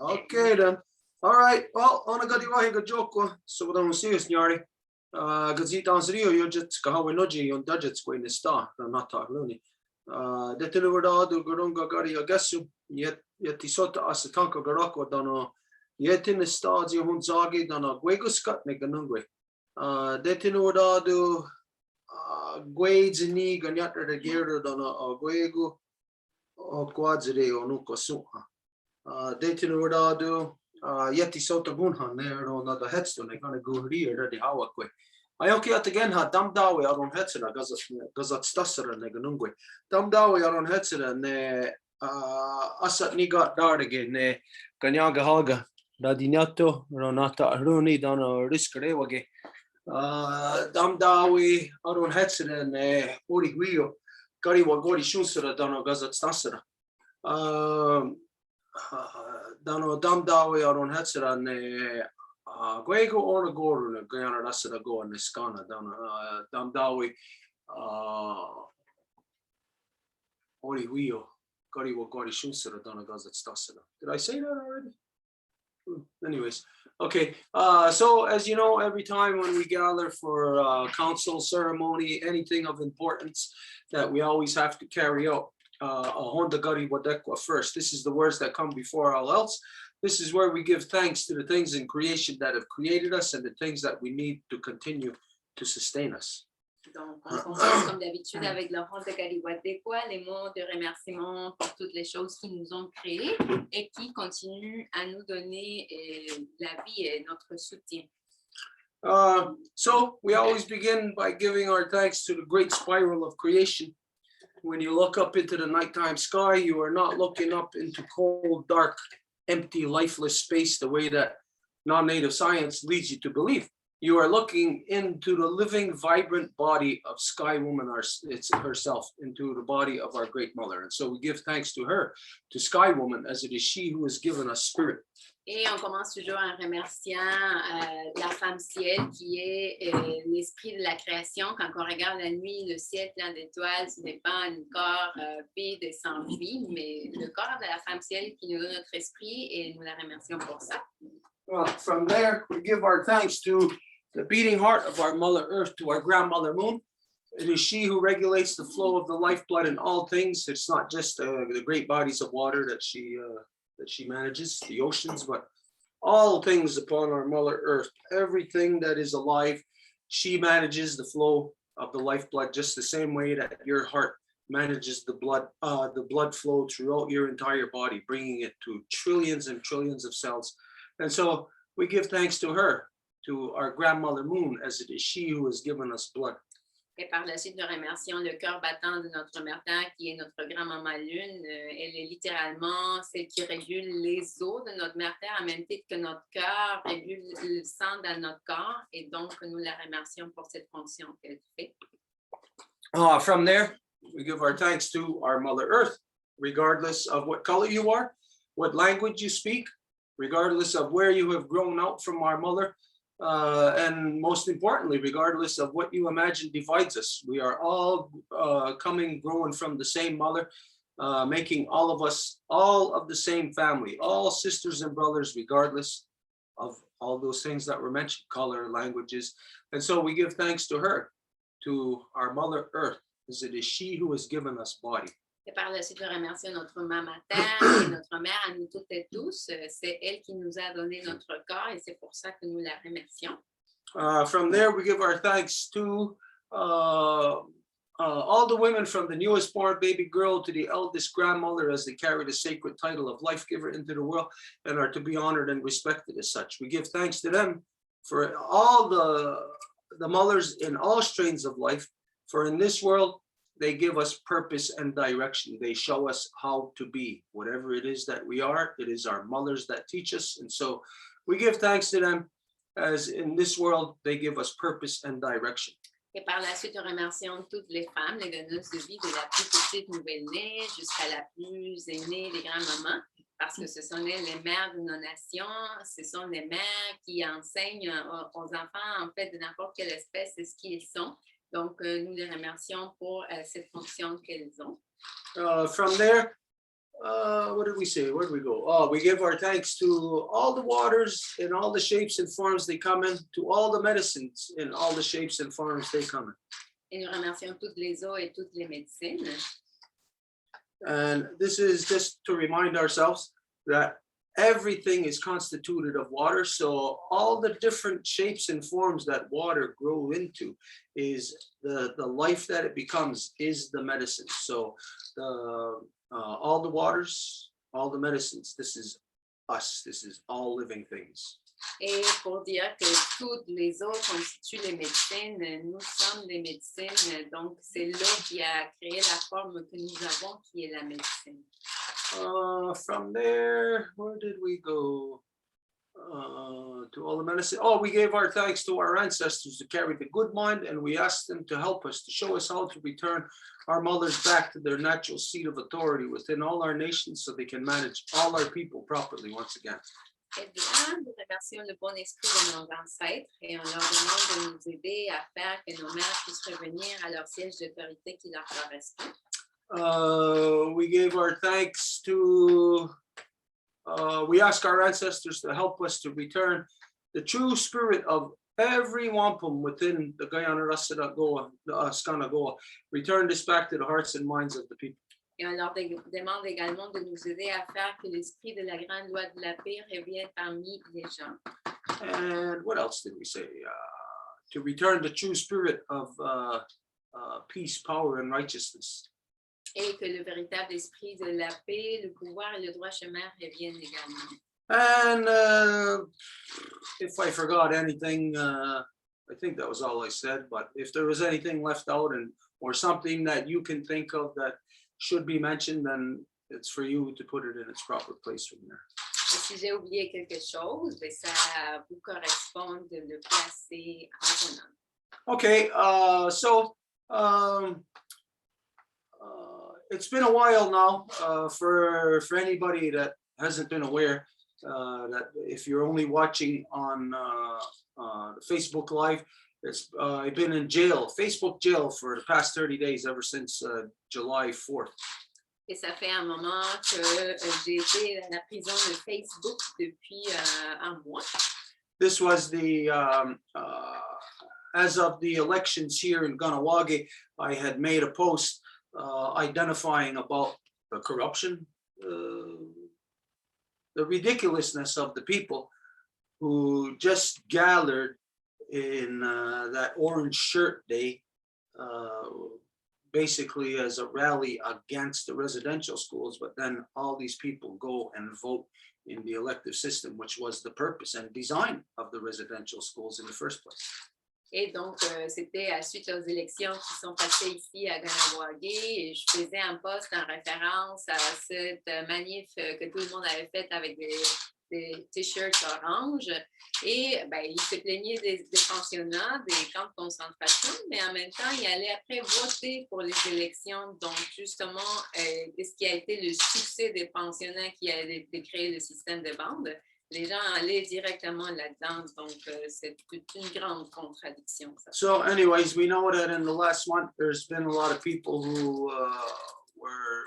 Okay then. All right. Well, on a good way, good joke. So we don't see us, Nyari. Gazit on Rio, you just go with Noji on Dudgets going to star. I'm not talking loony. The Tinuada do Gurunga Gari, I guess you yet the sort of as a tanko Garako dano. Yet in the stars, you won't zagi than a Gueguscut Neganungwe. The Tinuada do Guades and Nig and Yatter the Gear than a Guegu or Quadzere or Nuka Suha. Detinurda do yeti sota gunhan there on the headstone. They're gonna go here the hawakwe. I okay at again had dam dawe on headsera gazat stasser and neganungwe. Dam dawe on headsera ne asat nigat dar again ne ganyaga haga radinato ronata runi dano riskarewage. Dam dawe on headsera ne ori guio gari wagori shunsera dano gazat stasser. Dano dam dawe aron hetsera ne Guego or a goru na Guyana Rasada go and Niscana dam dawe Ori Wio Gori wa Gori Shunsera Donna Gazet Stasera. Did I say that already? Anyways, okay. So as you know, every time when we gather for council ceremony, anything of importance that we always have to carry out. Honda Gari Wadekwa first. This is the words that come before all else. This is where we give thanks to the things in creation that have created us and the things that we need to continue to sustain us. Donc, on commence comme d'habitude avec le Honda Gari Wadekwa, les mots de remerciement pour toutes les choses qui nous ont créés et qui continuent à nous donner la vie et notre soutien. So we always begin by giving our thanks to the great spiral of creation. When you look up into the nighttime sky, you are not looking up into cold, dark, empty, lifeless space the way that non-native science leads you to believe. You are looking into the living, vibrant body of Sky Woman herself, into the body of our great mother. And so we give thanks to her, to Sky Woman, as it is she who has given us spirit. Et on commence toujours en remerciant la femme ciel qui est l'esprit de la création. Quand on regarde la nuit, le ciel plein d'étoiles, ce n'est pas un corps vide et sans vie, mais le corps de la femme ciel qui nous donne notre esprit et nous la remercions pour ça. Well, from there, we give our thanks to the beating heart of our Mother Earth, to our grandmother Moon. It is she who regulates the flow of the lifeblood in all things. It's not just the great bodies of water that she manages, the oceans, but all things upon our Mother Earth. Everything that is alive, she manages the flow of the lifeblood just the same way that your heart manages the blood flow throughout your entire body, bringing it to trillions and trillions of cells. And so we give thanks to her, to our grandmother Moon, as it is she who has given us blood. Et par la suite, nous remercions le cœur battant de notre mère Terre, qui est notre grand-maman Lune. Elle est littéralement celle qui régule les os de notre mère Terre, en même titre que notre cœur régule le sang dans notre corps. Et donc, nous la remercions pour cette fonction qu'elle fait. From there, we give our thanks to our Mother Earth, regardless of what color you are, what language you speak, regardless of where you have grown out from our mother. And most importantly, regardless of what you imagine divides us, we are all growing from the same mother, making all of us all of the same family, all sisters and brothers, regardless of all those things that were mentioned, color, languages. And so we give thanks to her, to our Mother Earth, as it is she who has given us body. Et par la suite, nous remercions notre maman Terre et notre mère à nous toutes et tous. C'est elle qui nous a donné notre corps et c'est pour ça que nous la remercions. From there, we give our thanks to all the women, from the newest born baby girl to the eldest grandmother, as they carry the sacred title of life giver into the world and are to be honored and respected as such. We give thanks to them for all the mothers in all strains of life, for in this world, they give us purpose and direction. They show us how to be. Whatever it is that we are, it is our mothers that teach us. And so we give thanks to them, as in this world, they give us purpose and direction. Et par la suite, nous remercions toutes les femmes, les donneuses de vie, de la plus petite nouvelle-née jusqu'à la plus aînée, les grands-mamans, parce que ce sont elles les mères de nos nations. Ce sont les mères qui enseignent aux enfants, en fait, de n'importe quelle espèce, ce qu'ils sont. Donc, nous les remercions pour cette fonction qu'elles ont. From there, what did we say? Where did we go? Oh, we give our thanks to all the waters in all the shapes and forms they come in, to all the medicines in all the shapes and forms they come in. Et nous remercions toutes les eaux et toutes les médecines. And this is just to remind ourselves that everything is constituted of water. So all the different shapes and forms that water grow into is the life that it becomes is the medicine. So all the waters, all the medicines, this is us. This is all living things. Et pour dire que toutes les eaux constituent les médecines, nous sommes des médecines, donc c'est l'eau qui a créé la forme que nous avons, qui est la médecine. From there, where did we go? To all the medicine. Oh, we gave our thanks to our ancestors to carry the good mind, and we asked them to help us, to show us how to return our mothers back to their natural seat of authority within all our nations so they can manage all our people properly once again. Eh bien, nous remercions le bon esprit de nos ancêtres et on leur demande de nous aider à faire que nos mères puissent revenir à leur siège d'autorité qui leur correspond. We gave our thanks to, we ask our ancestors to help us to return the true spirit of every wampum within the Guyana Skanagoa, return this back to the hearts and minds of the people. Et on leur demande également de nous aider à faire que l'esprit de la grande loi de la paix revienne parmi les gens. And what else did we say? To return the true spirit of peace, power, and righteousness. Et que le véritable esprit de la paix, le pouvoir et le droit chemin reviennent également. And if I forgot anything, I think that was all I said. But if there was anything left out or something that you can think of that should be mentioned, then it's for you to put it in its proper place from there. Et si j'ai oublié quelque chose, ben ça vous correspond de le placer en son nom. Okay, so it's been a while now for anybody that hasn't been aware that if you're only watching on Facebook Live, I've been in jail, Facebook jail for the past 30 days, ever since July 4th. Et ça fait un moment que j'ai été à la prison de Facebook depuis un mois. This was the, as of the elections here in Ganawage, I had made a post identifying about the corruption, the ridiculousness of the people who just gathered in that orange shirt day, basically as a rally against the residential schools, but then all these people go and vote in the elective system, which was the purpose and design of the residential schools in the first place. Et donc, c'était suite aux élections qui sont passées ici à Ganawage et je faisais un post en référence à cette manif que tout le monde avait faite avec des t-shirts orange et ben, il se plaignait des pensionnats, des camps de concentration, mais en même temps, il allait après voter pour les élections. Donc, justement, ce qui a été le succès des pensionnats qui a créé le système de bande, les gens allaient directement là-dedans. Donc, c'est une grande contradiction. Ça. So anyways, we know that in the last month, there's been a lot of people who were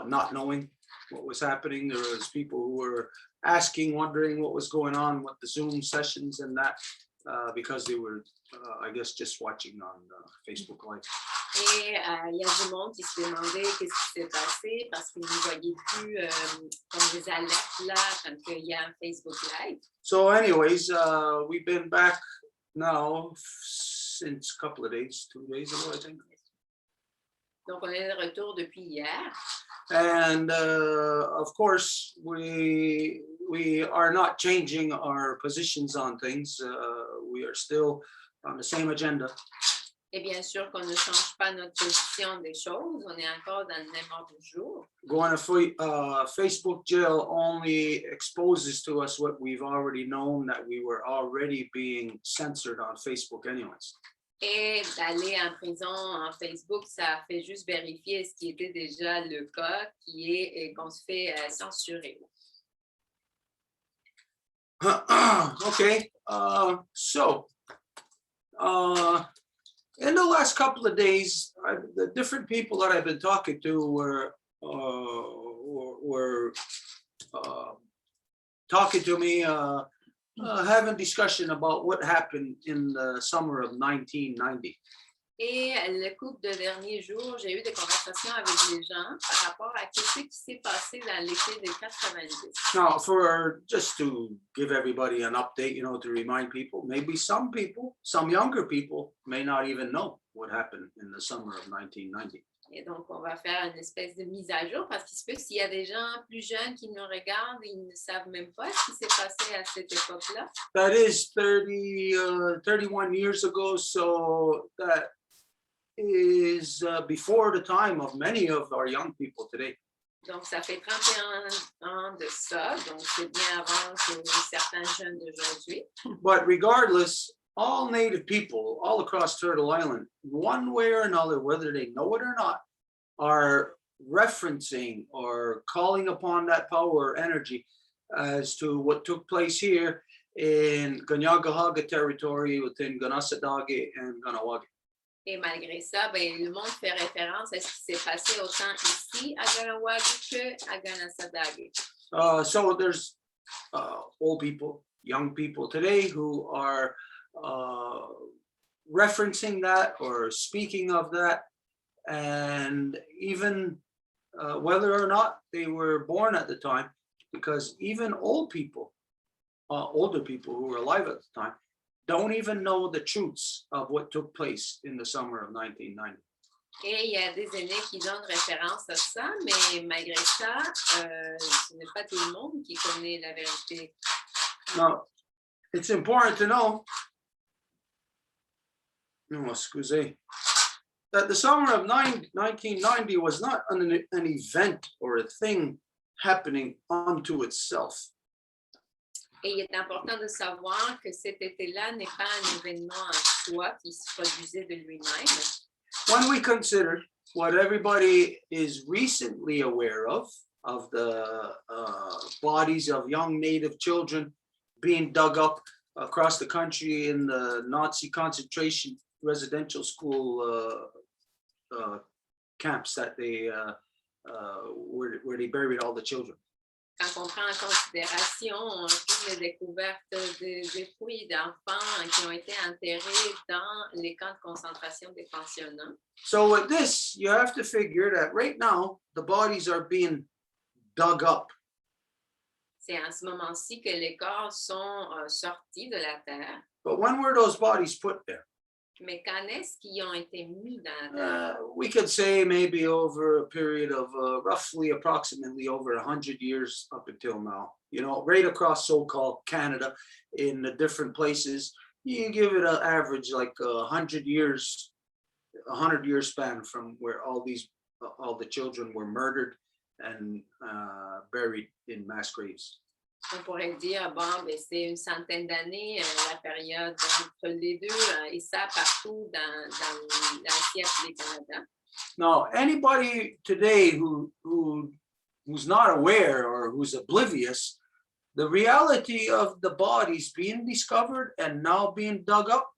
not knowing what was happening. There was people who were asking, wondering what was going on with the Zoom sessions and that, because they were, I guess, just watching on Facebook Live. Et il y a du monde qui se demandait qu'est-ce qui s'est passé parce qu'ils ne voyaient plus comme des alertes là quand il y a un Facebook Live. So anyways, we've been back now since a couple of days, 2 days ago, I think. Donc, on est de retour depuis hier. And of course, we are not changing our positions on things. We are still on the same agenda. Et bien sûr qu'on ne change pas notre position des choses. On est encore dans le même ordre du jour. Going to Facebook jail only exposes to us what we've already known, that we were already being censored on Facebook anyways. Et d'aller en prison en Facebook, ça fait juste vérifier ce qui était déjà le cas, qui est qu'on se fait censurer. Okay, so in the last couple of days, the different people that I've been talking to were talking to me, having discussion about what happened in the summer of 1990. Et le couple de derniers jours, j'ai eu des conversations avec les gens par rapport à ce qui s'est passé dans l'été de 90. Now, for just to give everybody an update, you know, to remind people, maybe some younger people may not even know what happened in the summer of 1990. Et donc, on va faire une espèce de mise à jour parce qu'il se peut s'il y a des gens plus jeunes qui nous regardent, ils ne savent même pas ce qui s'est passé à cette époque-là. That is 31 years ago, so that is before the time of many of our young people today. Donc, ça fait 31 ans de ça, donc c'est bien avant que certains jeunes d'aujourd'hui. But regardless, all Native people all across Turtle Island, one way or another, whether they know it or not, are referencing or calling upon that power or energy as to what took place here in Ganyagahaga territory within Ganasadage and Ganawagi. Et malgré ça, ben, le monde fait référence à ce qui s'est passé autant ici à Ganawagi que à Ganasadage. So there's old people, young people today who are referencing that or speaking of that, and even whether or not they were born at the time, because even older people who were alive at the time don't even know the truths of what took place in the summer of 1990. Et il y a des aînés qui donnent référence à ça, mais malgré ça, ce n'est pas tout le monde qui connaît la vérité. Now, it's important to know, that the summer of 1990 was not an event or a thing happening unto itself. Et il est important de savoir que cet été-là n'est pas un événement en soi qui se produisait de lui-même. When we consider what everybody is recently aware of the bodies of young Native children being dug up across the country in the Nazi concentration residential school camps that they where they buried all the children. Quand on prend en considération toutes les découvertes de dépouilles d'enfants qui ont été enterrés dans les camps de concentration des pensionnats. So with this, you have to figure that right now the bodies are being dug up. C'est en ce moment-ci que les corps sont sortis de la terre. But when were those bodies put there? Mais quand est-ce qu'ils ont été mis dans la terre? We could say maybe over a period of approximately over 100 years up until now. You know, right across so-called Canada, in the different places, you give it an average like 100 year span from where all the children were murdered and buried in mass graves. On pourrait dire, bon, ben, c'est une centaine d'années, la période entre les deux, et ça partout dans l'assiette du Canada. Now, anybody today who's not aware or who's oblivious, the reality of the bodies being discovered and now being dug up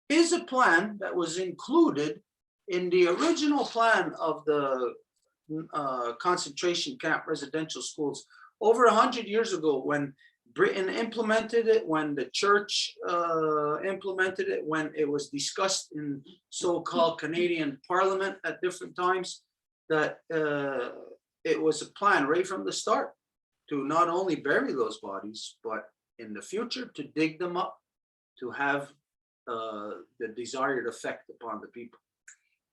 is a plan that was included in the original plan of the concentration camp residential schools over 100 years ago, when Britain implemented it, when the church implemented it, when it was discussed in so-called Canadian Parliament at different times, that it was a plan right from the start to not only bury those bodies, but in the future to dig them up, to have the desired effect upon the people.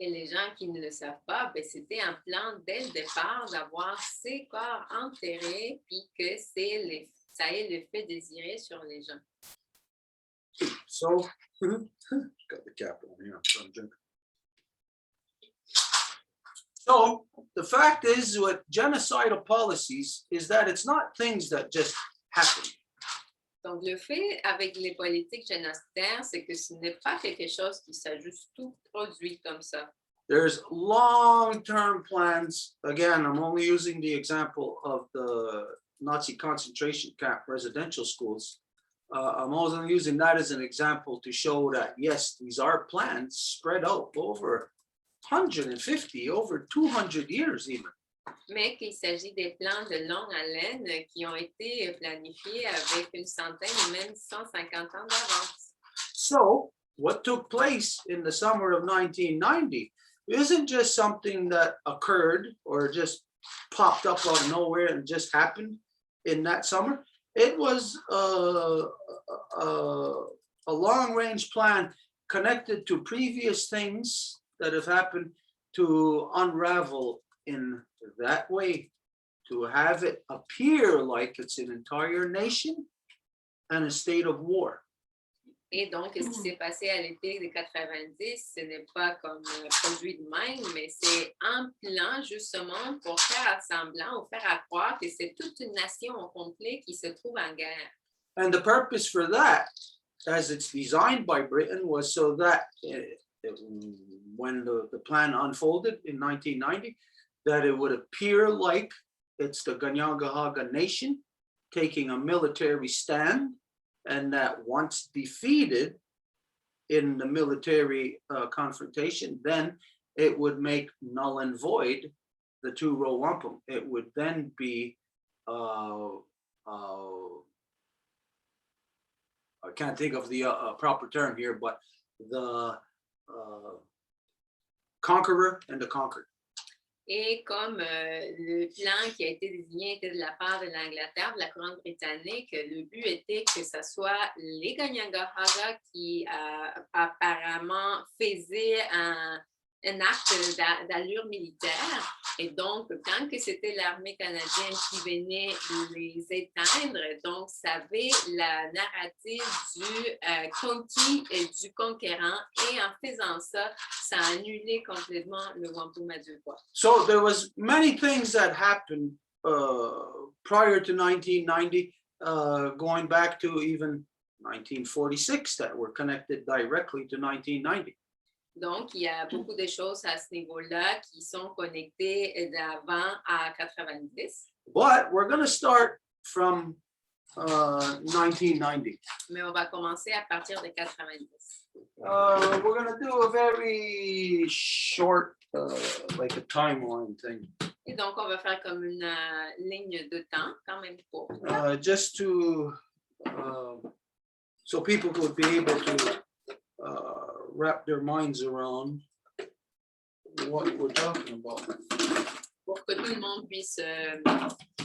Et les gens qui ne le savent pas, ben, c'était un plan dès le départ d'avoir ces corps enterrés, puis que ça ait l'effet désiré sur les gens. So, got the cap on here. I'm drinking. So, the fact is, with genocidal policies, is that it's not things that just happen. Donc, le fait avec les politiques génocidaires, c'est que ce n'est pas quelque chose qui s'est juste tout produit comme ça. There's long-term plans. Again, I'm only using the example of the Nazi concentration camp residential schools. I'm also using that as an example to show that, yes, these are plans spread out over 150, over 200 years even. mais qu'il s'agit des plans de longue haleine qui ont été planifiés avec une centaine ou même 150 ans d'avance. So, what took place in the summer of 1990 isn't just something that occurred or just popped up out of nowhere and just happened in that summer. It was a long-range plan connected to previous things that have happened to unravel in that way, to have it appear like it's an entire nation and a state of war. Et donc, ce qui s'est passé à l'été des 90, ce n'est pas comme produit de même, mais c'est un plan justement pour faire semblant ou faire croire que c'est toute une nation au complet qui se trouve en guerre. And the purpose for that, as it's designed by Britain, was so that when the plan unfolded in 1990, that it would appear like it's the Ganyangahaga nation taking a military stand, and that once defeated in the military confrontation, then it would make null and void the two Wampum. It would then be, I can't think of the proper term here, but the conqueror and the conquered. Et comme le plan qui a été désigné était de la part de l'Angleterre, de la couronne britannique, le but était que ce soit les Ganyangahaga qui apparemment faisaient un acte d'allure militaire. Et donc, quand que c'était l'armée canadienne qui venait les éteindre, donc ça avait la narrative du conquis et du conquérant. Et en faisant ça, ça a annulé complètement le Wampum à deux voies. So there was many things that happened prior to 1990, going back to even 1946 that were connected directly to 1990. Donc, il y a beaucoup de choses à ce niveau-là qui sont connectées d'avant à 90. But we're going to start from 1990. Mais on va commencer à partir de 90. We're going to do a very short, like a timeline thing. Et donc, on va faire comme une ligne de temps, quand même courte. Just to, so people could be able to wrap their minds around what we're talking about. Pour que tout le monde puisse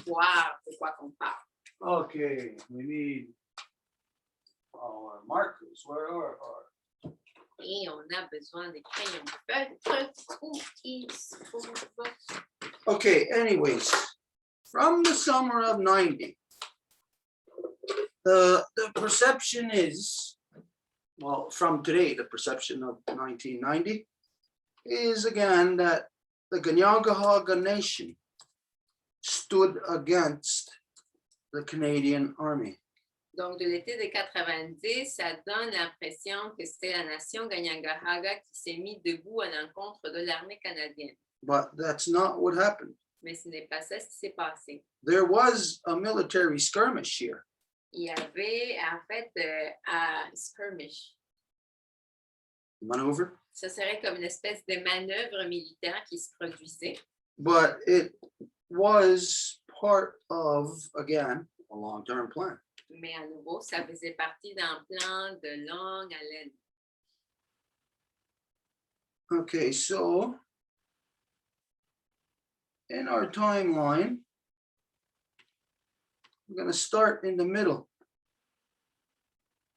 voir de quoi qu'on parle. Okay, we need our markers. Where are our? Et on a besoin des crayons feutres où ils sont. Okay, anyways, from the summer of 90, the perception is, well, from today, the perception of 1990 is again that the Ganyangahaga nation stood against the Canadian Army. Donc, de l'été de 90, ça donne l'impression que c'est la nation Ganyangahaga qui s'est mise debout à l'encontre de l'armée canadienne. But that's not what happened. Mais ce n'est pas ça ce qui s'est passé. There was a military skirmish here. Il y avait en fait un skirmish. Maneuver. Ça serait comme une espèce de manœuvre militaire qui se produisait. But it was part of, again, a long-term plan. Mais à nouveau, ça faisait partie d'un plan de longue haleine. Okay, so in our timeline, we're going to start in the middle,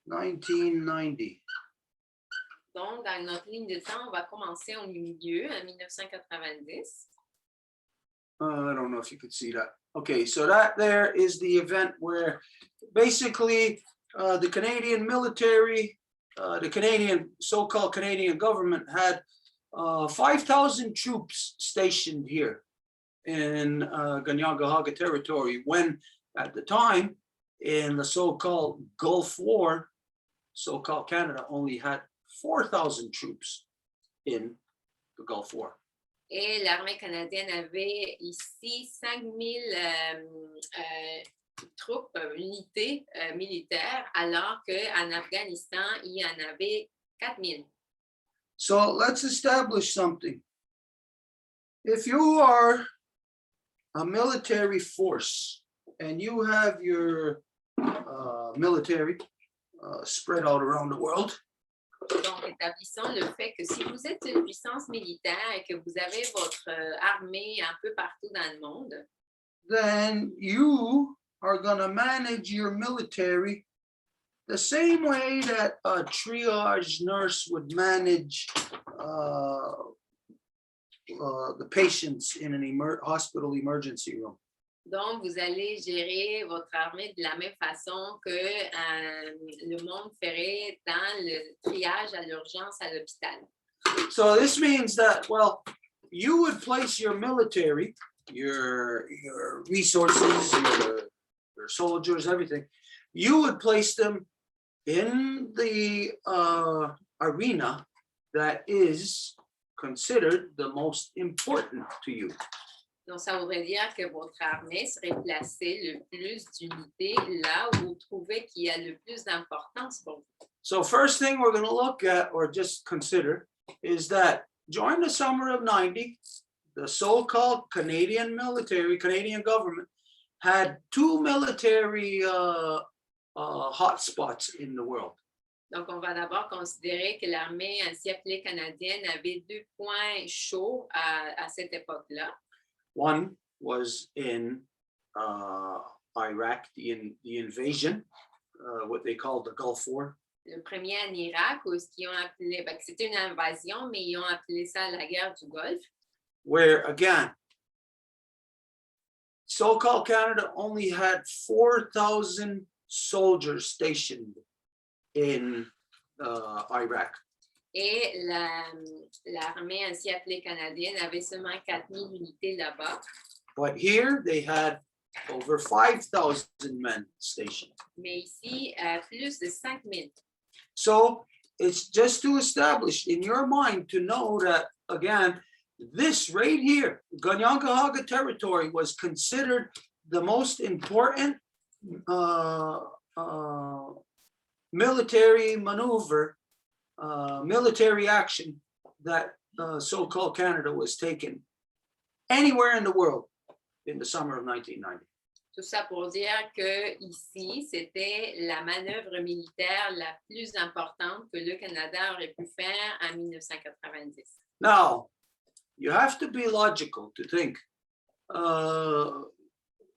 1990. Donc, dans notre ligne de temps, on va commencer au milieu, en 1990. I don't know if you could see that. Okay, so that there is the event where basically the Canadian military, the Canadian, so-called Canadian government had 5,000 troops stationed here in Ganyangahaga territory, when at the time in the so-called Gulf War, so-called Canada only had 4,000 troops in the Gulf War. Et l'armée canadienne avait ici 5000 troupes, unités militaires, alors qu'en Afghanistan, il y en avait 4000. So let's establish something. If you are a military force and you have your military spread out around the world, Donc, établissons le fait que si vous êtes une puissance militaire et que vous avez votre armée un peu partout dans le monde, then you are going to manage your military the same way that a triage nurse would manage the patients in an hospital emergency room. donc vous allez gérer votre armée de la même façon que le monde ferait dans le triage à l'urgence à l'hôpital. So this means that, well, you would place your military, your resources, your soldiers, everything, you would place them in the arena that is considered the most important to you. Donc, ça voudrait dire que votre armée serait placée le plus d'unités là où vous trouvez qu'il y a le plus d'importance pour vous. So first thing we're going to look at or just consider is that during the summer of 90, the so-called Canadian government had two military hotspots in the world. Donc, on va d'abord considérer que l'armée ainsi appelée canadienne avait deux points chauds à cette époque-là. One was in Iraq, the invasion, what they called the Gulf War. Le premier en Irak, où ils ont appelé, c'était une invasion, mais ils ont appelé ça la guerre du Golfe. Where, again, so-called Canada only had 4,000 soldiers stationed in Iraq. Et l'armée ainsi appelée canadienne avait seulement 4000 unités là-bas. But here they had over 5,000 men stationed. Mais ici, plus de 5000. So it's just to establish in your mind to know that, again, this right here, Ganyankahaga territory was considered the most important military maneuver, military action that so-called Canada was taking anywhere in the world in the summer of 1990. Tout ça pour dire que ici, c'était la manœuvre militaire la plus importante que le Canada aurait pu faire en 1990. Now, you have to be logical to think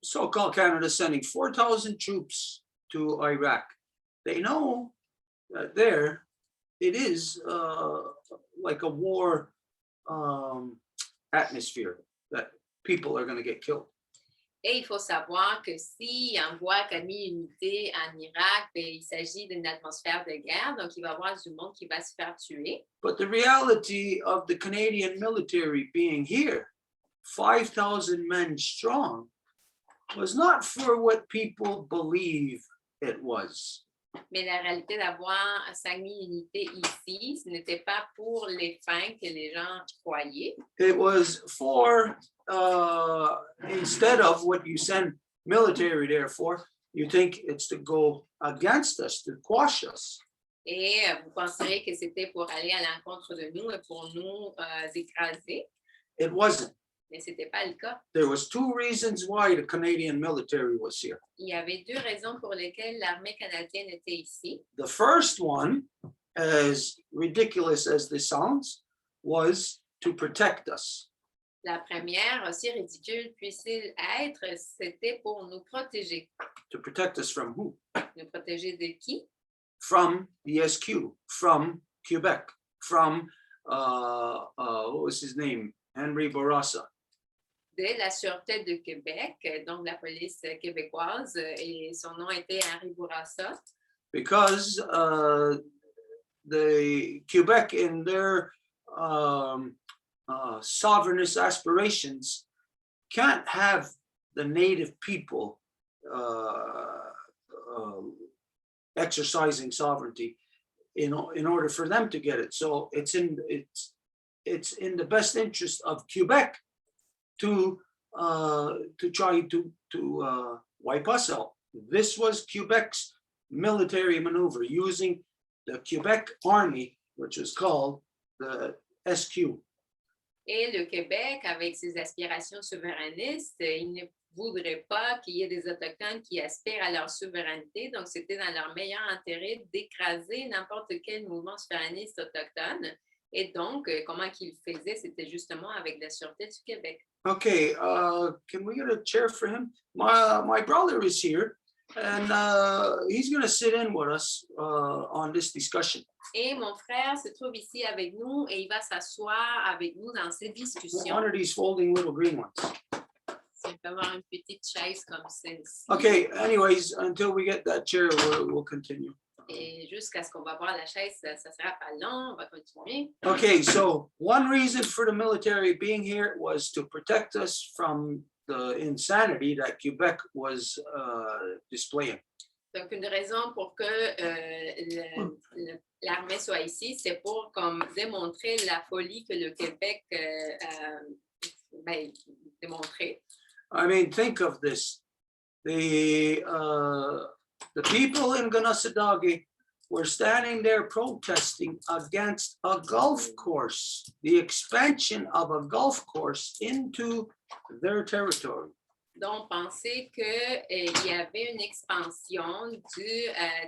so-called Canada sending 4,000 troops to Iraq. They know that there it is like a war atmosphere, that people are going to get killed. Et il faut savoir que s'il envoie 4000 unités en Irak, il s'agit d'une atmosphère de guerre, donc il va y avoir du monde qui va se faire tuer. But the reality of the Canadian military being here, 5,000 men strong, was not for what people believe it was. Mais la réalité d'avoir 5000 unités ici, ce n'était pas pour les fins que les gens croyaient. It was for, instead of what you send military there for, you think it's to go against us, to quash us. Et vous penserez que c'était pour aller à l'encontre de nous et pour nous écraser. It wasn't. Mais ce n'était pas le cas. There was two reasons why the Canadian military was here. Il y avait deux raisons pour lesquelles l'armée canadienne était ici. The first one, as ridiculous as this sounds, was to protect us. La première, aussi ridicule puisse-t-il être, c'était pour nous protéger. To protect us from who? Nous protéger de qui? From the SQ, from Quebec, from, what was his name? Henry Bourassa. De la Sûreté de Québec, donc la police québécoise, et son nom était Henry Bourassa. Because the Quebec, in their sovereignist aspirations, can't have the native people exercising sovereignty in order for them to get it. So it's in the best interest of Quebec to try to wipe us out. This was Quebec's military maneuver using the Quebec Army, which was called the SQ. Et le Québec, avec ses aspirations souverainistes, il ne voudrait pas qu'il y ait des Autochtones qui aspirent à leur souveraineté. Donc, c'était dans leur meilleur intérêt d'écraser n'importe quel mouvement souverainiste autochtone. Et donc, comment qu'ils faisaient, c'était justement avec la Sûreté du Québec. Okay, can we get a chair for him? My brother is here, and he's going to sit in with us on this discussion. Et mon frère se trouve ici avec nous et il va s'asseoir avec nous dans ces discussions. One of these folding little green ones. Il peut avoir une petite chaise comme celle-ci. Okay, anyways, until we get that chair, we'll continue. Et jusqu'à ce qu'on va voir la chaise, ça sera pas long, on va continuer. Okay, so one reason for the military being here was to protect us from the insanity that Quebec was displaying. Donc, une raison pour que l'armée soit ici, c'est pour comme démontrer la folie que le Québec démontrait. I mean, think of this. The people in Ganassadagi were standing there protesting against a golf course, the expansion of a golf course into their territory. Donc, pensez qu'il y avait une expansion du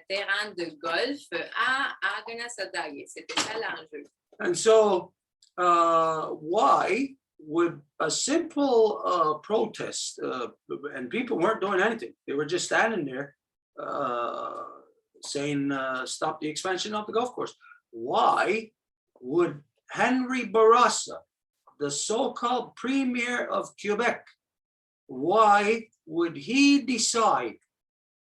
terrain de golf à Ganassadagi. C'était ça l'enjeu. And so, why would a simple protest, and people weren't doing anything, they were just standing there saying, stop the expansion of the golf course. Why would Henry Bourassa, the so-called premier of Quebec, why would he decide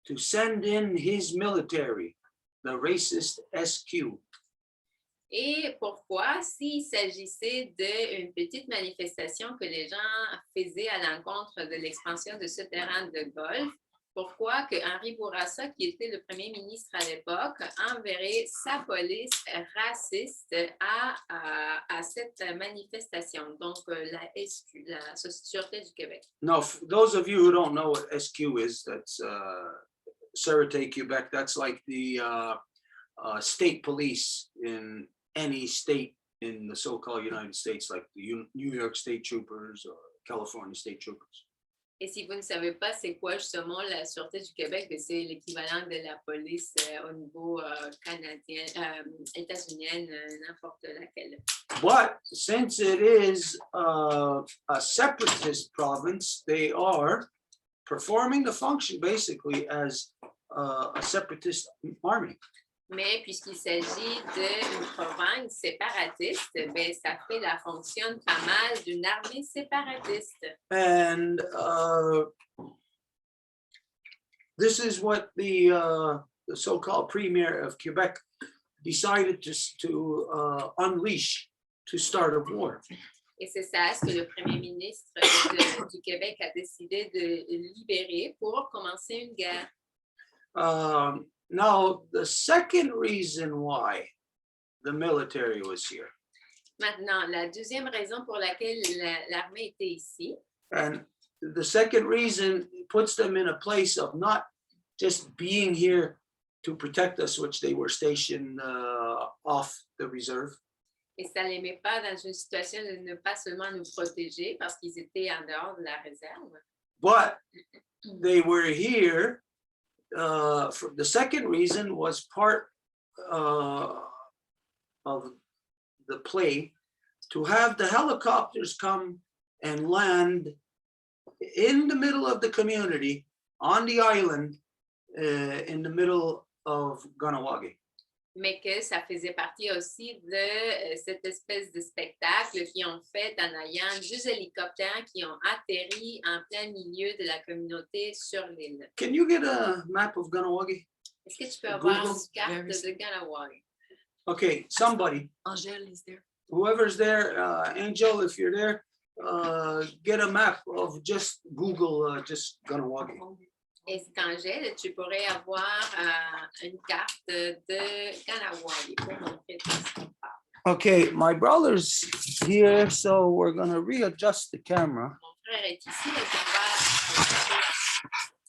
to send in his military, the racist SQ? Et pourquoi, s'il s'agissait d'une petite manifestation que les gens faisaient à l'encontre de l'expansion de ce terrain de golf, pourquoi que Henri Bourassa, qui était le premier ministre à l'époque, enverrait sa police raciste à cette manifestation, donc la SQ, la Sûreté du Québec. Now, for those of you who don't know what SQ is, that's Sûreté Québec. That's like the state police in any state in the so-called United States, like the New York State Troopers or California State Troopers. Et si vous ne savez pas c'est quoi justement la Sûreté du Québec, c'est l'équivalent de la police au niveau canadien, états-unienne, n'importe laquelle. But since it is a separatist province, they are performing the function basically as a separatist army. Mais puisqu'il s'agit d'une province séparatiste, ben, ça fait la fonction pas mal d'une armée séparatiste. And this is what the so-called premier of Quebec decided to unleash to start a war. Et c'est ça ce que le premier ministre du Québec a décidé de libérer pour commencer une guerre. Now, the second reason why the military was here. Maintenant, la deuxième raison pour laquelle l'armée était ici. And the second reason puts them in a place of not just being here to protect us, which they were stationed off the reserve. Et ça ne les met pas dans une situation de ne pas seulement nous protéger parce qu'ils étaient en dehors de la réserve. But they were here. The second reason was part of the play to have the helicopters come and land in the middle of the community on the island in the middle of Ganawagi. Mais que ça faisait partie aussi de cette espèce de spectacle qu'ils ont fait en ayant deux hélicoptères qui ont atterri en plein milieu de la communauté sur l'île. Can you get a map of Ganawagi? Est-ce que tu peux avoir Google? une carte de Ganawagi? Okay, somebody. Angèle is there. Whoever's there, Angel, if you're there, get a map of just Google, just Ganawagi. Est-ce qu'Angèle, tu pourrais avoir une carte de Ganawagi pour montrer tout ce qu'on parle? Okay, my brother's here, so we're gonna readjust the camera. Mon frère est ici, donc on va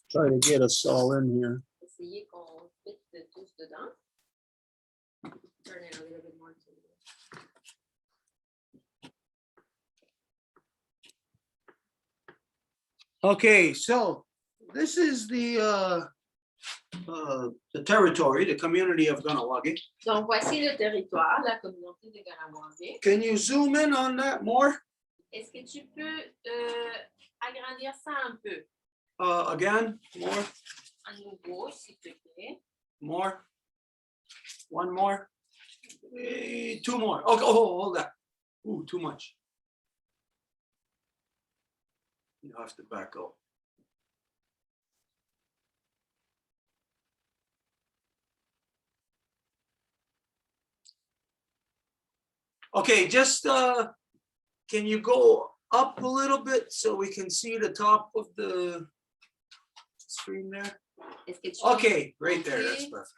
Try to get us all in here. essayer qu'on fitte tous dedans. Turn it a little bit more to the... Okay, so this is the territory, the community of Ganawagi. Donc, voici le territoire, la communauté de Ganawagi. Can you zoom in on that more? Est-ce que tu peux agrandir ça un peu? Again, more, À nouveau, s'il te plaît. more, one more, two more. Okay, oh, hold that. Ooh, too much. You have to back up. Okay, just can you go up a little bit so we can see the top of the screen there? Est-ce que tu Okay, right there, that's perfect.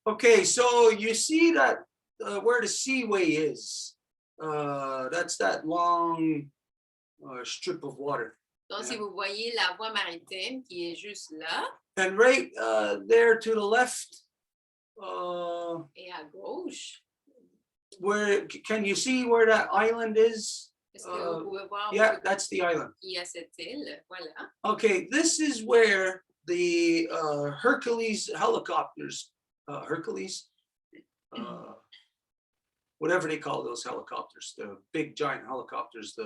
Okay, so you see that where the seaway is, that's that long strip of water. Donc, si vous voyez la voie maritime qui est juste là, And right there to the left, et à gauche, where can you see where that island is? est-ce que vous pouvez voir Yeah, that's the island. il y a cette île? Voilà. Okay, this is where the Hercules helicopters, Hercules, whatever they call those helicopters, the big giant helicopters,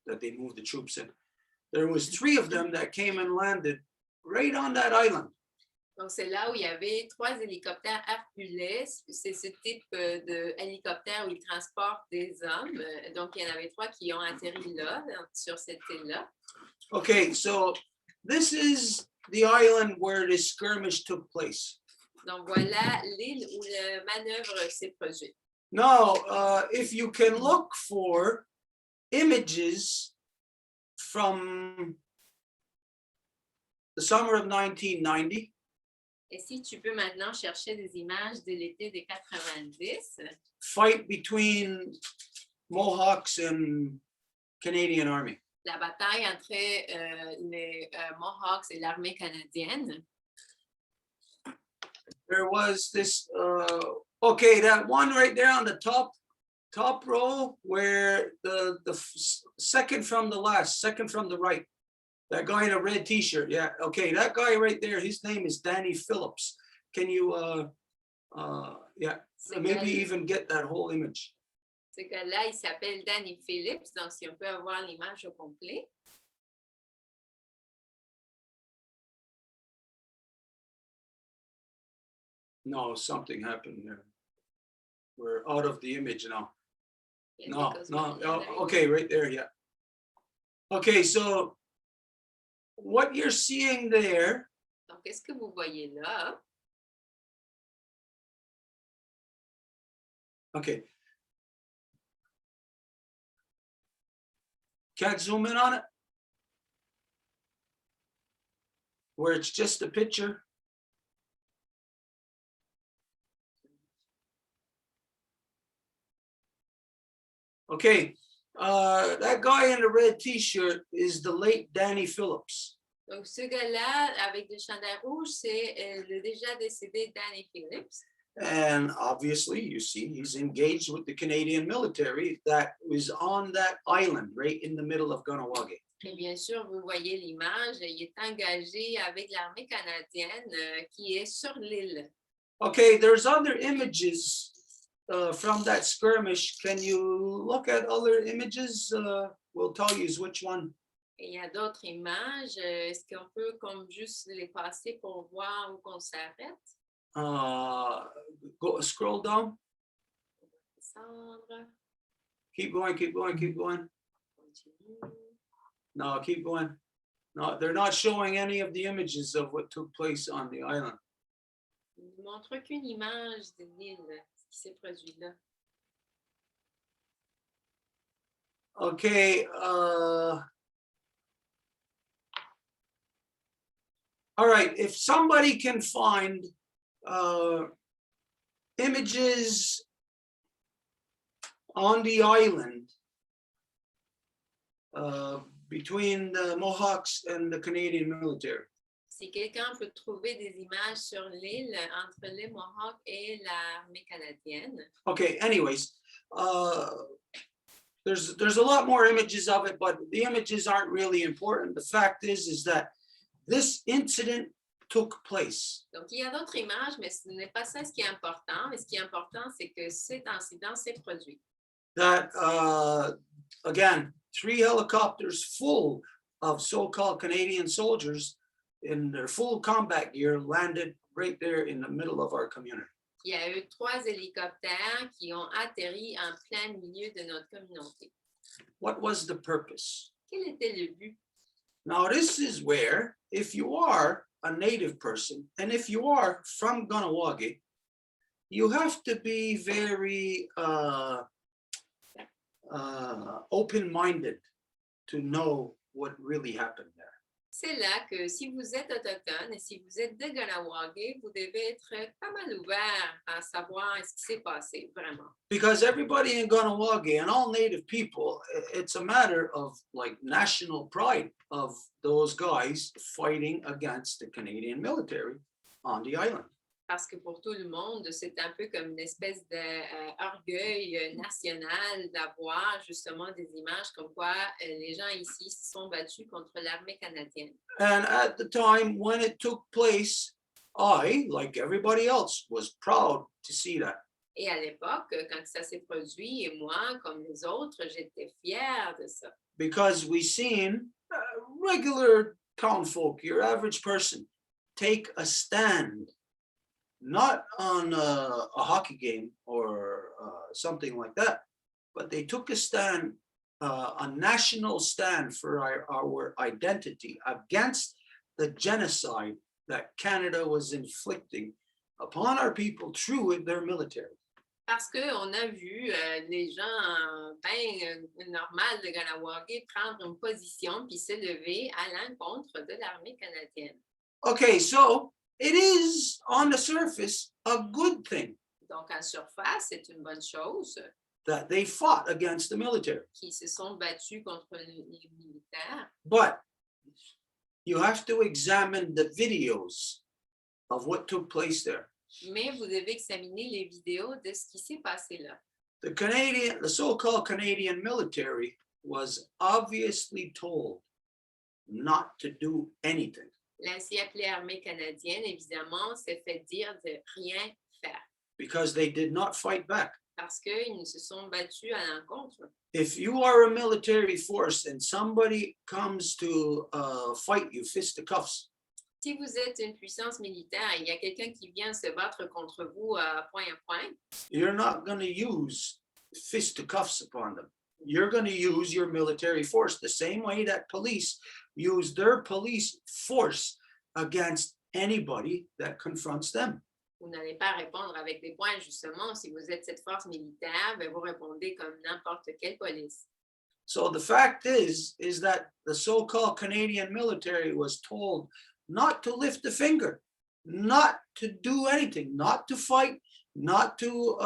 that they move the troops in. There was 3 of them that came and landed right on that island. Donc, c'est là où il y avait 3 hélicoptères Hercules. C'est ce type de hélicoptère où ils transportent des hommes. Donc, il y en avait 3 qui ont atterri là, sur cette île-là. Okay, so this is the island where the skirmish took place. Donc, voilà l'île où la manœuvre s'est produite. Now, if you can look for images from the summer of 1990, Et si tu peux maintenant chercher des images de l'été de 90, fight between Mohawks and Canadian Army. la bataille entre les Mohawks et l'armée canadienne, There was this, okay, that one right there on the top row where the second from the last, second from the right, that guy in a red t-shirt, yeah, okay, that guy right there, his name is Danny Phillips. Can you, yeah, maybe even get that whole image? ce gars-là, il s'appelle Danny Phillips, donc si on peut avoir l'image au complet. No, something happened there. We're out of the image now. No, okay, right there, yeah. Okay, so what you're seeing there, Donc, qu'est-ce que vous voyez là? okay. Can't zoom in on it? Where it's just a picture? Okay, that guy in the red t-shirt is the late Danny Phillips. Donc, ce gars-là, avec le chandail rouge, c'est le déjà décédé Danny Phillips. And obviously, you see, he's engaged with the Canadian military that was on that island right in the middle of Ganawagi. Et bien sûr, vous voyez l'image, il est engagé avec l'armée canadienne qui est sur l'île. Okay, there's other images from that skirmish. Can you look at other images? We'll tell you which one. Et il y a d'autres images. Est-ce qu'on peut comme juste les passer pour voir où qu'on s'arrête? Go scroll down. Descendre. Keep going, keep going, keep going. Continue. No, keep going. No, they're not showing any of the images of what took place on the island. Il ne montre qu'une image de l'île, ce qui s'est produit là. Okay. All right. If somebody can find images on the island between the Mohawks and the Canadian military. Si quelqu'un peut trouver des images sur l'île entre les Mohawks et l'armée canadienne. Okay, anyways, there's a lot more images of it, but the images aren't really important. The fact is that this incident took place. Donc, il y a d'autres images, mais ce n'est pas ça ce qui est important. Mais ce qui est important, c'est que cet incident s'est produit. That, again, 3 helicopters full of so-called Canadian soldiers in their full combat gear landed right there in the middle of our community. Il y a eu 3 hélicoptères qui ont atterri en plein milieu de notre communauté. What was the purpose? Quel était le but? Now, this is where, if you are a native person, and if you are from Ganawagi, you have to be very open-minded to know what really happened there. C'est là que si vous êtes autochtone et si vous êtes de Ganawagi, vous devez être pas mal ouvert à savoir ce qui s'est passé vraiment. Because everybody in Ganawagi and all native people, it's a matter of like national pride of those guys fighting against the Canadian military on the island. Parce que pour tout le monde, c'est un peu comme une espèce d'orgueil national d'avoir justement des images comme quoi les gens ici se sont battus contre l'armée canadienne. And at the time when it took place, I, like everybody else, was proud to see that. Et à l'époque, quand ça s'est produit, et moi, comme les autres, j'étais fière de ça. Because we seen regular townfolk, your average person, take a stand. Not on a hockey game or something like that, but they took a stand, a national stand for our identity against the genocide that Canada was inflicting upon our people through their military. Parce qu'on a vu les gens bien normal de Ganawagi prendre une position puis se lever à l'encontre de l'armée canadienne. Okay, so it is, on the surface, a good thing. Donc, en surface, c'est une bonne chose. That they fought against the military. Qui se sont battus contre les militaires. But you have to examine the videos of what took place there. Mais vous devez examiner les vidéos de ce qui s'est passé là. The so-called Canadian military was obviously told not to do anything. L'ainsi appelée armée canadienne, évidemment, s'est fait dire de rien faire. Because they did not fight back. Parce qu'ils se sont battus à l'encontre. If you are a military force and somebody comes to fight you fisticuffs. Si vous êtes une puissance militaire et il y a quelqu'un qui vient se battre contre vous point à point. You're not going to use fisticuffs upon them. You're going to use your military force the same way that police use their police force against anybody that confronts them. Vous n'allez pas répondre avec des poings, justement. Si vous êtes cette force militaire, ben vous répondez comme n'importe quelle police. So the fact is that the so-called Canadian military was told not to lift a finger, not to do anything, not to fight, not to,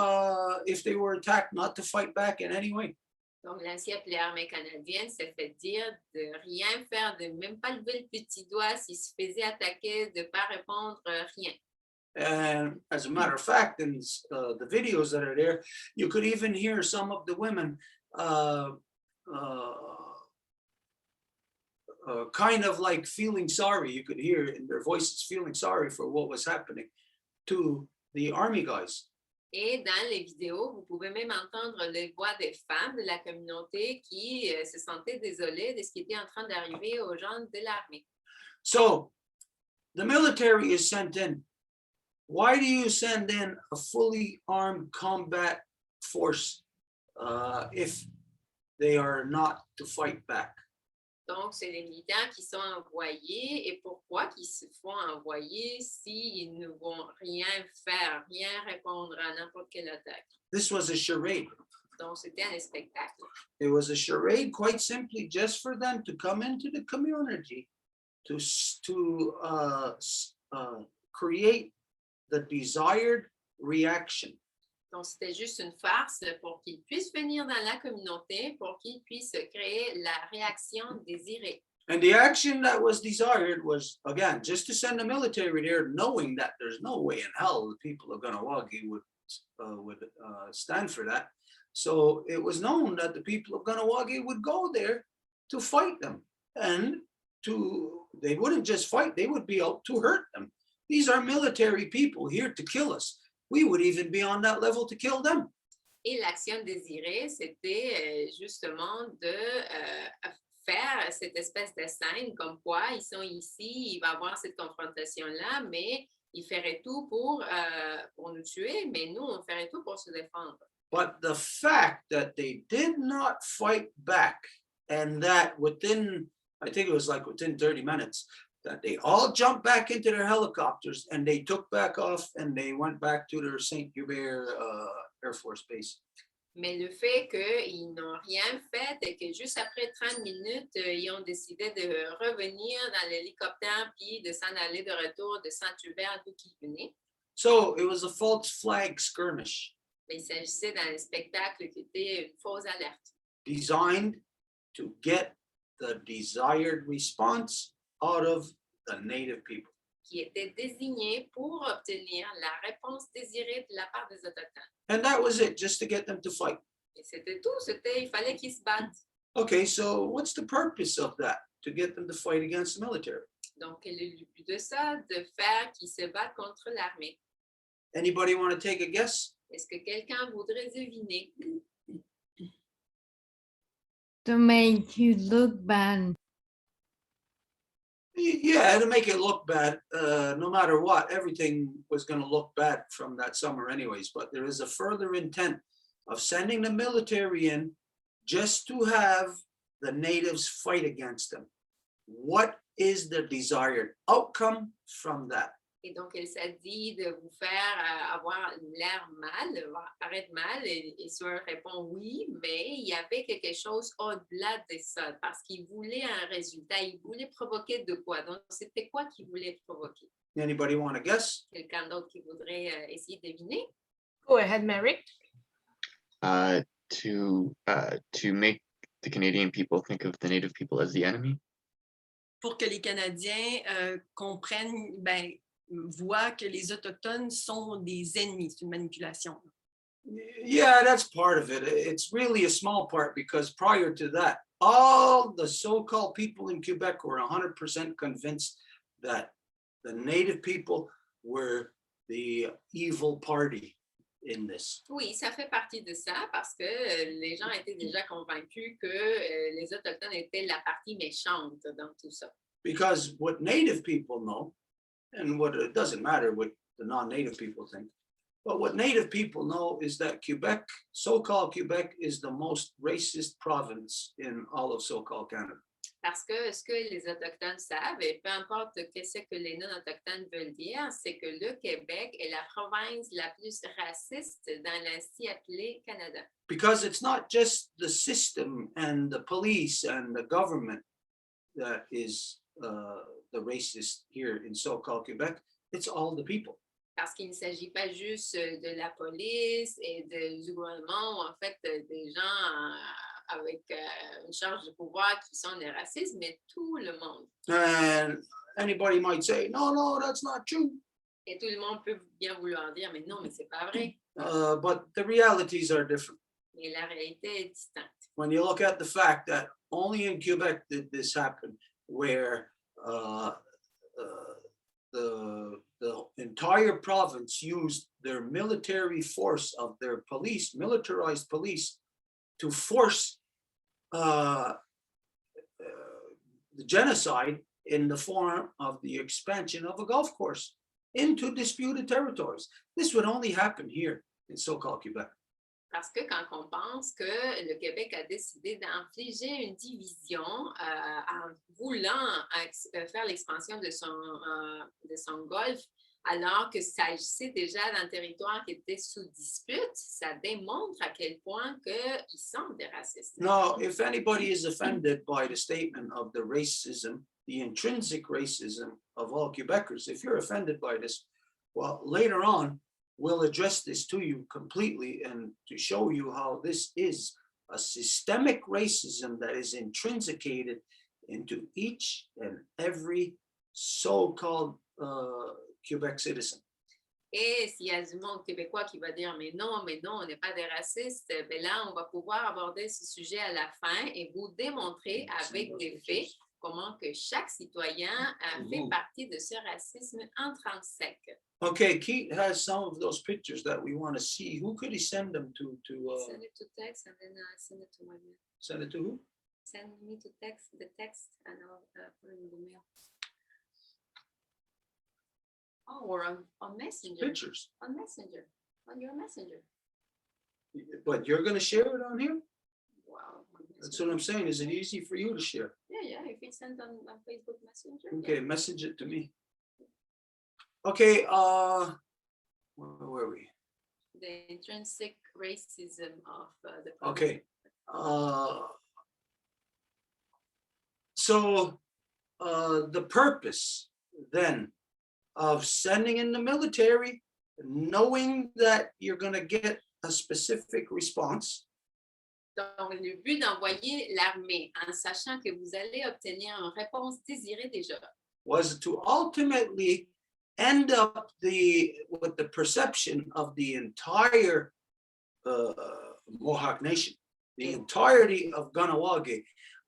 if they were attacked, not to fight back in any way. Donc, l'ainsi appelée armée canadienne s'est fait dire de rien faire, de même pas lever le petit doigt s'il se faisait attaquer, de ne pas répondre, rien. And as a matter of fact, in the videos that are there, you could even hear some of the women kind of like feeling sorry. You could hear in their voices feeling sorry for what was happening to the army guys. Et dans les vidéos, vous pouvez même entendre les voix des femmes de la communauté qui se sentaient désolées de ce qui était en train d'arriver aux gens de l'armée. So, the military is sent in. Why do you send in a fully armed combat force if they are not to fight back? Donc, c'est les militaires qui sont envoyés. Et pourquoi ils se font envoyer s'ils ne vont rien faire, rien répondre à n'importe quelle attaque? This was a charade. Donc, c'était un spectacle. It was a charade, quite simply, just for them to come into the community to create the desired reaction. Donc, c'était juste une farce pour qu'ils puissent venir dans la communauté, pour qu'ils puissent créer la réaction désirée. And the action that was desired was, again, just to send the military there, knowing that there's no way in hell the people of Ganawagi would stand for that. So it was known that the people of Kahnawake would go there to fight them, and they wouldn't just fight, they would be out to hurt them. These are military people here to kill us. We would even be on that level to kill them. Et l'action désirée, c'était justement de faire cette espèce de scène comme quoi ils sont ici, il va y avoir cette confrontation-là, mais ils feraient tout pour nous tuer, mais nous, on ferait tout pour se défendre. But the fact that they did not fight back, and that within, I think it was like within 30 minutes, that they all jumped back into their helicopters and they took back off and they went back to their St. Hubert Air Force Base. Mais le fait qu'ils n'ont rien fait et que juste après 30 minutes, ils ont décidé de revenir dans l'hélicoptère puis de s'en aller de retour de Saint-Hubert d'où ils venaient. So it was a false flag skirmish. Mais il s'agissait d'un spectacle qui était une fausse alerte. Designed to get the desired response out of the native people. Qui était désigné pour obtenir la réponse désirée de la part des Autochtones. And that was it, just to get them to fight. Et c'était tout, il fallait qu'ils se battent. Okay, so what's the purpose of that? To get them to fight against the military. Donc, quel est le but de ça? De faire qu'ils se battent contre l'armée. Anybody want to take a guess? Est-ce que quelqu'un voudrait deviner? To make you look bad. Yeah, to make it look bad, no matter what, everything was going to look bad from that summer anyways, but there is a further intent of sending the military in just to have the natives fight against them. What is the desired outcome from that? Et donc, elle s'est dit de vous faire avoir l'air mal, paraître mal, et Sue répond oui, mais il y avait quelque chose au-delà de ça, parce qu'il voulait un résultat, il voulait provoquer de quoi? Donc, c'était quoi qu'il voulait provoquer? Anybody want to guess? Quelqu'un d'autre qui voudrait essayer de deviner? Go ahead, Merrick. To make the Canadian people think of the native people as the enemy. Pour que les Canadiens comprennent, voient que les Autochtones sont des ennemis. C'est une manipulation. Yeah, that's part of it. It's really a small part because prior to that, all the so-called people in Quebec were 100% convinced that the native people were the evil party in this. Oui, ça fait partie de ça parce que les gens étaient déjà convaincus que les Autochtones étaient la partie méchante dans tout ça. Because what native people know, and what it doesn't matter what the non-native people think, but what native people know is that Quebec, so-called Quebec, is the most racist province in all of so-called Canada. Parce que ce que les Autochtones savent, et peu importe ce que les non-autochtones veulent dire, c'est que le Québec est la province la plus raciste dans l'ainsi appelé Canada. Because it's not just the system and the police and the government that is the racist here in so-called Quebec, it's all the people. Parce qu'il ne s'agit pas juste de la police et du gouvernement, ou en fait des gens avec une charge de pouvoir qui sont des racistes, mais tout le monde. And anybody might say, no, that's not true. Et tout le monde peut bien vouloir dire, mais non, mais c'est pas vrai. But the realities are different. Mais la réalité est distincte. When you look at the fact that only in Quebec did this happen, where the entire province used their military force of their police, militarized police, to force the genocide in the form of the expansion of a golf course into disputed territories. This would only happen here in so-called Quebec. Parce que quand on pense que le Québec a décidé d'infliger une division en voulant faire l'expansion de son golfe, alors que ça s'agissait déjà d'un territoire qui était sous dispute, ça démontre à quel point qu'ils sont des racistes. Now, if anybody is offended by the statement of the racism, the intrinsic racism of all Quebecers, if you're offended by this, well, later on, we'll address this to you completely and to show you how this is a systemic racism that is intrinsicated into each and every so-called Quebec citizen. Et s'il y a du monde québécois qui va dire mais non, on n'est pas des racistes, ben là, on va pouvoir aborder ce sujet à la fin et vous démontrer avec des faits comment que chaque citoyen fait partie de ce racisme intrinsèque. Okay, Keith has some of those pictures that we want to see. Who could he send them to? Send it to text and then send it to my mail. Send it to who? Send me to text the text and I'll put it in the mail. Oh, or on Messenger. Pictures. On Messenger. On your Messenger. But you're going to share it on here? Wow. That's what I'm saying. Is it easy for you to share? Yeah. If it's sent on Facebook Messenger. Okay, message it to me. Okay, where were we? The intrinsic racism of the problem. Okay. So the purpose then of sending in the military, knowing that you're going to get a specific response. Donc, le but d'envoyer l'armée en sachant que vous allez obtenir une réponse désirée déjà. Was to ultimately end up with the perception of the entire Mohawk Nation, the entirety of Ganawage,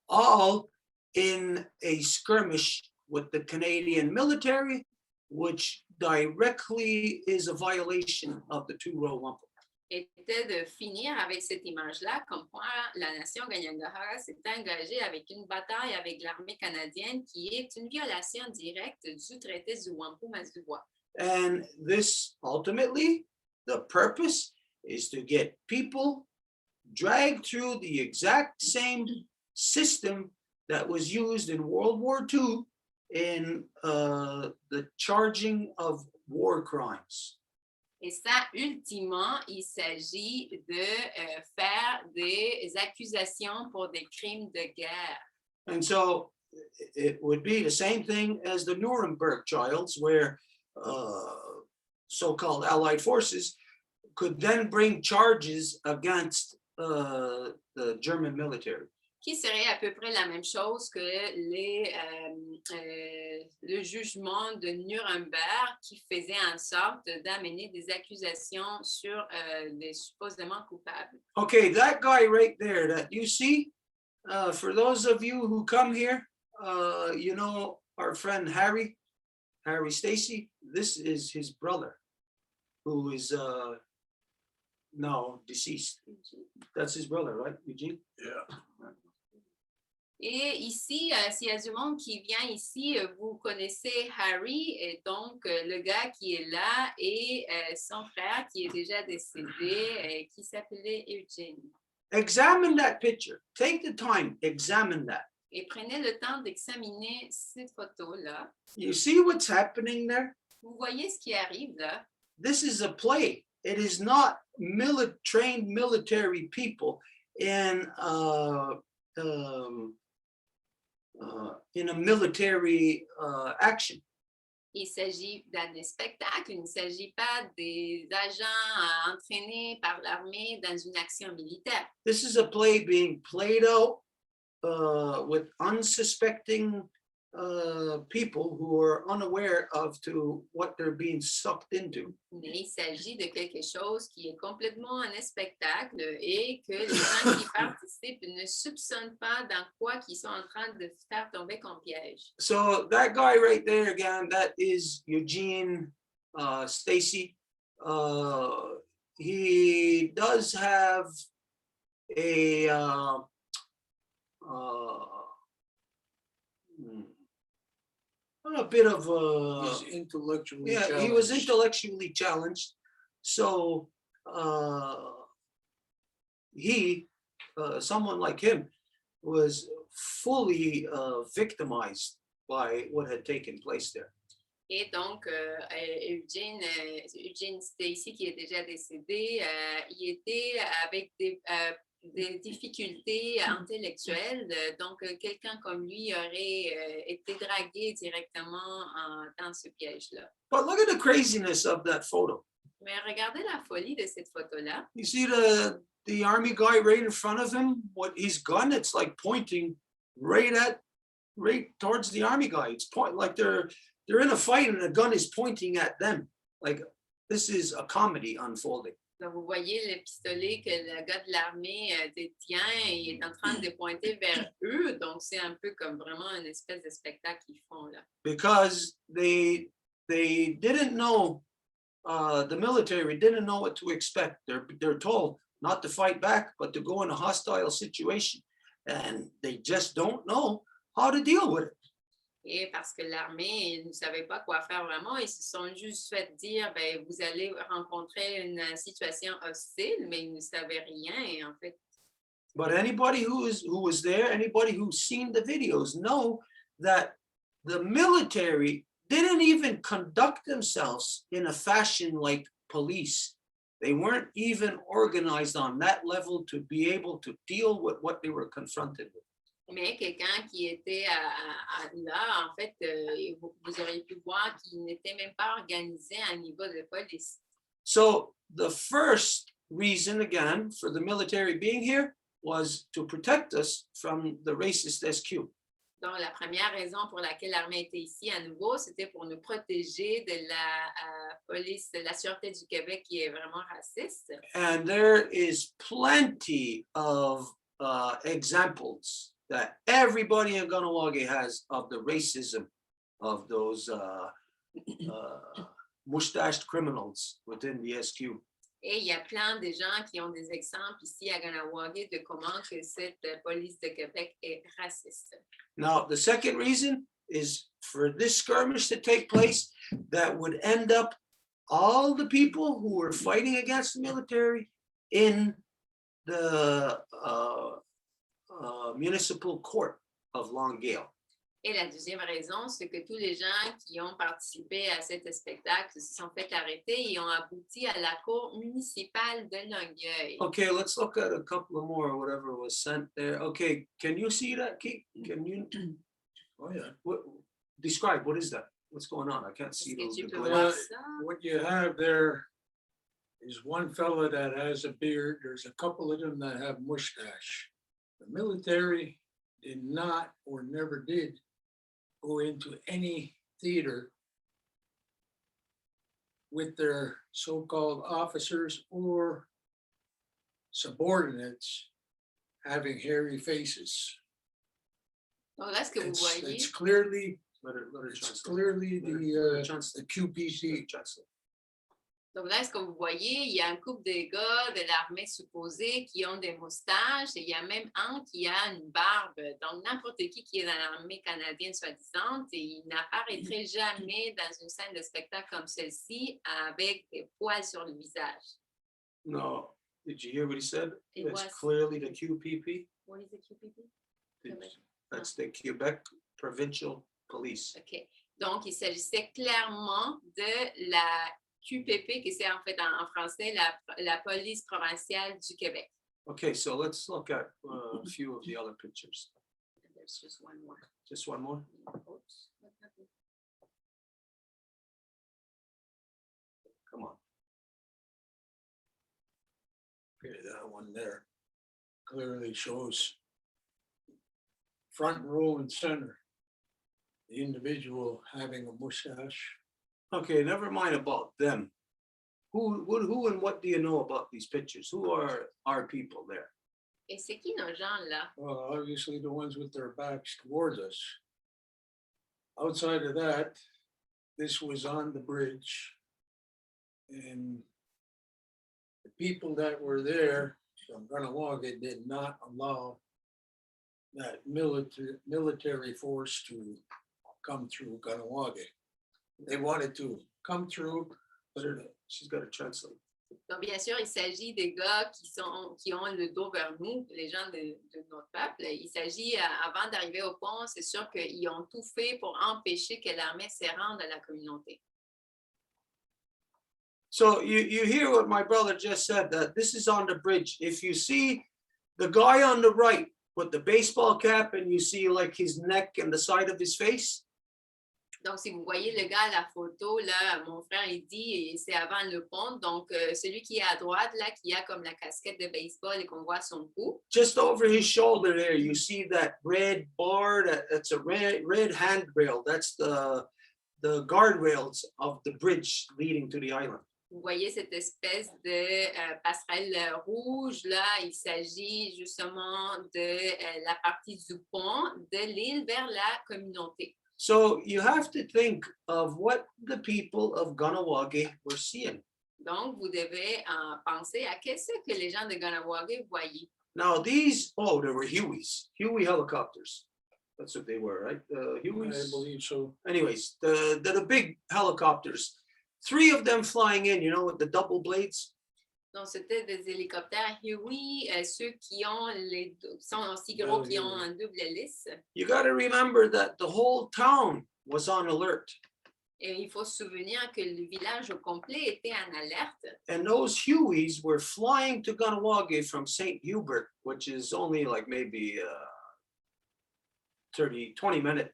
all in a skirmish with the Canadian military, which directly is a violation of the two-row wampum. Était de finir avec cette image-là, comme quoi la nation Kanien'kehá:ka s'est engagée avec une bataille avec l'armée canadienne qui est une violation directe du traité du Wampum à du Voies. And this ultimately, the purpose is to get people dragged through the exact same system that was used in World War II in the charging of war crimes. Et ça, ultimement, il s'agit de faire des accusations pour des crimes de guerre. And so it would be the same thing as the Nuremberg trials, where so-called Allied forces could then bring charges against the German military. Qui serait à peu près la même chose que le jugement de Nuremberg qui faisait en sorte d'amener des accusations sur des supposément coupables. Okay, that guy right there that you see, for those of you who come here, you know our friend Harry Stacy, this is his brother, who is now deceased. That's his brother, right, Eugene? Yeah. Et ici, s'il y a du monde qui vient ici, vous connaissez Harry, et donc le gars qui est là, et son frère qui est déjà décédé, qui s'appelait Eugene. Examine that picture. Take the time, examine that. Et prenez le temps d'examiner cette photo-là. You see what's happening there? Vous voyez ce qui arrive là? This is a play. It is not trained military people in a military action. Il s'agit d'un spectacle, il ne s'agit pas des agents entraînés par l'armée dans une action militaire. This is a play being played out with unsuspecting people who are unaware of to what they're being sucked into. Mais il s'agit de quelque chose qui est complètement un spectacle et que les gens qui participent ne soupçonnent pas dans quoi ils sont en train de faire tomber comme piège. So that guy right there again, that is Eugene Stacy. He does have a bit of He's intellectually yeah, challenged. he was intellectually challenged. So someone like him was fully victimized by what had taken place there. Et donc, Eugene Stacy, qui est déjà décédé, il était avec des difficultés intellectuelles. Donc, quelqu'un comme lui aurait été dragué directement dans ce piège-là. But look at the craziness of that photo. Mais regardez la folie de cette photo-là. You see the army guy right in front of him, what his gun, it's like pointing right towards the army guy. It's like they're in a fight and the gun is pointing at them. Like this is a comedy unfolding. Donc, vous voyez le pistolet que le gars de l'armée détient et il est en train de pointer vers eux. Donc, c'est un peu comme vraiment une espèce de spectacle qu'ils font là. Because they didn't know, the military didn't know what to expect. They're told not to fight back, but to go in a hostile situation. And they just don't know how to deal with it. Et parce que l'armée ne savait pas quoi faire vraiment, ils se sont juste fait dire, ben, vous allez rencontrer une situation hostile, mais ils ne savaient rien. Et en fait, But anybody who was there, anybody who's seen the videos know that the military didn't even conduct themselves in a fashion like police. They weren't even organized on that level to be able to deal with what they were confronted with. mais quelqu'un qui était là, en fait, vous auriez pu voir qu'il n'était même pas organisé à un niveau de police. So the first reason, again, for the military being here was to protect us from the racist SQ. Donc, la première raison pour laquelle l'armée était ici à nouveau, c'était pour nous protéger de la police, de la Sûreté du Québec qui est vraiment raciste. And there is plenty of examples that everybody in Kahnawake has of the racism of those mustached criminals within the SQ. Et il y a plein de gens qui ont des exemples ici à Kahnawake de comment que cette police de Québec est raciste. Now, the second reason is for this skirmish to take place that would end up all the people who were fighting against the military in the municipal court of Longueuil. Et la deuxième raison, c'est que tous les gens qui ont participé à cet spectacle se sont fait arrêter et ont abouti à la cour municipale de Longueuil. Okay, let's look at a couple of more, whatever was sent there. Okay, can you see that, Keith? Can you? Oh, yeah. Describe, what is that? What's going on? I can't Est-ce see que tu the peux glare. voir ça? What you have there is one fella that has a beard. There's a couple of them that have mustache. The military did not or never did go into any theater with their so-called officers or subordinates having hairy faces. Donc là, ce que vous voyez, It's clearly Let her it's translate. clearly Let her the translate. QPC. Translate. donc là, ce que vous voyez, il y a un couple de gars de l'armée supposée qui ont des moustaches et il y a même un qui a une barbe. Donc, n'importe qui est dans l'armée canadienne soi-disant, et il n'apparaîtrait jamais dans une scène de spectacle comme celle-ci avec des poils sur le visage. No, did you hear what he said? It It's was- clearly the QPP. What is the QPP? That's the Quebec Provincial Police. OK. Donc, il s'agissait clairement de la QPP, qui c'est en fait en français la police provinciale du Québec. Okay, so let's look at a few of the other pictures. There's just one more. Just one more. Oops, what happened? Come on. Okay, that one there clearly shows front row and center, the individual having a mustache. Okay, never mind about them. Who and what do you know about these pictures? Who are our people there? Et c'est qui nos gens là? Well, obviously the ones with their backs towards us. Outside of that, this was on the bridge. And the people that were there from Kahnawake did not allow that military force to come through Kahnawake. They wanted to come through, but She's got to translate. Donc, bien sûr, il s'agit des gars qui ont le dos vers nous, les gens de notre peuple. Il s'agit, avant d'arriver au pont, c'est sûr qu'ils ont tout fait pour empêcher que l'armée se rende à la communauté. So you hear what my brother just said, that this is on the bridge. If you see the guy on the right with the baseball cap and you see like his neck and the side of his face, Donc, si vous voyez le gars à la photo, là, mon frère, il dit, et c'est avant le pont, donc celui qui est à droite, là, qui a comme la casquette de baseball et qu'on voit son cou, just over his shoulder there, you see that red bar, that's a red handrail. That's the guardrails of the bridge leading to the island. Vous voyez cette espèce de passerelle rouge, là, il s'agit justement de la partie du pont de l'île vers la communauté. So you have to think of what the people of Ganawage were seeing. Donc, vous devez penser à qu'est-ce que les gens de Ganawage voyaient. Now these, oh, there were Hueys, Huey helicopters. That's what they were, right? I Hueys. believe so. Anyways, the big helicopters, 3 of them flying in, you know, with the double blades. Donc, c'était des hélicoptères Huey, ceux qui ont sont aussi gros, qui ont un double hélice. You got to remember that the whole town was on alert. Et il faut se souvenir que le village au complet était en alerte. And those Hueys were flying to Ganawage from St. Hubert, which is only like maybe 30 minute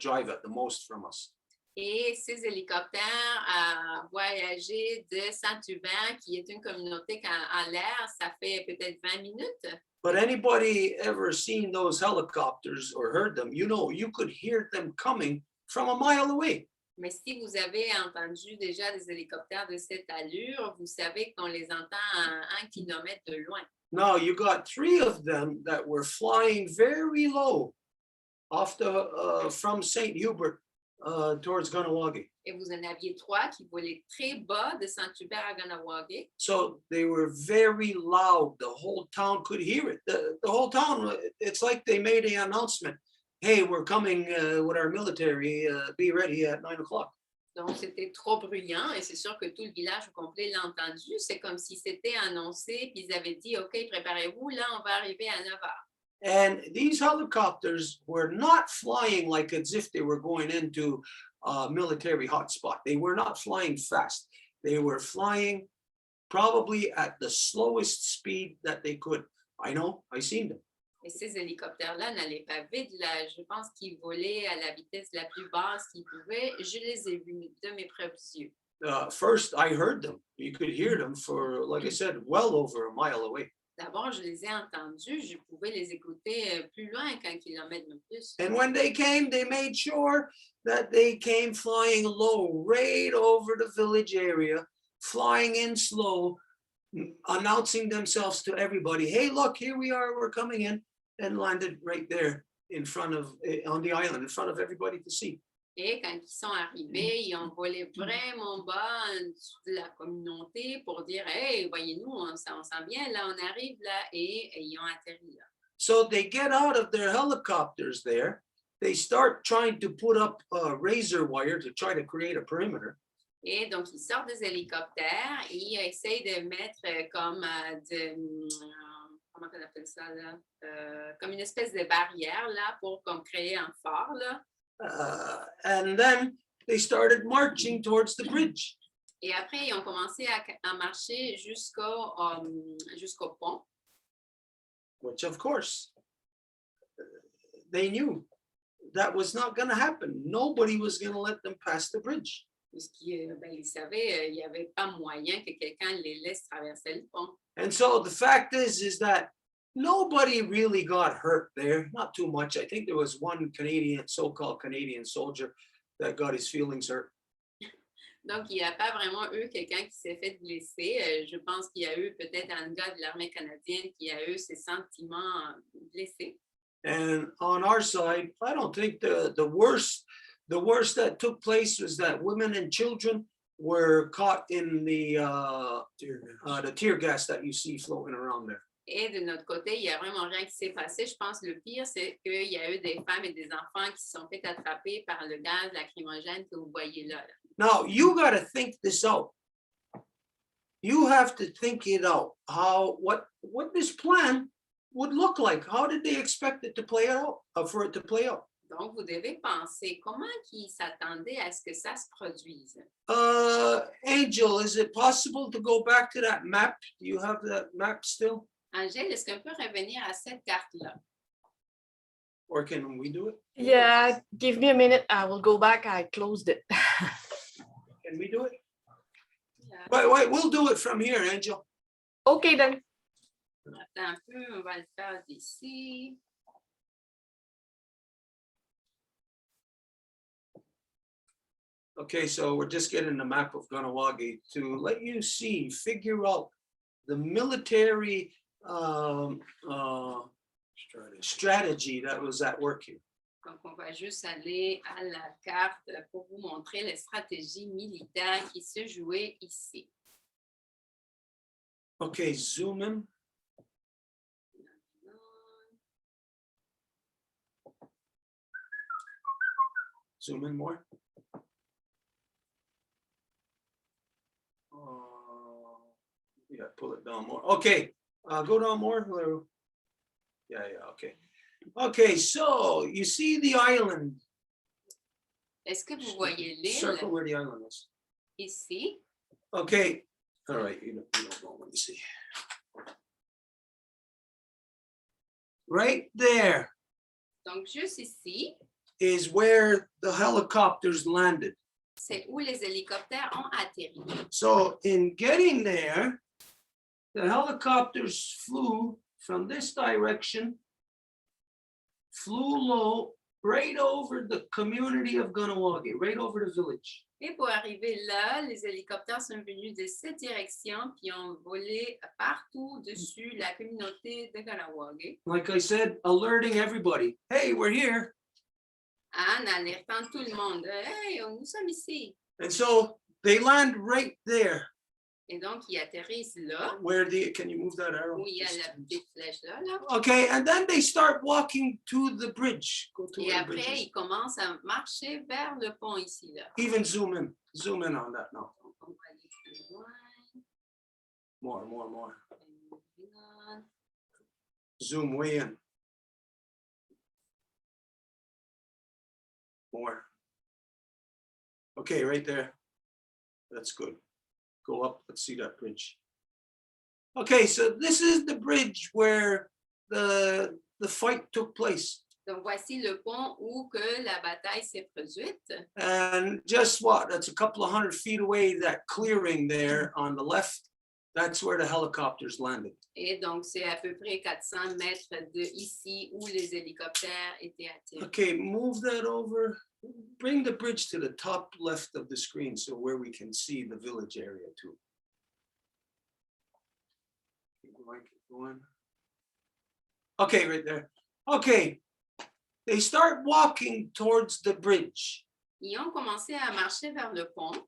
drive at the most from us. Et ces hélicoptères voyageaient de Saint-Hubert, qui est une communauté en l'air, ça fait peut-être 20 minutes. But anybody ever seen those helicopters or heard them, you know, you could hear them coming from a mile away. Mais si vous avez entendu déjà des hélicoptères de cette allure, vous savez qu'on les entend à 1 kilomètre de loin. Now you got 3 of them that were flying very low off from St. Hubert towards Ganawage. Et vous en aviez 3 qui volaient très bas de Saint-Hubert à Ganawage. So they were very loud. The whole town could hear it. The whole town, it's like they made an announcement. Hey, we're coming with our military. Be ready at 9 o'clock. Donc, c'était trop bruyant et c'est sûr que tout le village au complet l'a entendu. C'est comme si c'était annoncé, puis ils avaient dit, OK, préparez-vous, là, on va arriver à 9 heures. And these helicopters were not flying like as if they were going into a military hotspot. They were not flying fast. They were flying probably at the slowest speed that they could. I know, I seen them. Et ces hélicoptères-là n'allaient pas vite. Là, je pense qu'ils volaient à la vitesse la plus basse qu'ils pouvaient. Je les ai vus de mes propres yeux. First, I heard them. You could hear them for, like I said, well over a mile away. D'abord, je les ai entendus. Je pouvais les écouter plus loin qu'un kilomètre de plus. And when they came, they made sure that they came flying low, right over the village area, flying in slow, announcing themselves to everybody. Hey, look, here we are, we're coming in, and landed right there in front of, on the island, in front of everybody to see. Et quand ils sont arrivés, ils ont volé vraiment bas de la communauté pour dire, hey, voyez-nous, on s'en vient, là, on arrive là, et ils ont atterri là. So they get out of their helicopters there. They start trying to put up a razor wire to try to create a perimeter. Et donc, ils sortent des hélicoptères et ils essayent de mettre comme comment on appelle ça là? Comme une espèce de barrière là pour comme créer un phare là. And then they started marching towards the bridge. Et après, ils ont commencé à marcher jusqu'au pont. Which, of course, they knew that was not going to happen. Nobody was going to let them pass the bridge. Puisqu'ils ils savaient il n'y avait pas moyen que quelqu'un les laisse traverser le pont. And so the fact is that nobody really got hurt there, not too much. I think there was one Canadian, so-called Canadian soldier that got his feelings hurt. Donc, il n'y a pas vraiment eu quelqu'un qui s'est fait blesser. Je pense qu'il y a eu peut-être un gars de l'armée canadienne qui a eu ses sentiments blessés. And on our side, I don't think the worst that took place was that women and children were caught in the tear gas that you see floating around there. Et de notre côté, il n'y a vraiment rien qui s'est passé. Je pense que le pire, c'est qu'il y a eu des femmes et des enfants qui se sont fait attraper par le gaz lacrymogène que vous voyez là. Now, you got to think this out. You have to think it out. What this plan would look like. How did they expect it to play out, for it to play out? Donc, vous devez penser comment ils s'attendaient à ce que ça se produise. Angel, is it possible to go back to that map? Do you have that map still? Angèle, est-ce qu'on peut revenir à cette carte-là? Or can we do it? Yeah, give me a minute. I will go back. I closed it. Can we do it? Yeah. Wait, we'll do it from here, Angel. Okay, then. Attends un peu, on va le faire d'ici. Okay, so we're just getting the map of Ganawagi to let you figure out the military strategy that was at work here. Donc, on va juste aller à la carte pour vous montrer les stratégies militaires qui se jouaient ici. Okay, zoom in. Zoom in more. Yeah, pull it down more. Okay, go down more. Yeah, okay. Okay, so you see the island. Est-ce que vous voyez Circle l'île where the island is. ici? Okay, all right, you don't know what you see. Right there Donc, juste ici, is where the helicopters landed. c'est où les hélicoptères ont atterri. So in getting there, the helicopters flew from this direction, flew low, right over the community of Ganawagi, right over the village. Et pour arriver là, les hélicoptères sont venus de cette direction puis ont volé partout dessus la communauté de Ganawagi, Like I said, alerting everybody, hey, we're here. en alertant tout le monde. Hey, nous sommes ici. And so they land right there Et donc, ils atterrissent là, where can you move that arrow? où il y a la petite flèche là. Okay, and then they start walking to the bridge. Go to Et where the bridge après, is. ils commencent à marcher vers le pont ici là. Even zoom in on that now. Donc, on va aller plus loin. More. Moving on. Zoom way in. More. Okay, right there. That's good. Go up, let's see that bridge. Okay, so this is the bridge where the fight took place. Donc, voici le pont où que la bataille s'est produite. And just what? That's a couple of 100 feet away, that clearing there on the left. That's where the helicopters landed. Et donc, c'est à peu près 400 mètres de ici où les hélicoptères étaient atterris. Okay, move that over. Bring the bridge to the top left of the screen so where we can see the village area too. Keep going. Okay, right there. Okay, they start walking towards the bridge. Ils ont commencé à marcher vers le pont,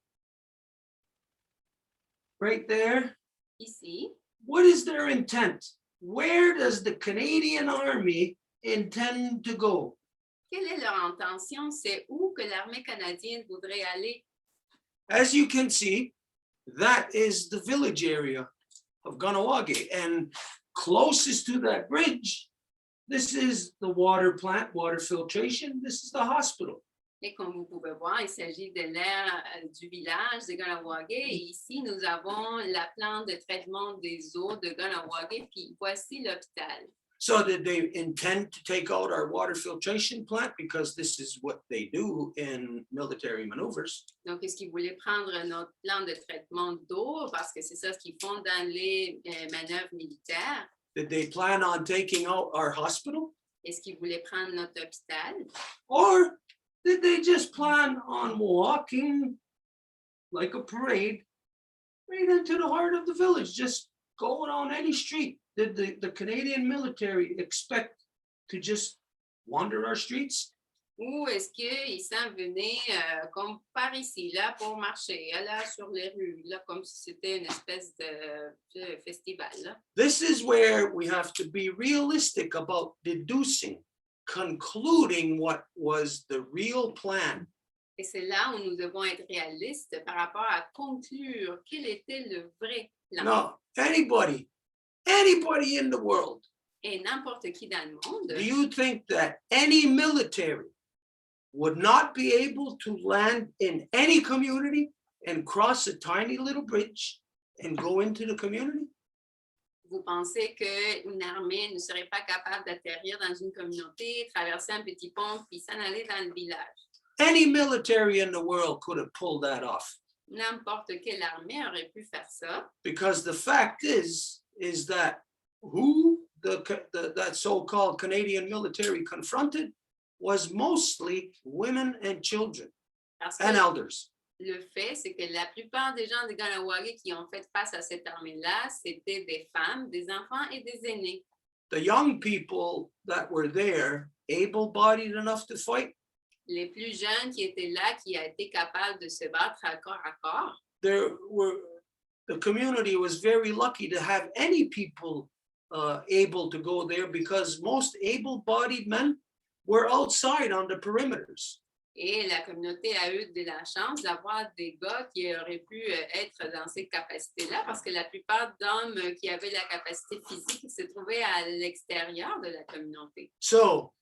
Right there. ici. What is their intent? Where does the Canadian Army intend to go? Quelle est leur intention? C'est où que l'armée canadienne voudrait aller? As you can see, that is the village area of Ganawagi. And closest to that bridge, this is the water plant, water filtration. This is the hospital. Et comme vous pouvez voir, il s'agit de l'aire du village de Ganawagi. Et ici, nous avons la plante de traitement des eaux de Ganawagi. Puis voici l'hôpital. So did they intend to take out our water filtration plant? Because this is what they do in military maneuvers. Donc, est-ce qu'ils voulaient prendre notre plan de traitement d'eau? Parce que c'est ça ce qu'ils font dans les manœuvres militaires. Did they plan on taking out our hospital? Est-ce qu'ils voulaient prendre notre hôpital? Or did they just plan on walking like a parade right into the heart of the village, just going on any street? Did the Canadian military expect to just wander our streets? Ou est-ce qu'ils s'en venaient comme par ici, là, pour marcher, là, sur les rues, là, comme si c'était une espèce de festival, là? This is where we have to be realistic about deducing, concluding what was the real plan. Et c'est là où nous devons être réalistes par rapport à conclure quel était le vrai plan. Now, anybody in the world, Et n'importe qui dans le monde, do you think that any military would not be able to land in any community and cross a tiny little bridge and go into the community? vous pensez qu'une armée ne serait pas capable d'atterrir dans une communauté, traverser un petit pont, puis s'en aller dans le village? Any military in the world could have pulled that off. N'importe quelle armée aurait pu faire ça. Because the fact is that who that so-called Canadian military confronted was mostly women and children Parce and que elders. le fait, c'est que la plupart des gens de Ganawagi qui ont fait face à cette armée-là, c'était des femmes, des enfants et des aînés. The young people that were there, able-bodied enough to fight, Les plus jeunes qui étaient là, qui a été capable de se battre à corps, the community was very lucky to have any people able to go there because most able-bodied men were outside on the perimeters. et la communauté a eu de la chance d'avoir des gars qui auraient pu être dans ces capacités-là parce que la plupart d'hommes qui avaient la capacité physique se trouvaient à l'extérieur de la communauté. So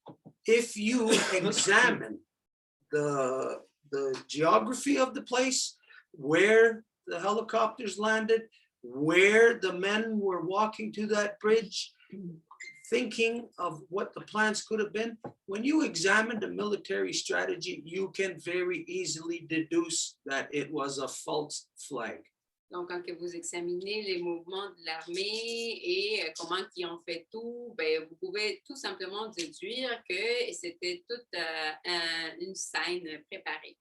if you examine the geography of the place, where the helicopters landed, where the men were walking to that bridge, thinking of what the plans could have been, when you examine the military strategy, you can very easily deduce that it was a false flag. Donc, quand que vous examinez les mouvements de l'armée et comment ils ont fait tout, ben, vous pouvez tout simplement déduire que c'était toute une scène préparée.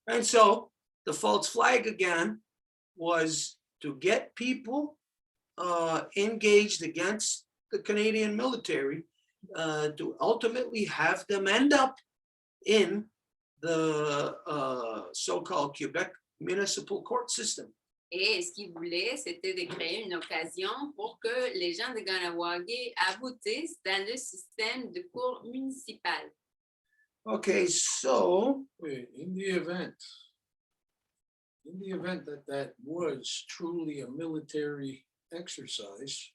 And so the false flag again was to get people engaged against the Canadian military to ultimately have them end up in the so-called Quebec municipal court system. Et ce qu'ils voulaient, c'était de créer une occasion pour que les gens de Ganawagi aboutissent dans le système de cour municipale. Okay, so Wait, in the event that that was truly a military exercise,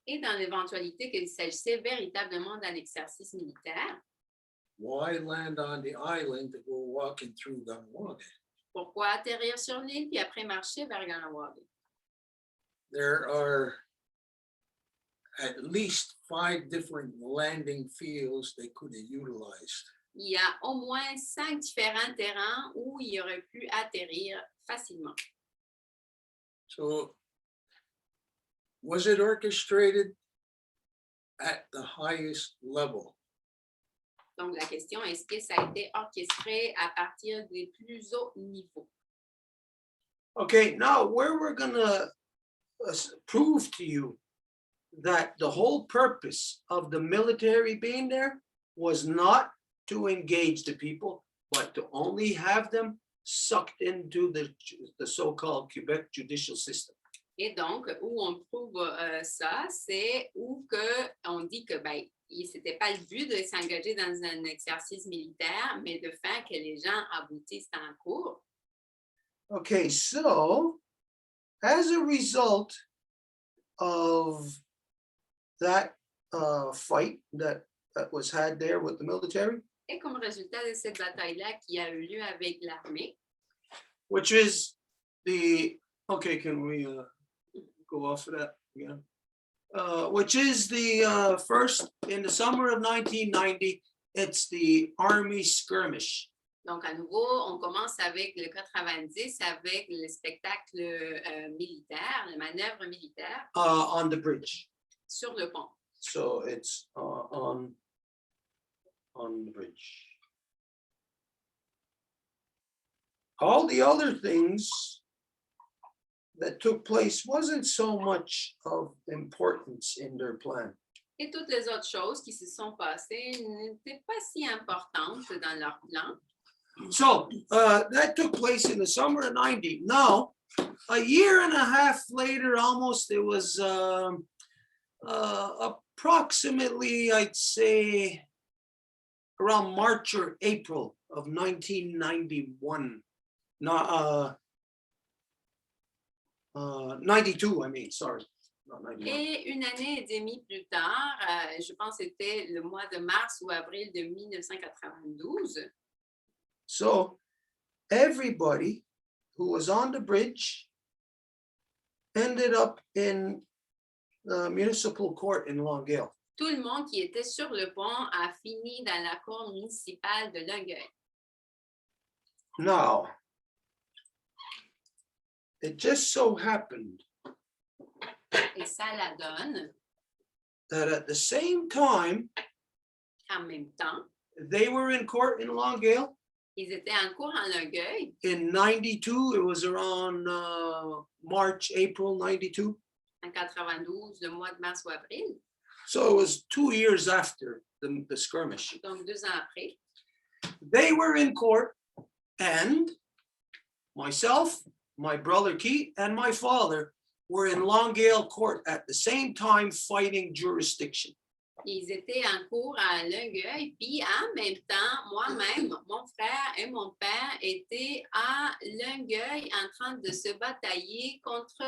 Et dans l'éventualité qu'il s'agissait véritablement d'un exercice militaire, why land on the island to go walking through Ganawagi? pourquoi atterrir sur l'île puis après marcher vers Ganawagi? There are at least 5 different landing fields they could have utilized. Il y a au moins 5 différents terrains où il aurait pu atterrir facilement. So was it orchestrated at the highest level? Donc, la question, est-ce que ça a été orchestré à partir des plus hauts niveaux? okay, now where we're gonna prove to you that the whole purpose of the military being there was not to engage the people, but to only have them sucked into the so-called Quebec judicial system. Et donc, où on prouve ça, c'est où on dit que ben, ce n'était pas le but de s'engager dans un exercice militaire, mais de faire que les gens aboutissent en cours. Okay, so as a result of that fight that was had there with the military, Et comme résultat de cette bataille-là qui a eu lieu avec l'armée, which is okay, can we go off of that again? Which is the first, in the summer of 1990, it's the Army skirmish. donc à nouveau, on commence avec le 90, avec le spectacle militaire, la manœuvre militaire On the bridge. sur le pont. So it's on the bridge. All the other things that took place wasn't so much of importance in their plan. Et toutes les autres choses qui se sont passées n'étaient pas si importantes dans leur plan. So that took place in the summer of 90. Now, a year and a half later, almost, it was approximately, I'd say, around March or April of 1991. 92, I mean, sorry. Not 91. Et une année et demie plus tard, je pense que c'était le mois de mars ou avril de 1992, So everybody who was on the bridge ended up in the municipal court in Longueuil. tout le monde qui était sur le pont a fini dans la cour municipale de Longueuil. Now, it just so happened Et ça la donne, that at the same time en même temps, they were in court in Longueuil, Ils étaient en cours en Longueuil. In 92, it was around March, April 92. En 92, le mois de mars ou avril, So it was 2 years after the skirmish. donc 2 ans après. They were in court, and myself, my brother Keith, and my father were in Longueuil court at the same time fighting jurisdiction. Ils étaient en cours à Longueuil, puis en même temps, moi-même, mon frère et mon père étaient à Longueuil en train de se batailler contre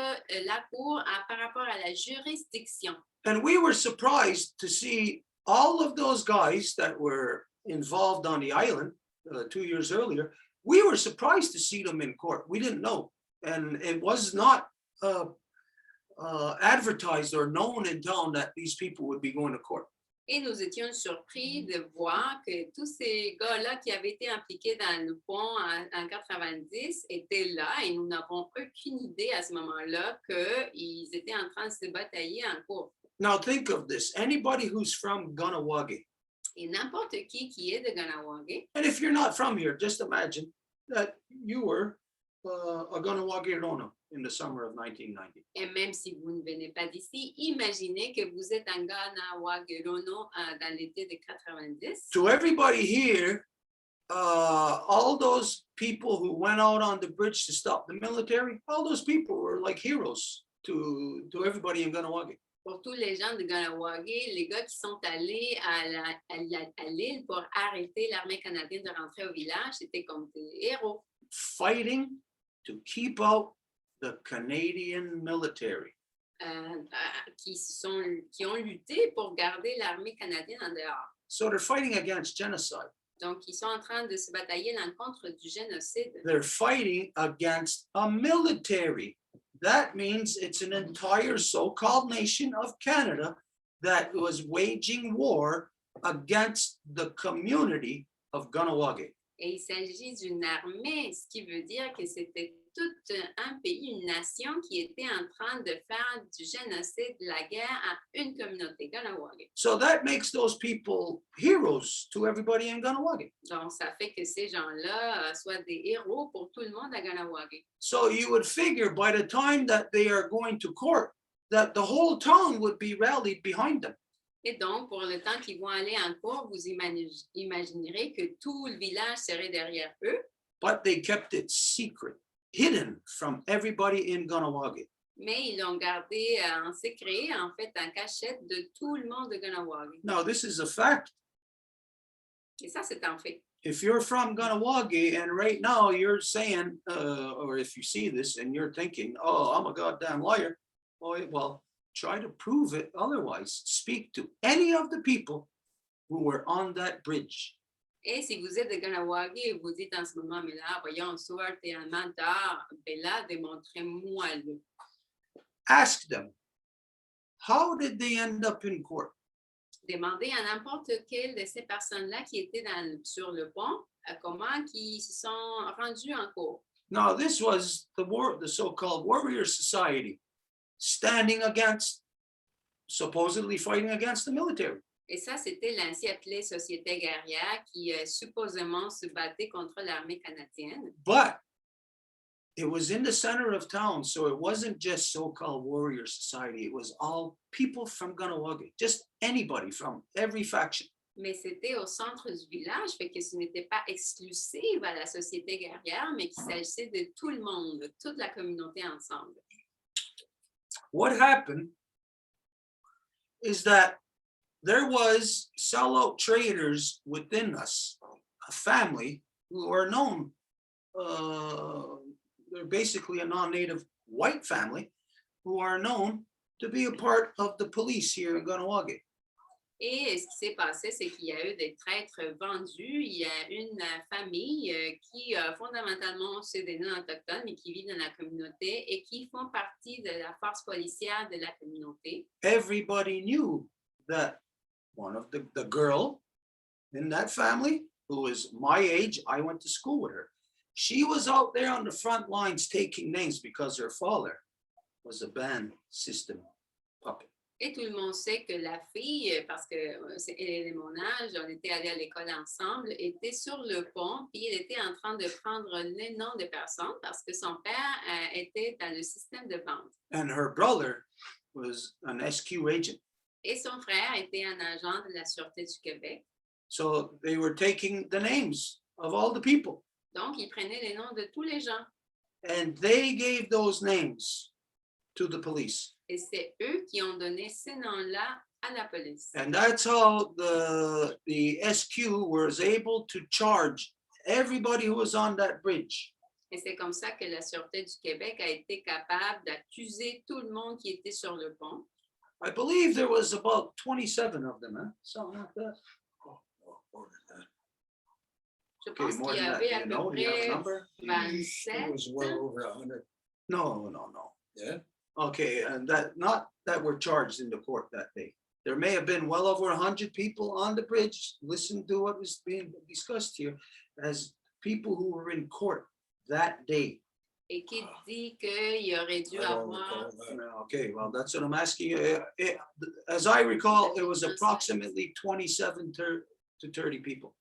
la cour par rapport à la juridiction. And we were surprised to see all of those guys that were involved on the island 2 years earlier. We were surprised to see them in court. We didn't know. And it was not advertised or known in town that these people would be going to court. Et nous étions surpris de voir que tous ces gars-là qui avaient été impliqués dans le pont en 90 étaient là et nous n'avons aucune idée à ce moment-là qu'ils étaient en train de se batailler en cours. Now think of this. Anybody who's from Ganawagi, Et n'importe qui est de Ganawagi, and if you're not from here, just imagine that you were a Ganawagi Rono in the summer of 1990. et même si vous ne venez pas d'ici, imaginez que vous êtes en Ganawagi Rono dans l'été de 90. To everybody here, all those people who went out on the bridge to stop the military, all those people were like heroes to everybody in Ganawagi. Pour tous les gens de Ganawagi, les gars qui sont allés à l'île pour arrêter l'armée canadienne de rentrer au village, c'était comme des héros. Fighting to keep out the Canadian military. Qui ont lutté pour garder l'armée canadienne en dehors. So they're fighting against genocide. Donc, ils sont en train de se batailler à l'encontre du génocide. They're fighting against a military. That means it's an entire so-called nation of Canada that was waging war against the community of Ganawagi. Et il s'agit d'une armée, ce qui veut dire que c'était tout un pays, une nation qui était en train de faire du génocide, de la guerre à une communauté, Ganawagi. So that makes those people heroes to everybody in Ganawagi. Donc, ça fait que ces gens-là soient des héros pour tout le monde à Ganawagi. So you would figure by the time that they are going to court, that the whole town would be rallied behind them. Et donc, pour le temps qu'ils vont aller en cours, vous imaginerez que tout le village serait derrière eux. But they kept it secret, hidden from everybody in Ganawagi. Mais ils l'ont gardé en secret, en fait, en cachette de tout le monde de Ganawagi. Now, this is a fact. Et ça, c'est un fait. If you're from Ganawagi and right now you're saying, or if you see this and you're thinking, oh, I'm a goddamn liar, well, try to prove it otherwise. Speak to any of the people who were on that bridge. Et si vous êtes de Ganawagi et vous dites en ce moment, mais là, voyons, soit t'es un menteur, ben là, démontrez-moi-le. Ask them, how did they end up in court? Demandez à n'importe quelle de ces personnes-là qui étaient sur le pont, comment ils se sont rendus en cours. Now, this was the so-called warrior society standing against, supposedly fighting against the military. Et ça, c'était l'ancien appelé société guerrière qui supposément se battait contre l'armée canadienne. But it was in the center of town, so it wasn't just so-called warrior society. It was all people from Ganawagi, just anybody from every faction. Mais c'était au centre du village, fait que ce n'était pas exclusif à la société guerrière, mais qu'il s'agissait de tout le monde, de toute la communauté ensemble. What happened is that there was sellout traders within us, a family who are known, they're basically a non-native white family who are known to be a part of the police here in Ganawagi. Et ce qui s'est passé, c'est qu'il y a eu des traîtres vendus. Il y a une famille qui fondamentalement c'est des non-autochtones, mais qui vivent dans la communauté et qui font partie de la force policière de la communauté. Everybody knew that one of the girl in that family, who was my age, I went to school with her. She was out there on the front lines taking names because her father was a band system puppet. Et tout le monde sait que la fille, parce que elle est de mon âge, on était allés à l'école ensemble, était sur le pont, puis elle était en train de prendre les noms de personnes parce que son père était dans le système de vente. And her brother was an SQ agent. Et son frère était un agent de la Sûreté du Québec. So they were taking the names of all the people. Donc, il prenait les noms de tous les gens. And they gave those names to the police. Et c'est eux qui ont donné ces noms-là à la police. And that's how the SQ was able to charge everybody who was on that bridge. Et c'est comme ça que la Sûreté du Québec a été capable d'accuser tout le monde qui était sur le pont. I believe there was about 27 of them, huh? Something like that. More than that. Je Okay, pense more qu'il y than that. avait Do à you peu know? Do you have a près number? It 27. was well over 100. No. Yeah. Okay, and that not that were charged in the court that day. There may have been well over 100 people on the bridge. Listen to what was being discussed here as people who were in court that day. Et qui dit qu'il aurait dû I don't avoir... recall that. Okay, well, that's what I'm asking you. As I recall, it was approximately 27 to 30 people.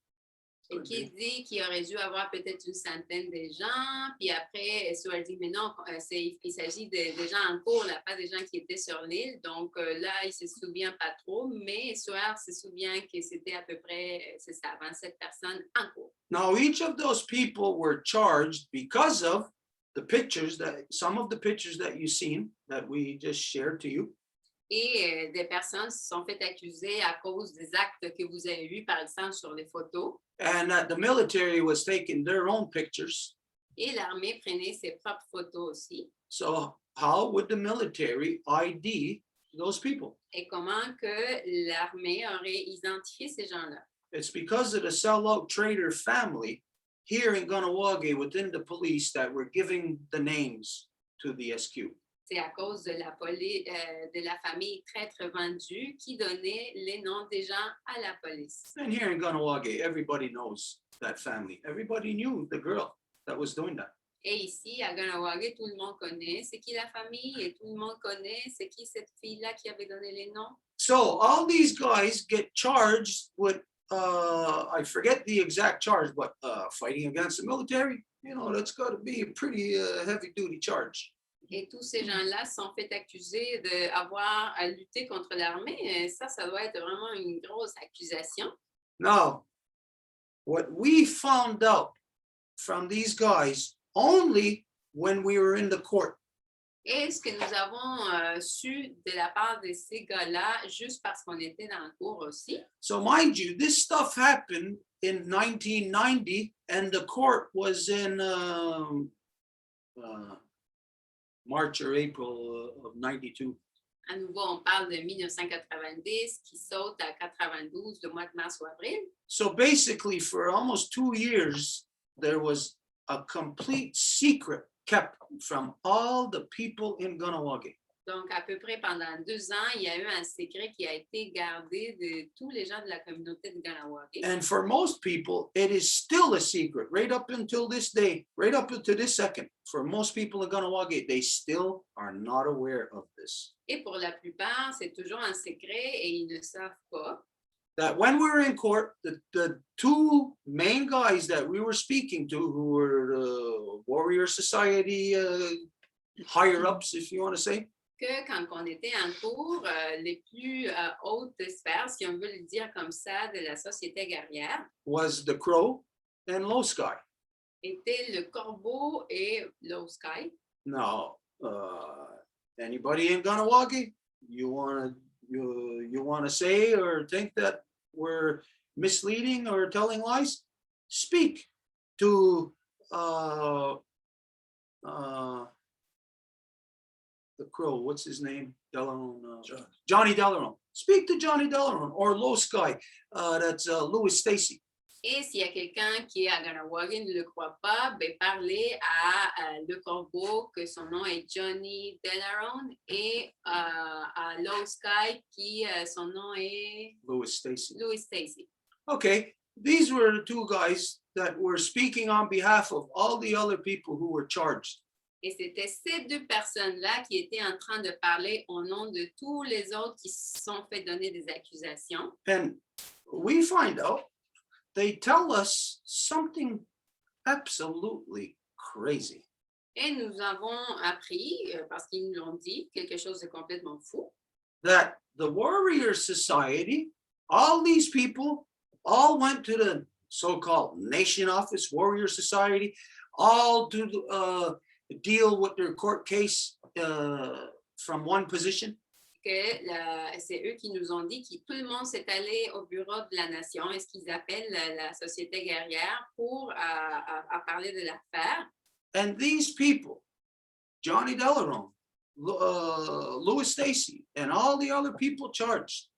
Et qui dit qu'il aurait dû avoir peut-être une centaine de gens, puis après, soit elle dit, mais non, il s'agit de gens en cours, là, pas des gens qui étaient sur l'île, donc là, il ne se souvient pas trop, mais Soir se souvient que c'était à peu près, c'est ça, 27 personnes en cours. Now, each of those people were charged because of the pictures some of the pictures that you've seen that we just shared to you. Et des personnes se sont fait accuser à cause des actes que vous avez vus, par exemple, sur les photos. And that the military was taking their own pictures. Et l'armée prenait ses propres photos aussi. So how would the military ID those people? Et comment que l'armée aurait identifié ces gens-là? It's because of the sellout trader family here in Ganawage within the police that were giving the names to the SQ. C'est à cause de la famille traître vendue qui donnait les noms des gens à la police. And here in Ganawage, everybody knows that family. Everybody knew the girl that was doing that. Et ici, à Ganawage, tout le monde connaît c'est qui la famille et tout le monde connaît c'est qui cette fille-là qui avait donné les noms. So all these guys get charged with, I forget the exact charge, but fighting against the military, you know, that's got to be a pretty heavy duty charge. Et tous ces gens-là sont fait accuser d'avoir à lutter contre l'armée. Ça doit être vraiment une grosse accusation. Now, what we found out from these guys only when we were in the court. Et ce que nous avons su de la part de ces gars-là, juste parce qu'on était dans le cours aussi. So mind you, this stuff happened in 1990 and the court was in March or April of 92. À nouveau, on parle de 1990 qui saute à 92, le mois de mars ou avril. So basically for almost 2 years, there was a complete secret kept from all the people in Ganawage. Donc, à peu près pendant 2 ans, il y a eu un secret qui a été gardé de tous les gens de la communauté de Ganawage. And for most people, it is still a secret right up until this day, right up until this second. For most people in Ganawage, they still are not aware of this. Et pour la plupart, c'est toujours un secret et ils ne savent pas. That when we were in court, the two main guys that we were speaking to, who were Warrior Society higher ups, if you want to say, Que quand on était en cours, les plus hautes sphères, si on veut le dire comme ça, de la société guerrière, was the Crow and Low Sky. étaient le Corbeau et Low Sky. Now, anybody in Ganawage, you want to say or think that we're misleading or telling lies? Speak to the Crow. What's his name? Delaron. Johnny Delaron. Speak to Johnny Delaron or Low Sky. That's Louis Stacy. Et s'il y a quelqu'un qui est à Ganawage ne le croit pas, ben parlez à le Corbeau, que son nom est Johnny Delaron, et à Low Sky, qui son nom est Louis Stacy. Louis Stacy. Okay, these were the two guys that were speaking on behalf of all the other people who were charged. Et c'était ces deux personnes-là qui étaient en train de parler au nom de tous les autres qui se sont fait donner des accusations. And we find out they tell us something absolutely crazy. Et nous avons appris, parce qu'ils nous l'ont dit, quelque chose de complètement fou, That the warrior society, all these people, all went to the so-called nation office, warrior society, all to deal with their court case from one position. que c'est eux qui nous ont dit que tout le monde s'est allé au bureau de la nation, est-ce qu'ils appellent la société guerrière, pour à parler de l'affaire. And these people, Johnny Delarone, Louis Stacy, and all the other people charged,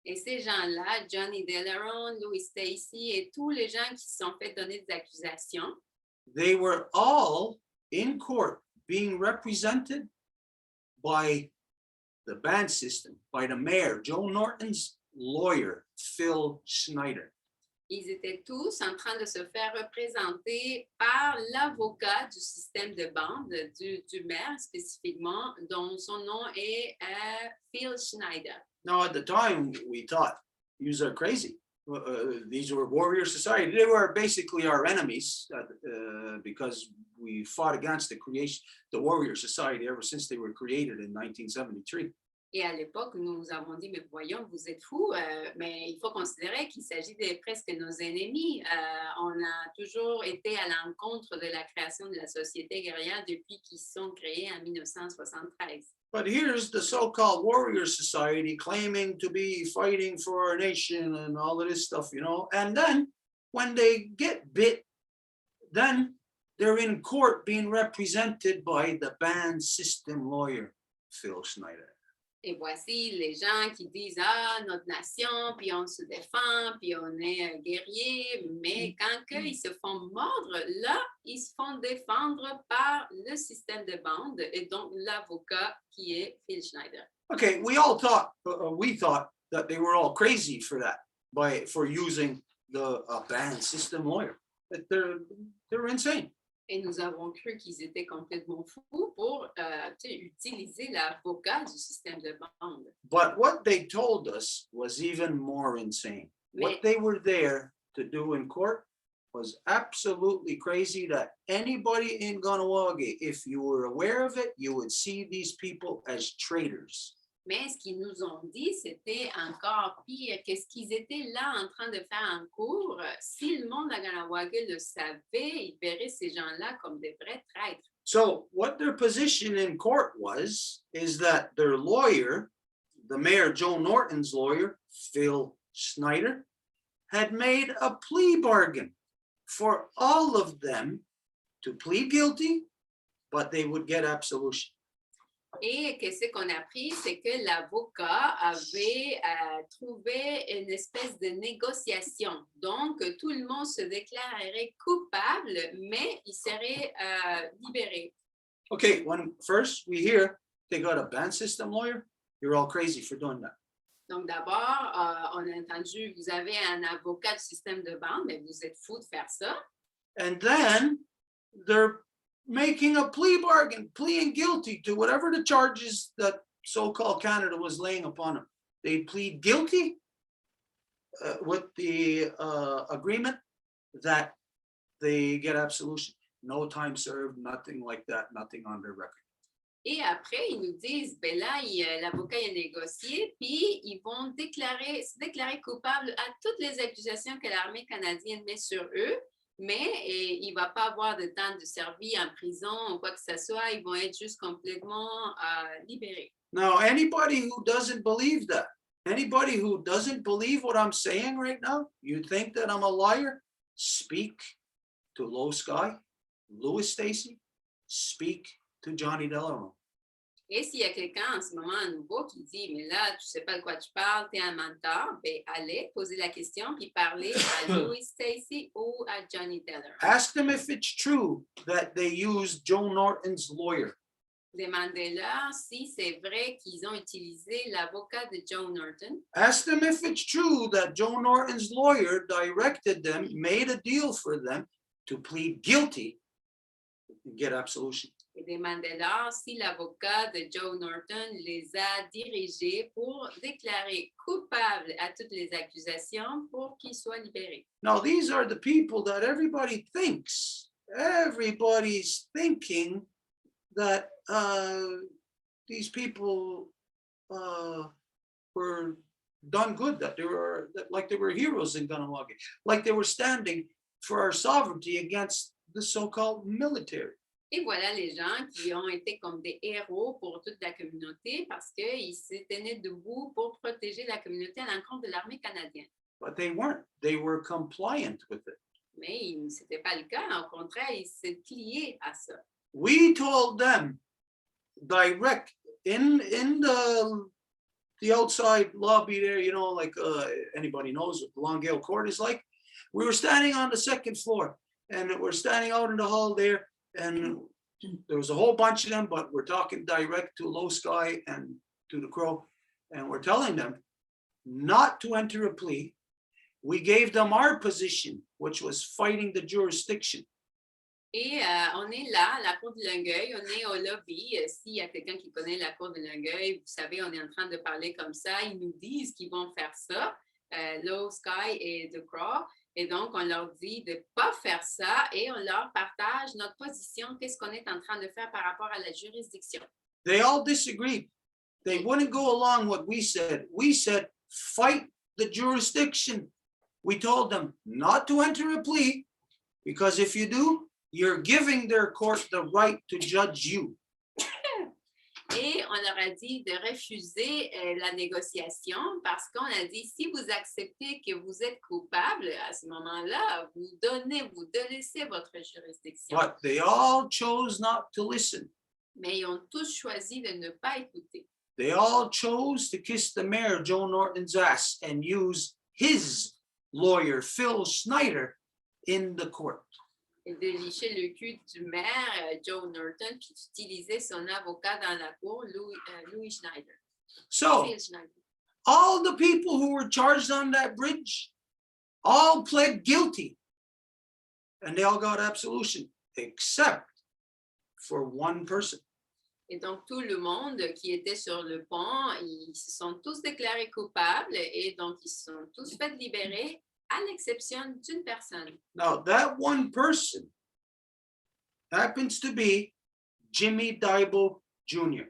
Et ces gens-là, Johnny Delarone, Louis Stacy et tous les gens qui se sont fait donner des accusations, they were all in court being represented by the band system, by the mayor, Joe Norton's lawyer, Phil Schneider. ils étaient tous en train de se faire représenter par l'avocat du système de bande, du maire spécifiquement, dont son nom est Phil Schneider. Now, at the time, we thought, these are crazy. These were warrior society. They were basically our enemies because we fought against the warrior society ever since they were created in 1973. Et à l'époque, nous avons dit, mais voyons, vous êtes fous, mais il faut considérer qu'il s'agit de presque nos ennemis. On a toujours été à l'encontre de la création de la société guerrière depuis qu'ils sont créés en 1973. But here's the so-called warrior society claiming to be fighting for our nation and all of this stuff, you know. And then when they get bit, then they're in court being represented by the band system lawyer, Phil Schneider. Et voici les gens qui disent, ah, notre nation, puis on se défend, puis on est guerrier, mais quand ils se font mordre, là, ils se font défendre par le système de bande et donc l'avocat qui est Phil Schneider. Okay, we thought that they were all crazy for that, for using the band system lawyer. That they're insane. Et nous avons cru qu'ils étaient complètement fous pour utiliser l'avocat du système de bande. But what they told us was even more insane. What they were there to do in court was absolutely crazy, that anybody in Kahnawake, if you were aware of it, you would see these people as traitors. Mais ce qu'ils nous ont dit, c'était encore pire que ce qu'ils étaient là en train de faire en cours. Si le monde à Kahnawake le savait, ils verraient ces gens-là comme des vrais traîtres. So what their position in court is that their lawyer, the mayor Joe Norton's lawyer, Phil Schneider, had made a plea bargain for all of them to plead guilty, but they would get absolution. Et qu'est-ce qu'on a appris, c'est que l'avocat avait trouvé une espèce de négociation. Donc, tout le monde se déclarerait coupable, mais il serait libéré. Okay, when first we hear they got a band system lawyer, you're all crazy for doing that. Donc, d'abord, on a entendu, vous avez un avocat du système de bande, mais vous êtes fou de faire ça. And then they're making a plea bargain, pleading guilty to whatever the charges that so-called Canada was laying upon them. They plead guilty with the agreement that they get absolution. No time served, nothing like that, nothing on their record. Et après, ils nous disent, ben là, l'avocat a négocié, puis ils vont se déclarer coupables à toutes les accusations que l'armée canadienne met sur eux, mais il ne va pas avoir de temps de servir en prison ou quoi que ce soit, ils vont être juste complètement libérés. Now, anybody who doesn't believe that, anybody who doesn't believe what I'm saying right now, you think that I'm a liar, speak to Low Sky, Louis Stacy, speak to Johnny Delarone. Et s'il y a quelqu'un en ce moment à nouveau qui dit, mais là, tu ne sais pas de quoi tu parles, tu es un menteur, ben allez poser la question puis parler à Louis Stacy ou à Johnny Delarone. Ask them if it's true that they used Joe Norton's lawyer. Demandez-leur si c'est vrai qu'ils ont utilisé l'avocat de Joe Norton. Ask them if it's true that Joe Norton's lawyer directed them, made a deal for them to plead guilty and get absolution. Et demandait alors si l'avocat de Joe Norton les a dirigés pour déclarer coupables à toutes les accusations pour qu'ils soient libérés. Now, these are the people that everybody's thinking that these people were done good, that like they were heroes in Ganawagi, like they were standing for our sovereignty against the so-called military. Et voilà les gens qui ont été comme des héros pour toute la communauté parce qu'ils se tenaient debout pour protéger la communauté à l'encontre de l'armée canadienne. But they weren't. They were compliant with it. Mais ce n'était pas le cas. Au contraire, ils se pliaient à ça. We told them direct in the outside lobby there, you know, like anybody knows what the Longale Court is like. We were standing on the second floor and we're standing out in the hall there, and there was a whole bunch of them, but we're talking direct to Low Sky and to the Crow, and we're telling them not to enter a plea. We gave them our position, which was fighting the jurisdiction. Et on est là, à la cour de Longueuil, on est au lobby. S'il y a quelqu'un qui connaît la cour de Longueuil, vous savez, on est en train de parler comme ça. Ils nous disent qu'ils vont faire ça, Low Sky et The Crow. Et donc, on leur dit de ne pas faire ça et on leur partage notre position, qu'est-ce qu'on est en train de faire par rapport à la juridiction. They all disagreed. They wouldn't go along what we said. We said, fight the jurisdiction. We told them not to enter a plea, because if you do, you're giving their court the right to judge you. Et on leur a dit de refuser la négociation parce qu'on a dit, si vous acceptez que vous êtes coupable, à ce moment-là, vous délaissez votre juridiction. But they all chose not to listen. Mais ils ont tous choisi de ne pas écouter. They all chose to kiss the mayor, Joe Norton's ass, and use his lawyer, Phil Schneider, in the court. Et de licher le cul du maire, Joe Norton, puis d'utiliser son avocat dans la cour, Louis Schneider. So, Phil Schneider. all the people who were charged on that bridge all pled guilty, and they all got absolution, except for one person. Et donc, tout le monde qui était sur le pont, ils se sont tous déclarés coupables et donc ils se sont tous fait libérer, à l'exception d'une personne. Now, that one person happens to be Jimmy Daibo Jr.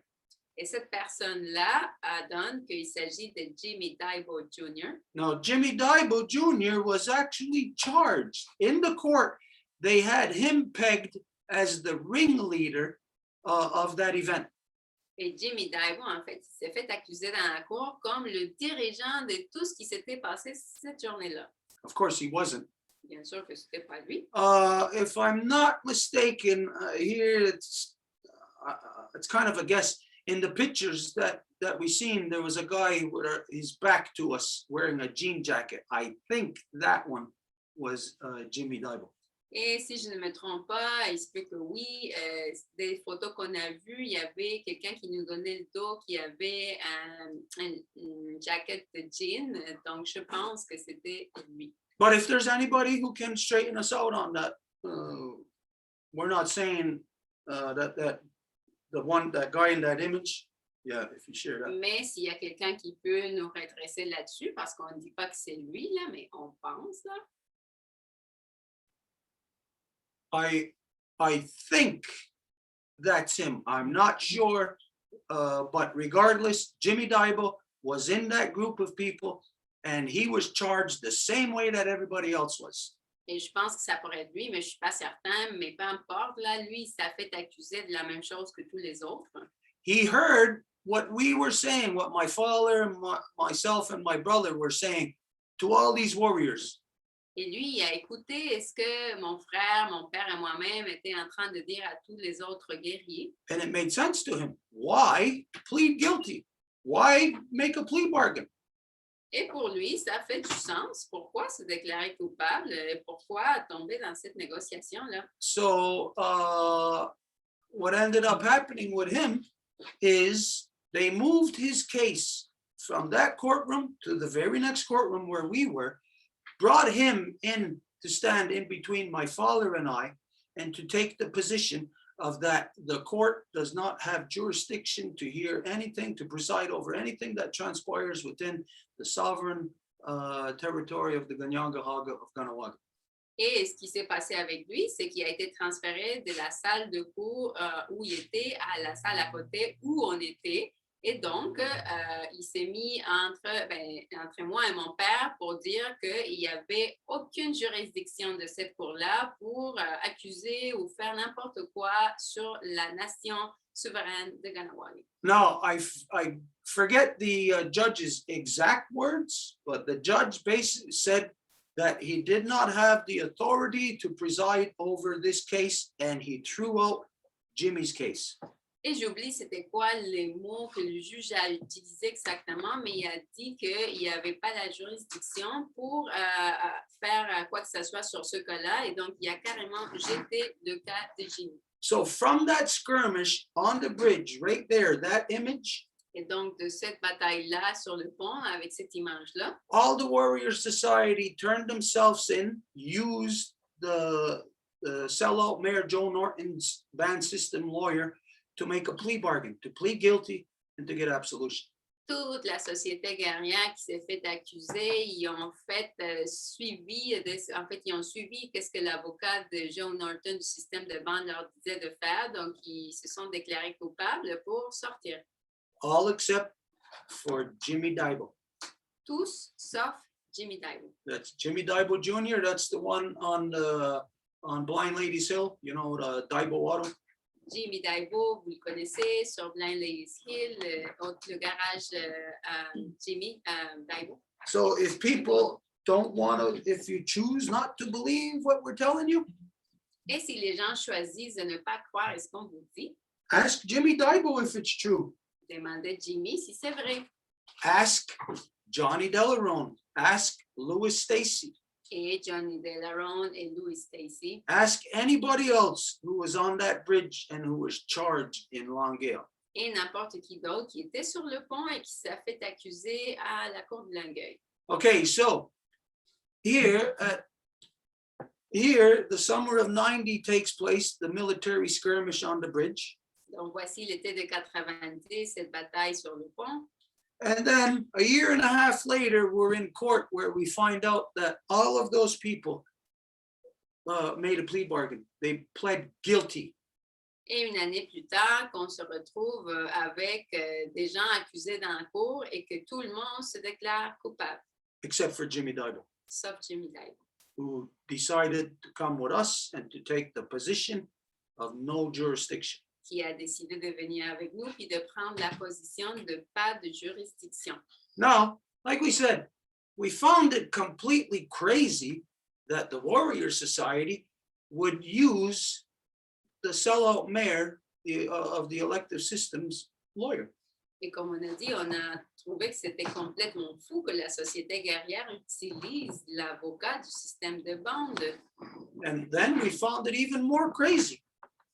Et cette personne-là donne qu'il s'agit de Jimmy Daibo Jr. Now, Jimmy Daibo Jr. was actually charged in the court. They had him pegged as the ringleader of that event. Et Jimmy Daibo, en fait, il s'est fait accuser dans la cour comme le dirigeant de tout ce qui s'était passé cette journée-là. Of course, he wasn't. Bien sûr que ce n'était pas lui. If I'm not mistaken, here it's kind of a guess. In the pictures that we seen, there was a guy with his back to us wearing a jean jacket. I think that one was Jimmy Daibo. Et si je ne me trompe pas, il se peut que oui, des photos qu'on a vues, il y avait quelqu'un qui nous donnait le dos qui avait une jacket de jean, donc je pense que c'était lui. But if there's anybody who can straighten us out on that, we're not saying that guy in that image. Yeah, if you share that. Mais s'il y a quelqu'un qui peut nous redresser là-dessus, parce qu'on ne dit pas que c'est lui, là, mais on pense, là. I think that's him. I'm not sure, but regardless, Jimmy Daibo was in that group of people, and he was charged the same way that everybody else was. Et je pense que ça pourrait être lui, mais je ne suis pas certain. Mais peu importe, là, lui, il s'est fait accuser de la même chose que tous les autres. He heard what we were saying, what my father and myself and my brother were saying to all these warriors. Et lui, il a écouté ce que mon frère, mon père et moi-même étaient en train de dire à tous les autres guerriers. And it made sense to him. Why plead guilty? Why make a plea bargain? Et pour lui, ça fait du sens. Pourquoi se déclarer coupable? Pourquoi tomber dans cette négociation-là? So what ended up happening with him is they moved his case from that courtroom to the very next courtroom where we were, brought him in to stand in between my father and I, and to take the position of that the court does not have jurisdiction to hear anything, to preside over anything that transpires within the sovereign territory of the Ganyangahaga of Ganawag. Et ce qui s'est passé avec lui, c'est qu'il a été transféré de la salle de cours où il était à la salle à côté où on était. Et donc, il s'est mis entre moi et mon père pour dire qu'il n'y avait aucune juridiction de cette cour-là pour accuser ou faire n'importe quoi sur la nation souveraine de Ganawag. Now, I forget the judge's exact words, but the judge basically said that he did not have the authority to preside over this case, and he threw out Jimmy's case. Et j'oublie c'était quoi les mots que le juge a utilisés exactement, mais il a dit qu'il n'y avait pas la juridiction pour faire quoi que ce soit sur ce cas-là, et donc il a carrément jeté le cas de Jimmy. So from that skirmish on the bridge, right there, that image, Et donc de cette bataille-là sur le pont, avec cette image-là, all the Warrior Society turned themselves in, used the sellout Mayor Joe Norton's band system lawyer to make a plea bargain, to plead guilty and to get absolution. toute la société guerrière qui s'est fait accuser, ils ont suivi qu'est-ce que l'avocat de Joe Norton du système de bande leur disait de faire, donc ils se sont déclarés coupables pour sortir. All except for Jimmy Daibo. Tous sauf Jimmy Daibo. That's Jimmy Daibo Jr. That's the one on Blind Ladies Hill, you know, the Daibo Auto. Jimmy Daibo, vous le connaissez, sur Blind Ladies Hill, le garage Jimmy Daibo. So if people don't want to, if you choose not to believe what we're telling you, Et si les gens choisissent de ne pas croire à ce qu'on vous dit, ask Jimmy Daibo if it's true. demandez Jimmy si c'est vrai. Ask Johnny Delarone. Ask Louis Stacy. Et Johnny Delarone et Louis Stacy. Ask anybody else who was on that bridge and who was charged in Longueuil. Et n'importe qui d'autre qui était sur le pont et qui s'est fait accuser à la cour de Longueuil. Okay, so here, the summer of 90 takes place, the military skirmish on the bridge. Donc voici l'été de 90, cette bataille sur le pont. And then a year and a half later, we're in court where we find out that all of those people made a plea bargain. They pled guilty. Et une année plus tard, qu'on se retrouve avec des gens accusés dans la cour et que tout le monde se déclare coupable, Except for Jimmy Daibo, sauf Jimmy Daibo, who decided to come with us and to take the position of no jurisdiction. qui a décidé de venir avec nous puis de prendre la position de pas de juridiction. Now, like we said, we found it completely crazy that the Warrior Society would use the sellout mayor of the elective systems lawyer. Et comme on a dit, on a trouvé que c'était complètement fou que la société guerrière utilise l'avocat du système de bande. And then we found it even more crazy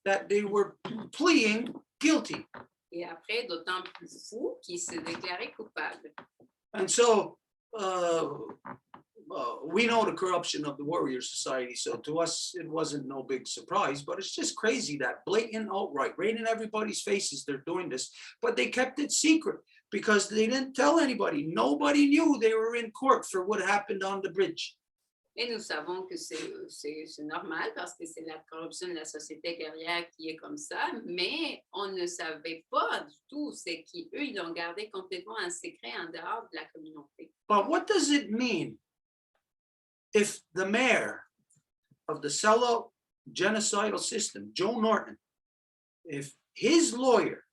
that they were pleading guilty. Et après, d'autant plus fou qu'ils se déclaraient coupables. And so we know the corruption of the Warrior Society. So to us, it wasn't no big surprise, but it's just crazy that blatant outright, right in everybody's faces, they're doing this, but they kept it secret because they didn't tell anybody. Nobody knew they were in court for what happened on the bridge. Et nous savons que c'est normal parce que c'est la corruption de la société guerrière qui est comme ça, mais on ne savait pas du tout, c'est qu'eux, ils l'ont gardé complètement en secret en dehors de la communauté. But what does it mean if the mayor of the sellout genocidal system, Joe Norton, if his lawyer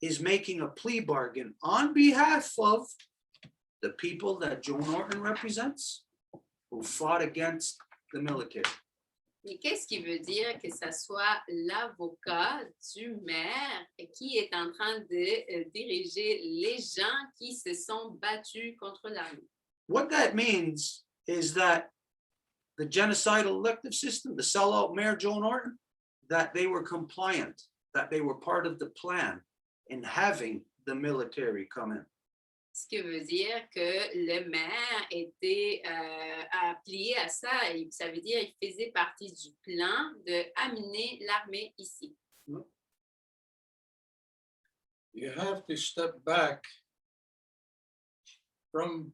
is making a plea bargain on behalf of the people that Joe Norton represents, who fought against the military? Mais qu'est-ce qui veut dire que ça soit l'avocat du maire qui est en train de diriger les gens qui se sont battus contre l'armée? What that means is that the genocidal elective system, the sellout mayor Joe Norton, that they were compliant, that they were part of the plan in having the military come in. Ce qui veut dire que le maire était appelé à ça. Et ça veut dire qu'il faisait partie du plan d'amener l'armée ici. You have to step back from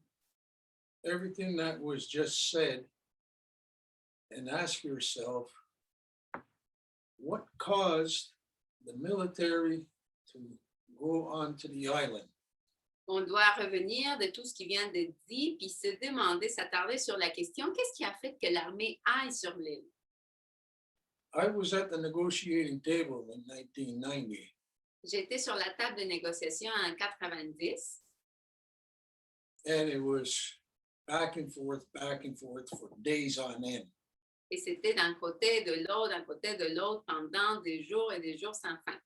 everything that was just said and ask yourself, what caused the military to go onto the island? On doit revenir de tout ce qui vient d'être dit, puis se demander, s'attarder sur la question, qu'est-ce qui a fait que l'armée aille sur l'île? I was at the negotiating table in 1990, J'étais sur la table de négociation en 90 and it was back and forth for days on end. et c'était d'un côté de l'autre, d'un côté de l'autre pendant des jours et des jours sans fin.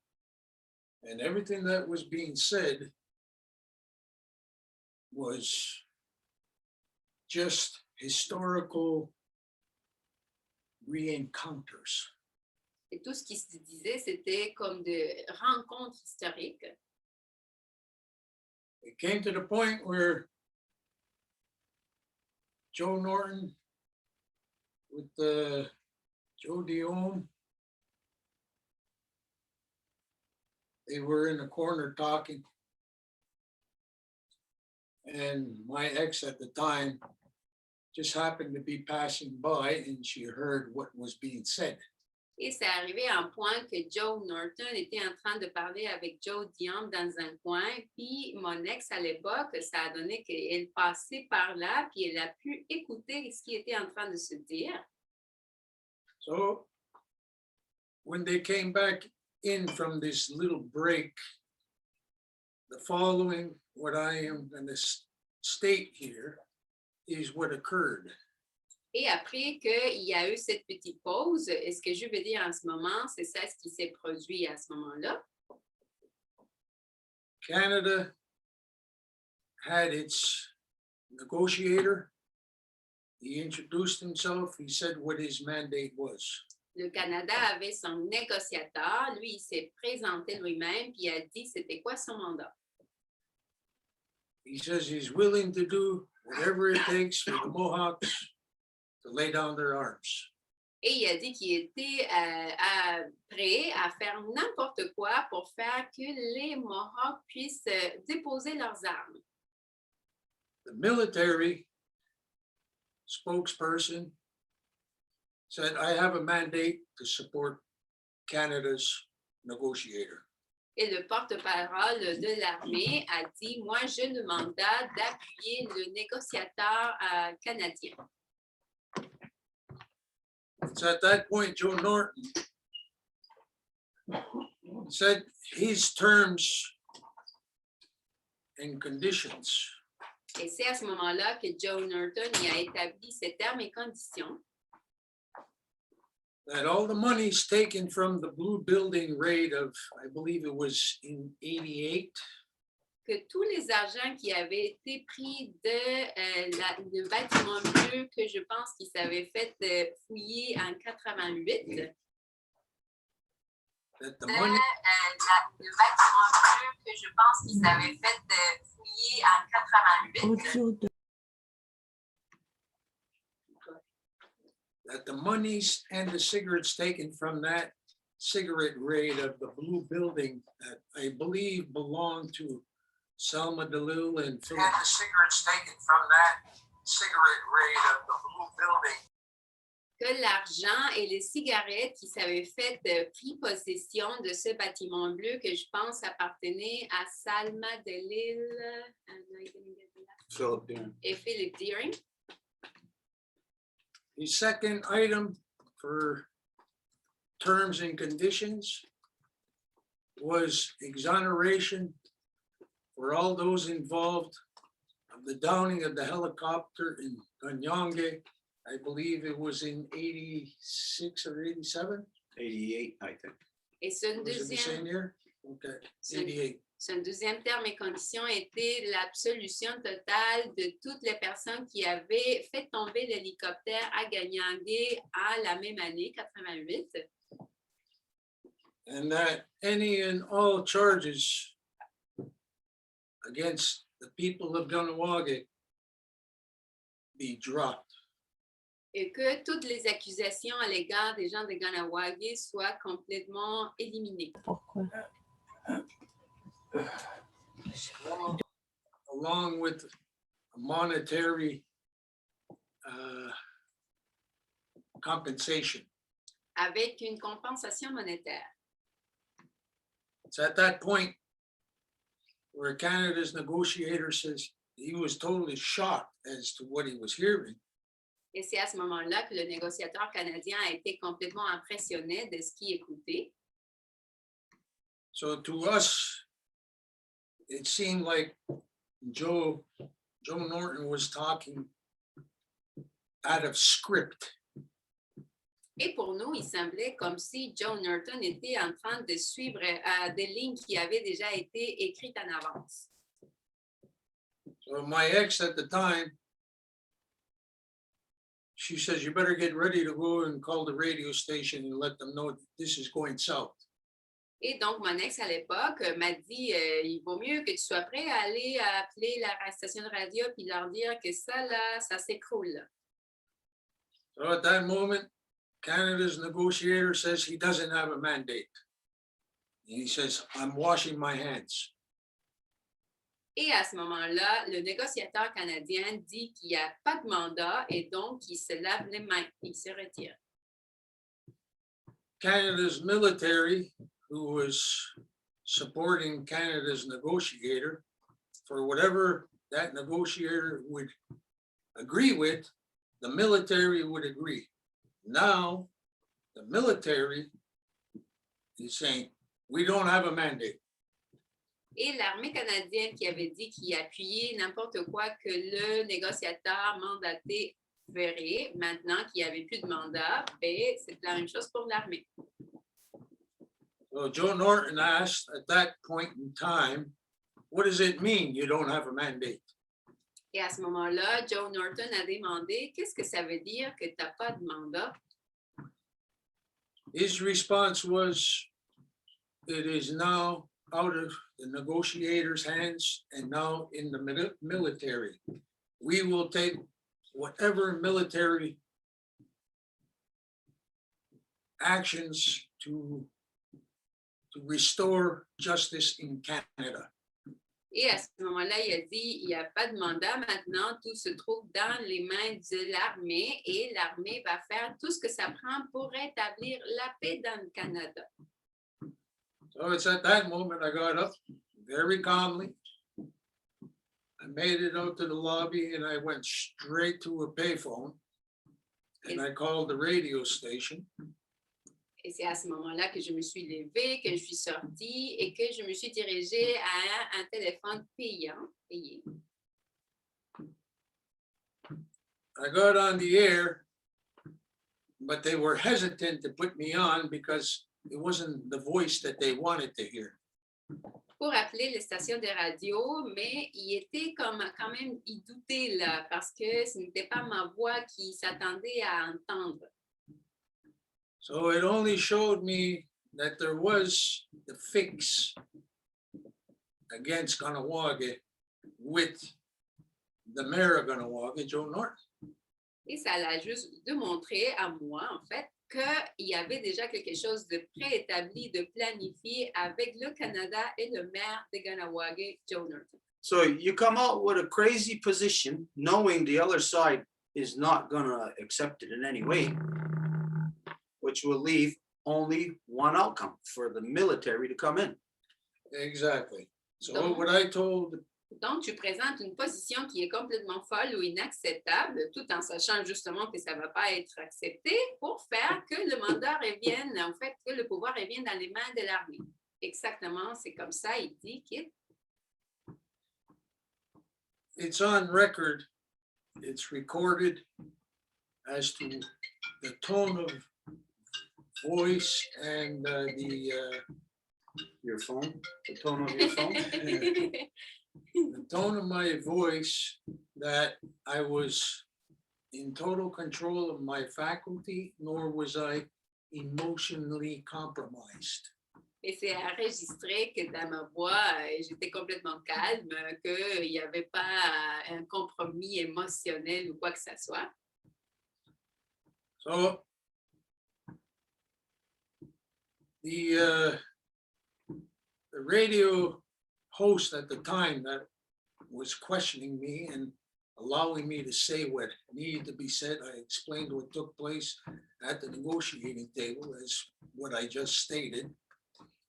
And everything that was being said was just historical re-encounters. Et tout ce qui se disait, c'était comme de rencontres historiques. It came to the point where Joe Norton with Joe Diome, they were in the corner talking. And my ex at the time just happened to be passing by and she heard what was being said. Et c'est arrivé à un point que Joe Norton était en train de parler avec Joe Diome dans un coin, puis mon ex à l'époque, ça a donné qu'elle passait par là, puis elle a pu écouter ce qui était en train de se dire. So when they came back in from this little break, the following, what I am going to state here, is what occurred. Et après qu'il y a eu cette petite pause, et ce que je veux dire en ce moment, c'est ça ce qui s'est produit à ce moment-là. Canada had its negotiator. He introduced himself. He said what his mandate was. Le Canada avait son négociateur. Lui, il s'est présenté lui-même, puis il a dit c'était quoi son mandat. He says he's willing to do whatever it takes for the Mohawks to lay down their arms. Et il a dit qu'il était prêt à faire n'importe quoi pour faire que les Mohawks puissent déposer leurs armes. The military spokesperson said, I have a mandate to support Canada's negotiator. Et le porte-parole de l'armée a dit, moi, j'ai le mandat d'appuyer le négociateur canadien. It's at that point Joe Norton said his terms and conditions. Et c'est à ce moment-là que Joe Norton y a établi ses termes et conditions. That all the monies taken from the blue building raid of, I believe it was in 88, Que tous les argents qui avaient été pris de bâtiment bleu, que je pense qu'il s'avait fait fouiller en 88. that the money, Le bâtiment bleu, que je pense qu'il s'avait fait fouiller en 88. that the monies and the cigarettes taken from that cigarette raid of the blue building that I believe belonged to Selma DeLille and Philip. And the cigarettes taken from that cigarette raid of the blue building. Que l'argent et les cigarettes qui s'avaient fait pris possession de ce bâtiment bleu que je pense appartenait à Salma DeLille et Philip Deering. The second item for terms and conditions was exoneration for all those involved of the downing of the helicopter in Ganyonge. I believe it was in 86 or 87. 88, I think. Et ce Was it the same year? Okay, 88. Son deuxième terme et condition était l'absolution totale de toutes les personnes qui avaient fait tomber l'hélicoptère à Ganyangé à la même année, 88. And that any and all charges against the people of Ganawage be dropped. Et que toutes les accusations à l'égard des gens de Ganawage soient complètement éliminées. Pourquoi? Along with monetary compensation. Avec une compensation monétaire. It's at that point where Canada's negotiator says he was totally shocked as to what he was hearing. Et c'est à ce moment-là que le négociateur canadien a été complètement impressionné de ce qu'il écoutait. So to us, it seemed like Joe Norton was talking out of script. Et pour nous, il semblait comme si Joe Norton était en train de suivre des lignes qui avaient déjà été écrites en avance. So my ex at the time, she says, you better get ready to go and call the radio station and let them know that this is going south. Et donc, mon ex à l'époque m'a dit, il vaut mieux que tu sois prêt à aller appeler la station de radio puis leur dire que ça, là, ça s'écroule. So at that moment, Canada's negotiator says he doesn't have a mandate. He says, I'm washing my hands. Et à ce moment-là, le négociateur canadien dit qu'il n'y a pas de mandat et donc il se lave les mains, il se retire. Canada's military, who was supporting Canada's negotiator, for whatever that negotiator would agree with, the military would agree. Now, the military is saying, we don't have a mandate. Et l'armée canadienne qui avait dit qu'il appuyait n'importe quoi que le négociateur mandaté ferait, maintenant qu'il n'y avait plus de mandat, ben, c'est la même chose pour l'armée. So Joe Norton asked at that point in time, what does it mean you don't have a mandate? Et à ce moment-là, Joe Norton a demandé, qu'est-ce que ça veut dire que tu n'as pas de mandat? His response was, it is now out of the negotiators' hands and now in the military. We will take whatever military actions to restore justice in Canada. Et à ce moment-là, il a dit, il n'y a pas de mandat maintenant, tout se trouve dans les mains de l'armée et l'armée va faire tout ce que ça prend pour rétablir la paix dans le Canada. So it's at that moment I got up very calmly. I made it out to the lobby and I went straight to a payphone and I called the radio station. Et c'est à ce moment-là que je me suis levée, que je suis sortie et que je me suis dirigée à un téléphone payé. I got on the air, but they were hesitant to put me on because it wasn't the voice that they wanted to hear. Pour appeler les stations de radio, mais il était comme quand même, il doutait là, parce que ce n'était pas ma voix qu'il s'attendait à entendre. So it only showed me that there was the fix against Ganawage with the mayor of Ganawage, Joe Norton. Et ça l'a juste démontré à moi, en fait, qu'il y avait déjà quelque chose de préétabli, de planifié avec le Canada et le maire de Ganawage, Joe Norton. So you come out with a crazy position, knowing the other side is not gonna accept it in any way, which will leave only one outcome for the military to come in. Exactly. So Donc- what I told Donc, tu présentes une position qui est complètement folle ou inacceptable, tout en sachant justement que ça ne va pas être accepté pour faire que le mandat revienne, en fait, que le pouvoir revienne dans les mains de l'armée. Exactement, c'est comme ça, il dit qu'il it's on record, it's recorded as to the tone of voice and Your phone, the tone of your phone. the tone of my voice that I was in total control of my faculty, nor was I emotionally compromised. Et c'est enregistré que dans ma voix, j'étais complètement calme, qu'il n'y avait pas un compromis émotionnel ou quoi que ce soit. So the radio host at the time that was questioning me and allowing me to say what needed to be said, I explained what took place at the negotiating table as what I just stated.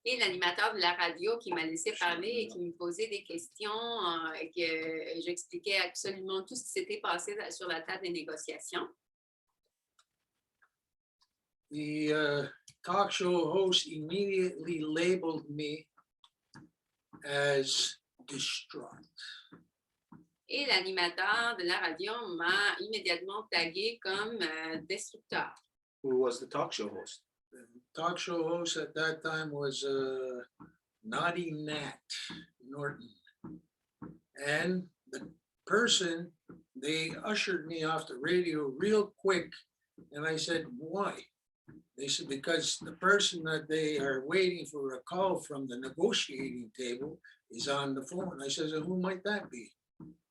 Et l'animateur de la radio qui m'a laissé parler et qui me posait des questions et que j'expliquais absolument tout ce qui s'était passé sur la table des négociations. The talk show host immediately labeled me as distraught. Et l'animateur de la radio m'a immédiatement tagué comme destructeur. Who was the talk show host? The talk show host at that time was Naughty Nat Norton. And the person, they ushered me off the radio real quick. And I said, why? They said, because the person that they are waiting for a call from the negotiating table is on the phone. I said, who might that be?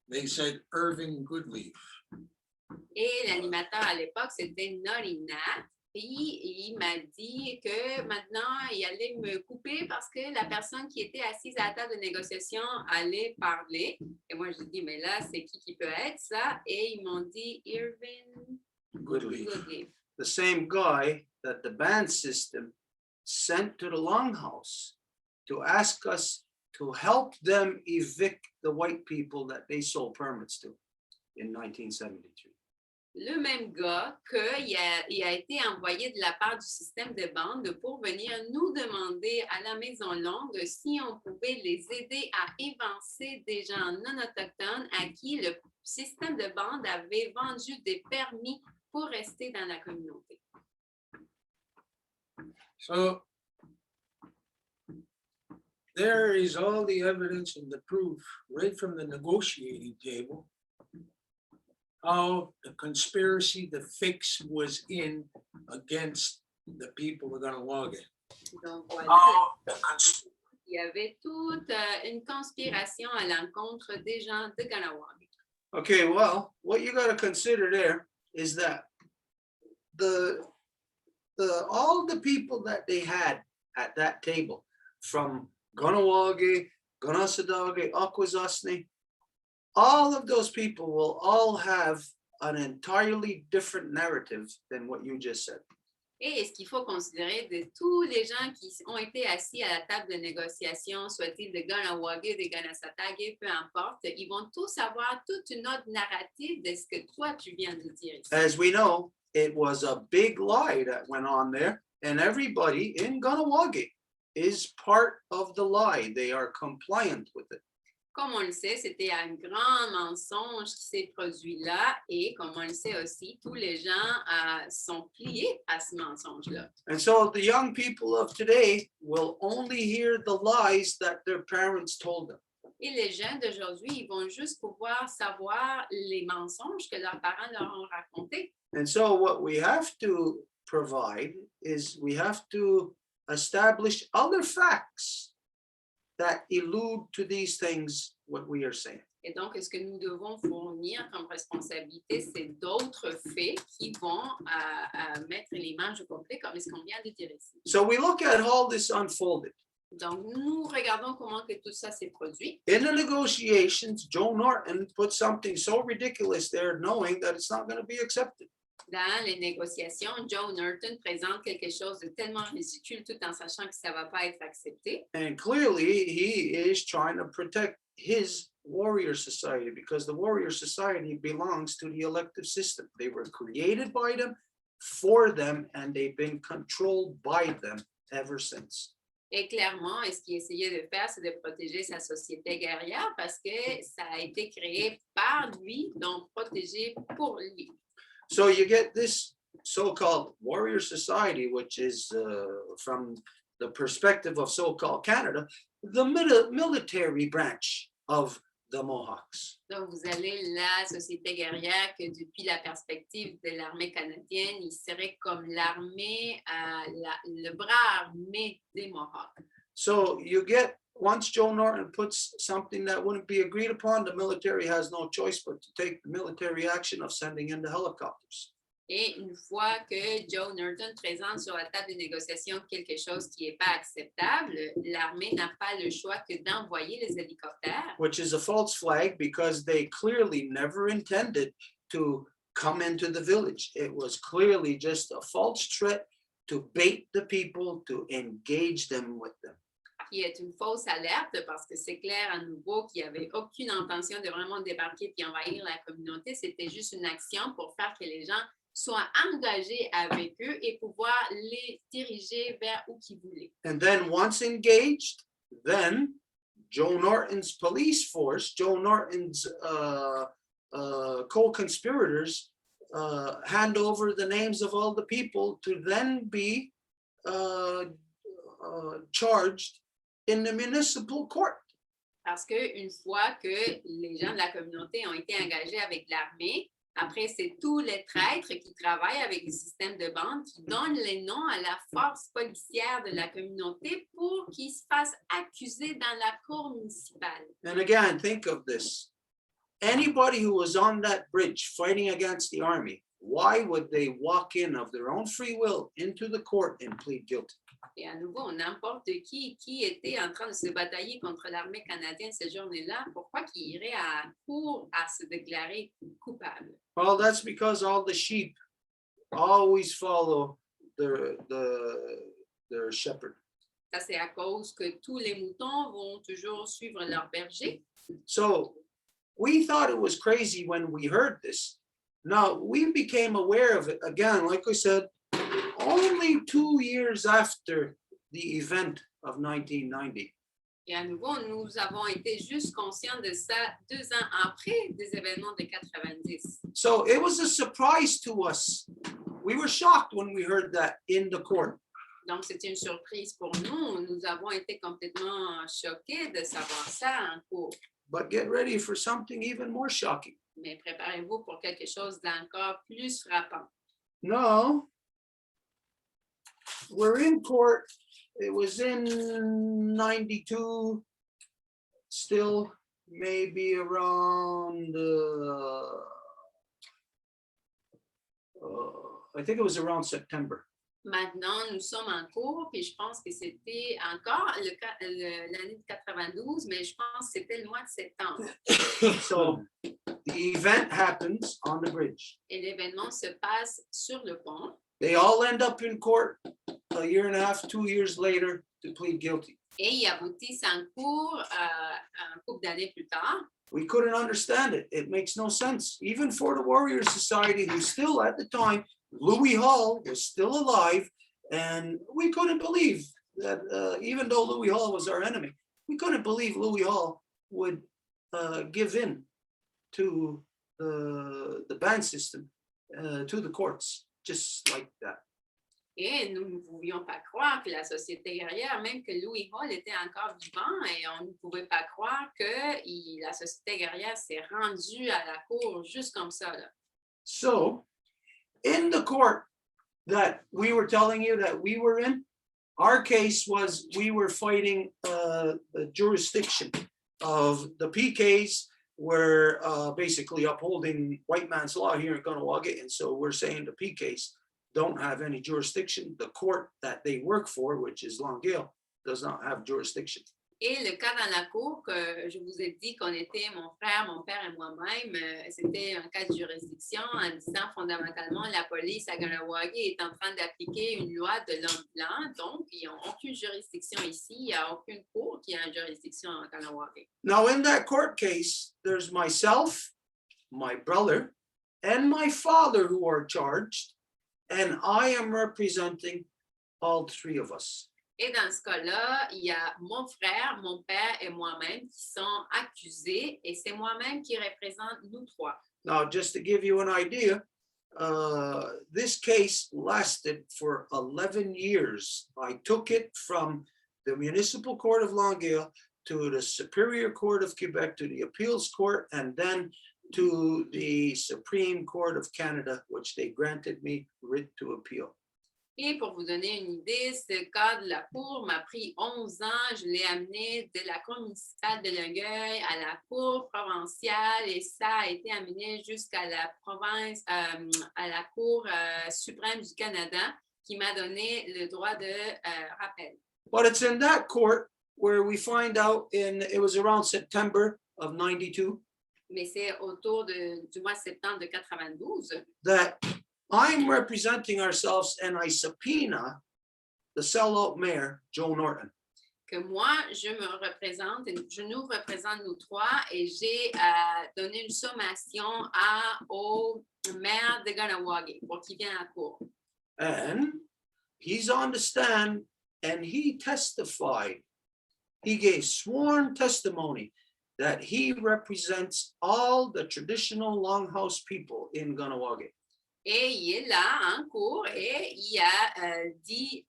They said, Irving Goodleaf. Et l'animateur à l'époque, c'était Naughty Nat. Puis il m'a dit que maintenant, il allait me couper parce que la personne qui était assise à la table de négociation allait parler. Et moi, j'ai dit, mais là, c'est qui peut être ça? Et ils m'ont dit, Irving Goodleaf. Goodleaf. The same guy that the band system sent to the Longhouse to ask us to help them evict the white people that they sold permits to in 1973. Le même gars qu'il a été envoyé de la part du système de bande pour venir nous demander à la Maison Longue si on pouvait les aider à évincer des gens non autochtones à qui le système de bande avait vendu des permis pour rester dans la communauté. So there is all the evidence and the proof right from the negotiating table how the conspiracy, the fix was in against the people of Ganawage. Donc voilà, How the cons- il y avait toute une conspiration à l'encontre des gens de Ganawag. Okay, well, what you got to consider there is that all the people that they had at that table, from Ganawage, Ganasadage, Akwesasne, all of those people will all have an entirely different narrative than what you just said. Et ce qu'il faut considérer de tous les gens qui ont été assis à la table de négociation, soit-il de Ganawage, de Ganasatage, peu importe, ils vont tous avoir toute une autre narrative de ce que toi tu viens de dire ici. As we know, it was a big lie that went on there, and everybody in Ganawage is part of the lie. They are compliant with it. Comme on le sait, c'était un grand mensonge qui s'est produit là et comme on le sait aussi, tous les gens sont pliés à ce mensonge-là. And so the young people of today will only hear the lies that their parents told them. Et les jeunes d'aujourd'hui, ils vont juste pouvoir savoir les mensonges que leurs parents leur ont racontés. And so what we have to provide is we have to establish other facts that allude to these things, what we are saying. Et donc, ce que nous devons fournir comme responsabilité, c'est d'autres faits qui vont mettre l'image au complet, comme ce qu'on vient de dire ici. So we look at all this unfolded. Donc, nous regardons comment que tout ça s'est produit. In the negotiations, Joe Norton put something so ridiculous there, knowing that it's not going to be accepted. Dans les négociations, Joe Norton présente quelque chose de tellement ridicule tout en sachant que ça ne va pas être accepté. And clearly, he is trying to protect his warrior society because the warrior society belongs to the elective system. They were created by them, for them, and they've been controlled by them ever since. Et clairement, ce qu'il essayait de faire, c'est de protéger sa société guerrière parce que ça a été créé par lui, donc protégé pour lui. So you get this so-called warrior society, which is from the perspective of so-called Canada, the military branch of the Mohawks. Donc, vous avez la société guerrière que depuis la perspective de l'armée canadienne, il serait comme l'armée, le bras armé des Mohawks. So you get, once Joe Norton puts something that wouldn't be agreed upon, the military has no choice but to take the military action of sending in the helicopters. Et une fois que Joe Norton présente sur la table de négociation quelque chose qui n'est pas acceptable, l'armée n'a pas le choix que d'envoyer les hélicoptères. Which is a false flag because they clearly never intended to come into the village. It was clearly just a false threat to bait the people, to engage them with them. Qui est une fausse alerte parce que c'est clair à nouveau qu'il n'y avait aucune intention de vraiment débarquer et envahir la communauté. C'était juste une action pour faire que les gens soient engagés avec eux et pouvoir les diriger vers où qu'ils voulaient. And then once engaged, then Joe Norton's police force, Joe Norton's co-conspirators hand over the names of all the people to then be charged in the municipal court. Parce qu'une fois que les gens de la communauté ont été engagés avec l'armée, après, c'est tous les traîtres qui travaillent avec le système de bande qui donnent les noms à la force policière de la communauté pour qu'ils se fassent accuser dans la cour municipale. And again, think of this. Anybody who was on that bridge fighting against the army, why would they walk in of their own free will into the court and plead guilty? Et à nouveau, n'importe qui était en train de se batailler contre l'armée canadienne cette journée-là, pourquoi qu'il irait à la cour à se déclarer coupable? Well, that's because all the sheep always follow their shepherd. Ça, c'est à cause que tous les moutons vont toujours suivre leur berger. So we thought it was crazy when we heard this. Now, we became aware of it again, like I said, only 2 years after the event of 1990. Et à nouveau, nous avons été juste conscients de ça 2 ans après des événements de 90. So it was a surprise to us. We were shocked when we heard that in the court. Donc, c'était une surprise pour nous. Nous avons été complètement choqués de savoir ça en cours. But get ready for something even more shocking. Mais préparez-vous pour quelque chose d'encore plus frappant. No, we're in court. It was in 92, still maybe around, I think it was around September. Maintenant, nous sommes en cours, puis je pense que c'était encore l'année de 92, mais je pense que c'était le mois de septembre. So the event happens on the bridge. Et l'événement se passe sur le pont. They all end up in court a year and a half, 2 years later to plead guilty. Et il aboutissent en cours un couple d'années plus tard. We couldn't understand it. It makes no sense. Even for the Warrior Society, who still at the time, Louis Hall was still alive, and we couldn't believe that even though Louis Hall was our enemy, we couldn't believe Louis Hall would give in to the band system, to the courts, just like that. Et nous ne pouvions pas croire que la société guerrière, même que Louis Hall était encore vivant, et on ne pouvait pas croire que la société guerrière s'est rendue à la cour juste comme ça. Là. So, in the court that we were telling you that we were in, our case was we were fighting the jurisdiction of the PKs were basically upholding white man's law here in Kahnawake, and so we're saying the PKs don't have any jurisdiction. The court that they work for, which is Longueuil, does not have jurisdiction. Et le cas dans la cour que je vous ai dit qu'on était mon frère, mon père et moi-même, c'était un cas de juridiction en disant fondamentalement la police à Kahnawake est en train d'appliquer une loi de l'homme blanc, donc ils n'ont aucune juridiction ici, il n'y a aucune cour qui a une juridiction à Kahnawake. Now in that court case, there's myself, my brother, and my father who are charged, and I am representing all 3 of us. Et dans ce cas-là, il y a mon frère, mon père et moi-même qui sont accusés et c'est moi-même qui représente nous 3. Now, just to give you an idea, this case lasted for 11 years. I took it from the municipal court of Longueuil to the Superior Court of Quebec, to the Appeals Court, and then to the Supreme Court of Canada, which they granted me writ to appeal. Et pour vous donner une idée, ce cas de la Cour m'a pris 11 ans. Je l'ai amené de la Cour municipale de Longueuil à la Cour provinciale et ça a été amené jusqu'à la province, à la Cour suprême du Canada qui m'a donné le droit de rappel. But it's in that court where we find out it was around September of 92 Mais c'est autour du mois de septembre de 92 that I'm representing ourselves and I subpoena the sellout mayor, Joe Norton. que moi, je nous représente nous trois et j'ai donné une sommation au maire de Ganawagi pour qu'il vienne à la cour. And he's on the stand and he testified. He gave sworn testimony that he represents all the traditional longhouse people in Ganawagi. Et il est là en cours et il a dit,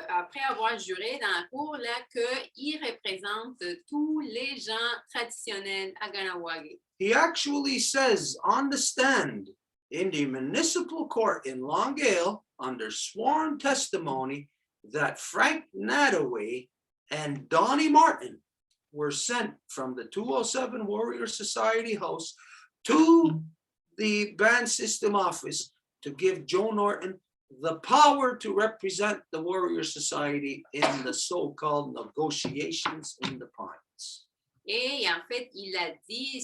après avoir juré dans la cour, là, qu'il représente tous les gens traditionnels à Ganawagi. He actually says on the stand in the municipal court in Longueuil under sworn testimony that Frank Nadaway and Donnie Martin were sent from the 207 Warrior Society House to the band system office to give Joe Norton the power to represent the Warrior Society in the so-called negotiations in the Pines. Et en fait, il a dit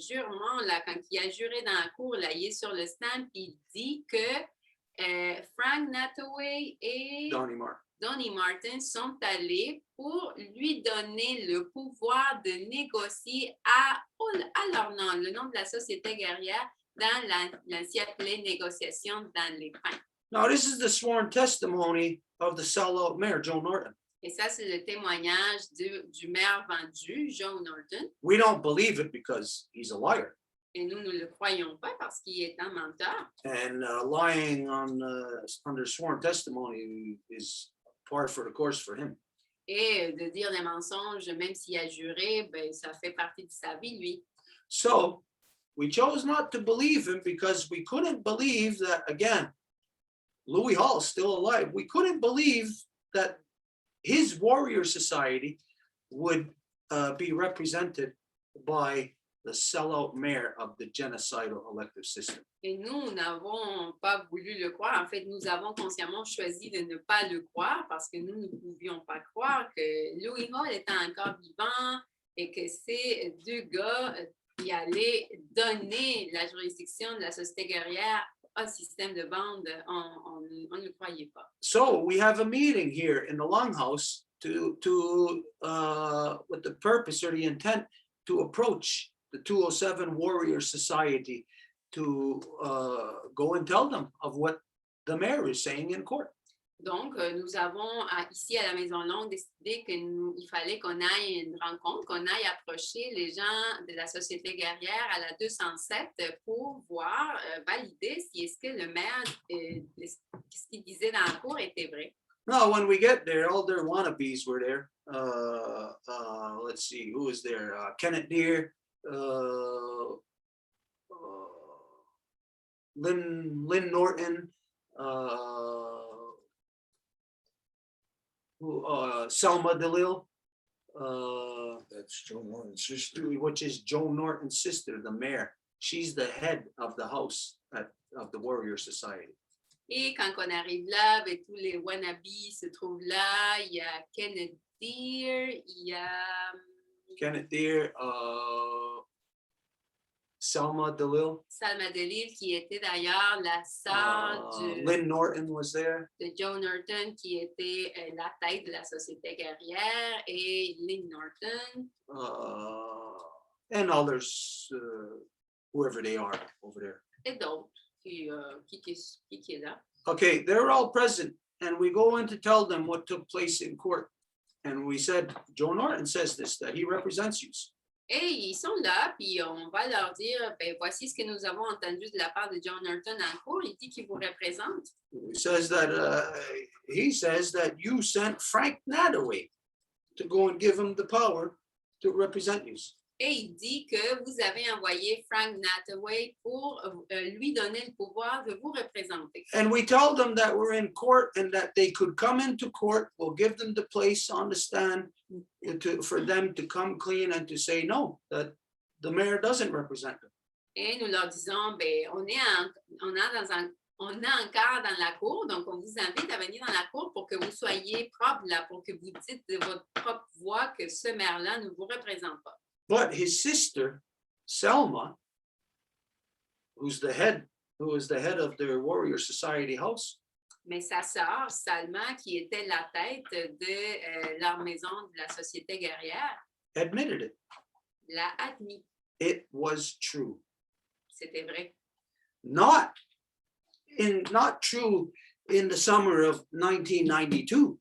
jurement, là, quand il a juré dans la cour, là, il est sur le stand, puis il dit que Frank Nataway et Donnie Martin sont allés pour lui donner le pouvoir de négocier à leur nom, le nom de la société guerrière, dans l'ancienne négociation dans les pins. Now, this is the sworn testimony of the sellout mayor, Joe Norton. Et ça, c'est le témoignage du maire vendu, Joe Norton. We don't believe it because he's a liar. Et nous ne le croyons pas parce qu'il est un menteur. And lying under sworn testimony is par for the course for him. Et de dire des mensonges, même s'il a juré, ben, ça fait partie de sa vie, lui. So we chose not to believe him because we couldn't believe that, again, Louis Hall's still alive. We couldn't believe that his warrior society would be represented by the sellout mayor of the genocidal elective system. Et nous n'avons pas voulu le croire. En fait, nous avons consciemment choisi de ne pas le croire parce que nous ne pouvions pas croire que Louis Hall était encore vivant et que ces deux gars qui allaient donner la juridiction de la société guerrière au système de bande. On ne le croyait pas. So we have a meeting here in the Longhouse to with the purpose or the intent to approach the 207 Warrior Society to go and tell them of what the mayor is saying in court. Donc, nous avons ici à la Maison Longue décidé qu'il fallait qu'on aille une rencontre, qu'on aille approcher les gens de la société guerrière à la 207 pour voir, valider si est-ce que le maire, ce qu'il disait dans la cour était vrai. No, when we get there, all their wannabes were there. Let's see, who was there? Kenneth Deere, Lynn Norton, Selma DeLille. That's Joe Norton's sister. Which is Joe Norton's sister, the mayor. She's the head of the house of the Warrior Society. Et quand on arrive là, ben, tous les wannabes se trouvent là. Il y a Kenneth Deere, il y a Kenneth Deere, Selma DeLille. Salma DeLille, qui était d'ailleurs la sœur Lynn Norton was there. de Joe Norton, qui était la tête de la société guerrière, et Lynn Norton. And others, whoever they are over there. Et d'autres qui est là. Okay, they're all present, and we go in to tell them what took place in court. And we said, Joe Norton says this, that he represents you. Et ils sont là, puis on va leur dire, ben, voici ce que nous avons entendu de la part de John Norton en cours. Il dit qu'il vous représente. He says that you sent Frank Nadaway to go and give him the power to represent you. Et il dit que vous avez envoyé Frank Nathaway pour lui donner le pouvoir de vous représenter. And we told them that we're in court and that they could come into court. We'll give them the place on the stand for them to come clean and to say no, that the mayor doesn't represent them. Et nous leur disons, ben, on est encore dans la cour, donc on vous invite à venir dans la cour pour que vous soyez propre là, pour que vous dites de votre propre voix que ce maire-là ne vous représente pas. But his sister, Selma, who is the head of the Warrior Society house, Mais sa sœur, Salma, qui était la tête de leur maison de la société guerrière, admitted it. l'a admis. It was true. C'était vrai. Not true in the summer of 1992.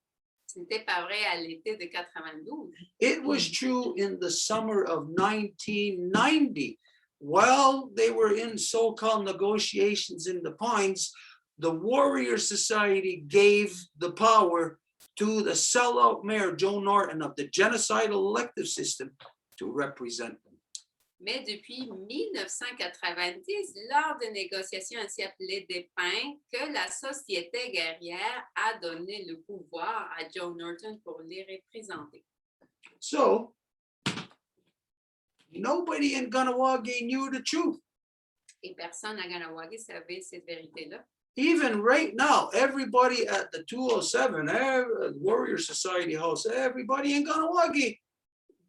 Ce n'était pas vrai à l'été de 92. It was true in the summer of 1990. While they were in so-called negotiations in the Pines, the Warrior Society gave the power to the sellout mayor, Joe Norton, of the genocidal elective system to represent them. Mais depuis 1990, lors des négociations ainsi appelées des Pins, que la société guerrière a donné le pouvoir à Joe Norton pour les représenter. So, nobody in Ganawagi knew the truth. Et personne à Ganawagi savait cette vérité-là. Even right now, everybody at the 207, Warrior Society house, everybody in Ganawagi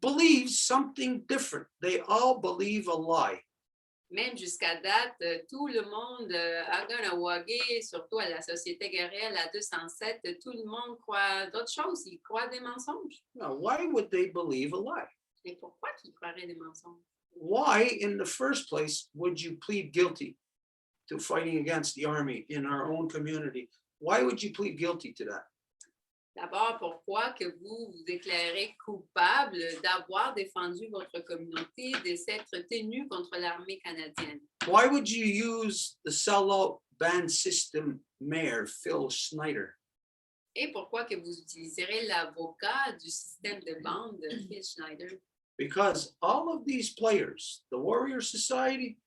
believes something different. They all believe a lie. Même jusqu'à date, tout le monde à Ganawagi, surtout à la Société guerrière, la 207, tout le monde croit d'autres choses. Ils croient des mensonges. Now, why would they believe a lie? Et pourquoi qu'ils croiraient des mensonges? Why, in the first place, would you plead guilty to fighting against the army in our own community? Why would you plead guilty to that? D'abord, pourquoi que vous vous déclarez coupable d'avoir défendu votre communauté, de s'être tenu contre l'armée canadienne? Why would you use the sellout band system mayor, Phil Schneider? Et pourquoi que vous utiliserez l'avocat du système de bande, Phil Schneider? Because all of these players, the Warrior Society,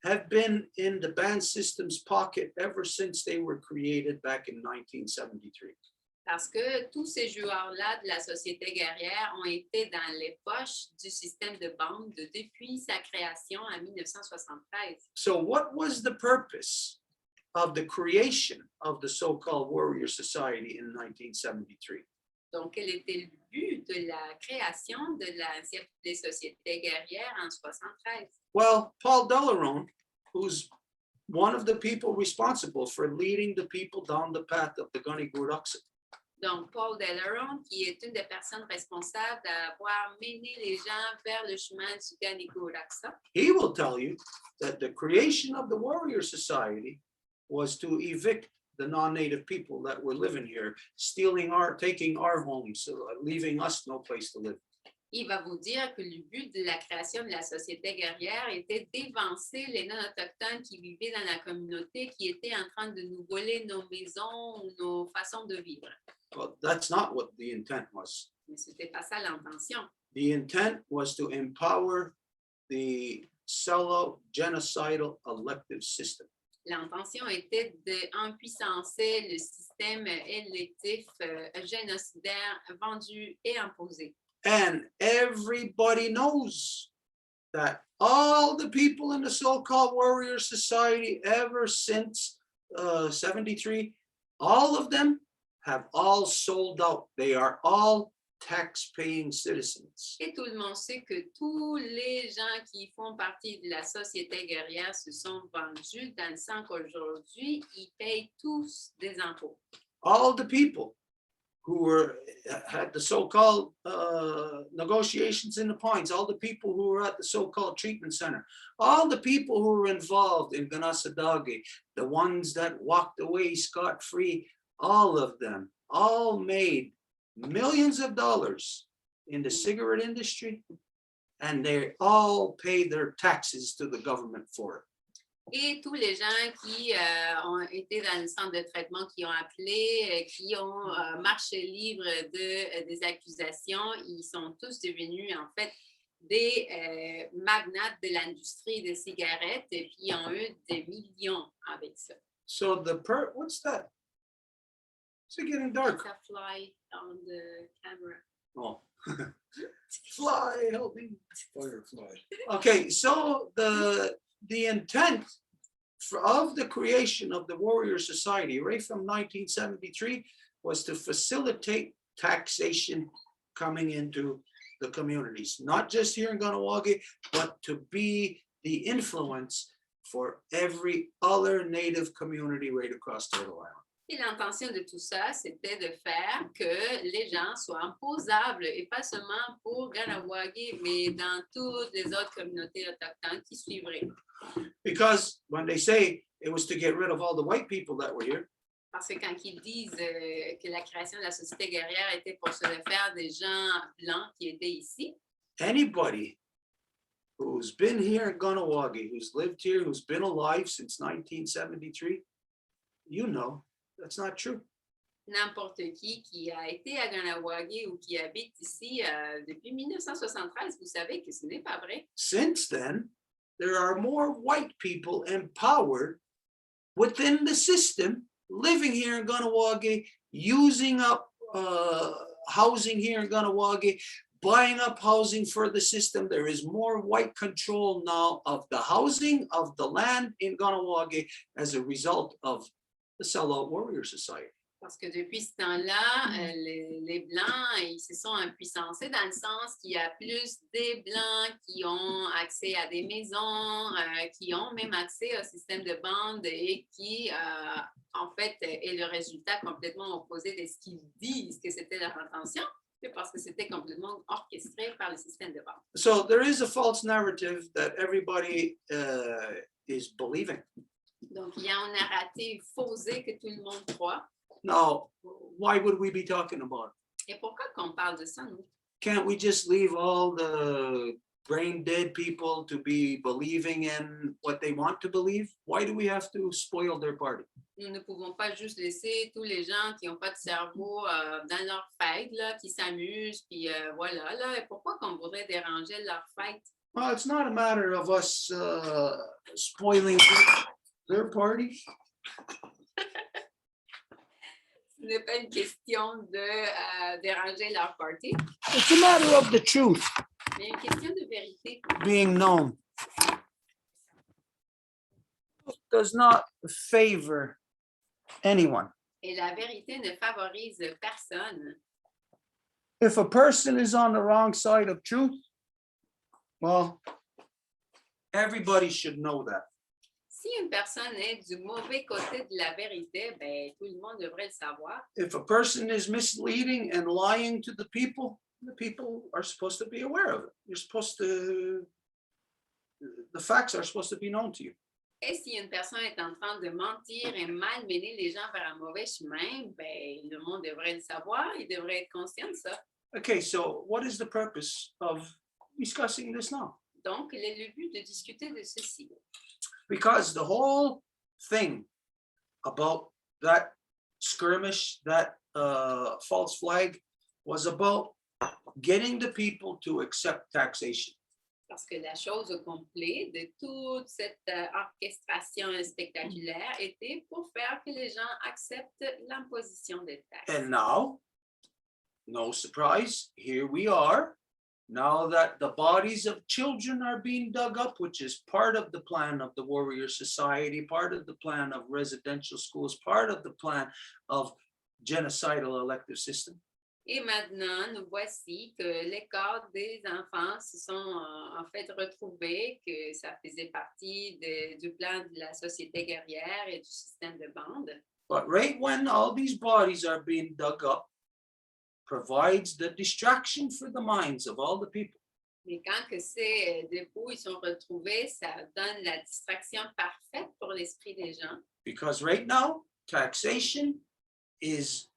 have been in the band system's pocket ever since they were created back in 1973. Parce que tous ces joueurs-là de la société guerrière ont été dans les poches du système de bande depuis sa création en 1973. So what was the purpose of the creation of the so-called Warrior Society in 1973? Donc, quel était le but de la création de la des sociétés guerrières en 1973? Well, Paul Delarone, who's one of the people responsible for leading the people down the path of the Gunny Guruksa. Donc, Paul Delarone, qui est une des personnes responsables d'avoir mené les gens vers le chemin du Ganigoraksa, He will tell you that the creation of the Warrior Society was to evict the non-native people that were living here, taking our homes, leaving us no place to live. il va vous dire que le but de la création de la société guerrière était d'évancer les non-autochtones qui vivaient dans la communauté, qui étaient en train de nous voler nos maisons ou nos façons de vivre. Well, that's not what the intent was. Mais ce n'était pas ça l'intention. The intent was to empower the sellout genocidal elective system. L'intention était d'empuissancer le système électif génocidaire vendu et imposé. And everybody knows that all the people in the so-called Warrior Society ever since 73, all of them have all sold out. They are all tax-paying citizens. Et tout le monde sait que tous les gens qui font partie de la société guerrière se sont vendus dans le sens qu'aujourd'hui, ils payent tous des impôts. All the people who had the so-called negotiations in the Pines, all the people who were at the so-called treatment center, all the people who were involved in Ganasadagi, the ones that walked away scot-free, all of them, all made millions of dollars in the cigarette industry, and they all pay their taxes to the government for it. Et tous les gens qui ont été dans le centre de traitement, qui ont appelé, qui ont marché libre des accusations, ils sont tous devenus en fait des magnates de l'industrie des cigarettes et puis ils ont eu des millions avec ça. So what's that? It's getting dark. Ça fly on the camera. Oh. Fly, help me. Firefly. Okay, so the intent of the creation of the Warrior Society right from 1973 was to facilitate taxation coming into the communities, not just here in Ganawagi, but to be the influence for every other Native community right across Turtle Island. Et l'intention de tout ça, c'était de faire que les gens soient imposables, et pas seulement pour Ganawagi, mais dans toutes les autres communautés autochtones qui suivraient. Because when they say it was to get rid of all the white people that were here, Parce que quand ils disent que la création de la société guerrière était pour se faire des gens blancs qui étaient ici, anybody who's been here in Ganawagi, who's lived here, who's been alive since 1973, you know that's not true. n'importe qui a été à Ganawagi ou qui habite ici depuis 1973, vous savez que ce n'est pas vrai. Since then, there are more white people empowered within the system living here in Ganawagi, using up housing here in Ganawagi, buying up housing for the system. There is more white control now of the housing, of the land in Ganawagi as a result of the Sellout Warrior Society. Parce que depuis ce temps-là, les Blancs, ils se sont impuissancés dans le sens qu'il y a plus des Blancs qui ont accès à des maisons, qui ont même accès au système de bande et qui, en fait, est le résultat complètement opposé de ce qu'ils disent que c'était leur intention, parce que c'était complètement orchestré par le système de bande. So there is a false narrative that everybody is believing. Donc, il y a un narratif faussé que tout le monde croit. Now, why would we be talking about it? Et pourquoi qu'on parle de ça, nous? Can't we just leave all the brain dead people to be believing in what they want to believe? Why do we have to spoil their party? Nous ne pouvons pas juste laisser tous les gens qui n'ont pas de cerveau dans leur fête, là, qui s'amusent, puis voilà, là. Et pourquoi qu'on voudrait déranger leur fête? Well, it's not a matter of us spoiling their party. Ce n'est pas une question de déranger leur party, It's a matter of the truth mais une question de vérité. being known. It does not favor anyone. Et la vérité ne favorise personne. If a person is on the wrong side of truth, well, everybody should know that. Si une personne est du mauvais côté de la vérité, ben, tout le monde devrait le savoir. If a person is misleading and lying to the people are supposed to be aware of it. You're supposed to, the facts are supposed to be known to you. Et si une personne est en train de mentir et malmener les gens vers un mauvais chemin, ben, le monde devrait le savoir, il devrait être conscient de ça. Okay, so what is the purpose of discussing this now? Donc, il est le but de discuter de ceci. Because the whole thing about that skirmish, that false flag, was about getting the people to accept taxation. Parce que la chose au complet de toute cette orchestration spectaculaire était pour faire que les gens acceptent l'imposition des taxes. And now, no surprise, here we are. Now that the bodies of children are being dug up, which is part of the plan of the Warrior Society, part of the plan of residential schools, part of the plan of genocidal elective system. Et maintenant, nous voici que les corps des enfants se sont en fait retrouvés, que ça faisait partie du plan de la société guerrière et du système de bande. But right when all these bodies are being dug up, provides the distraction for the minds of all the people. Mais quand que ces dépôts ils sont retrouvés, ça donne la distraction parfaite pour l'esprit des gens. Because right now, taxation is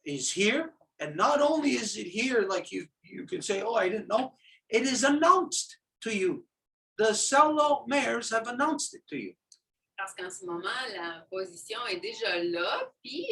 here. And not only is it here, like you can say, oh, I didn't know. It is announced to you. The sellout mayors have announced it to you. Parce qu'en ce moment, la position est déjà là, puis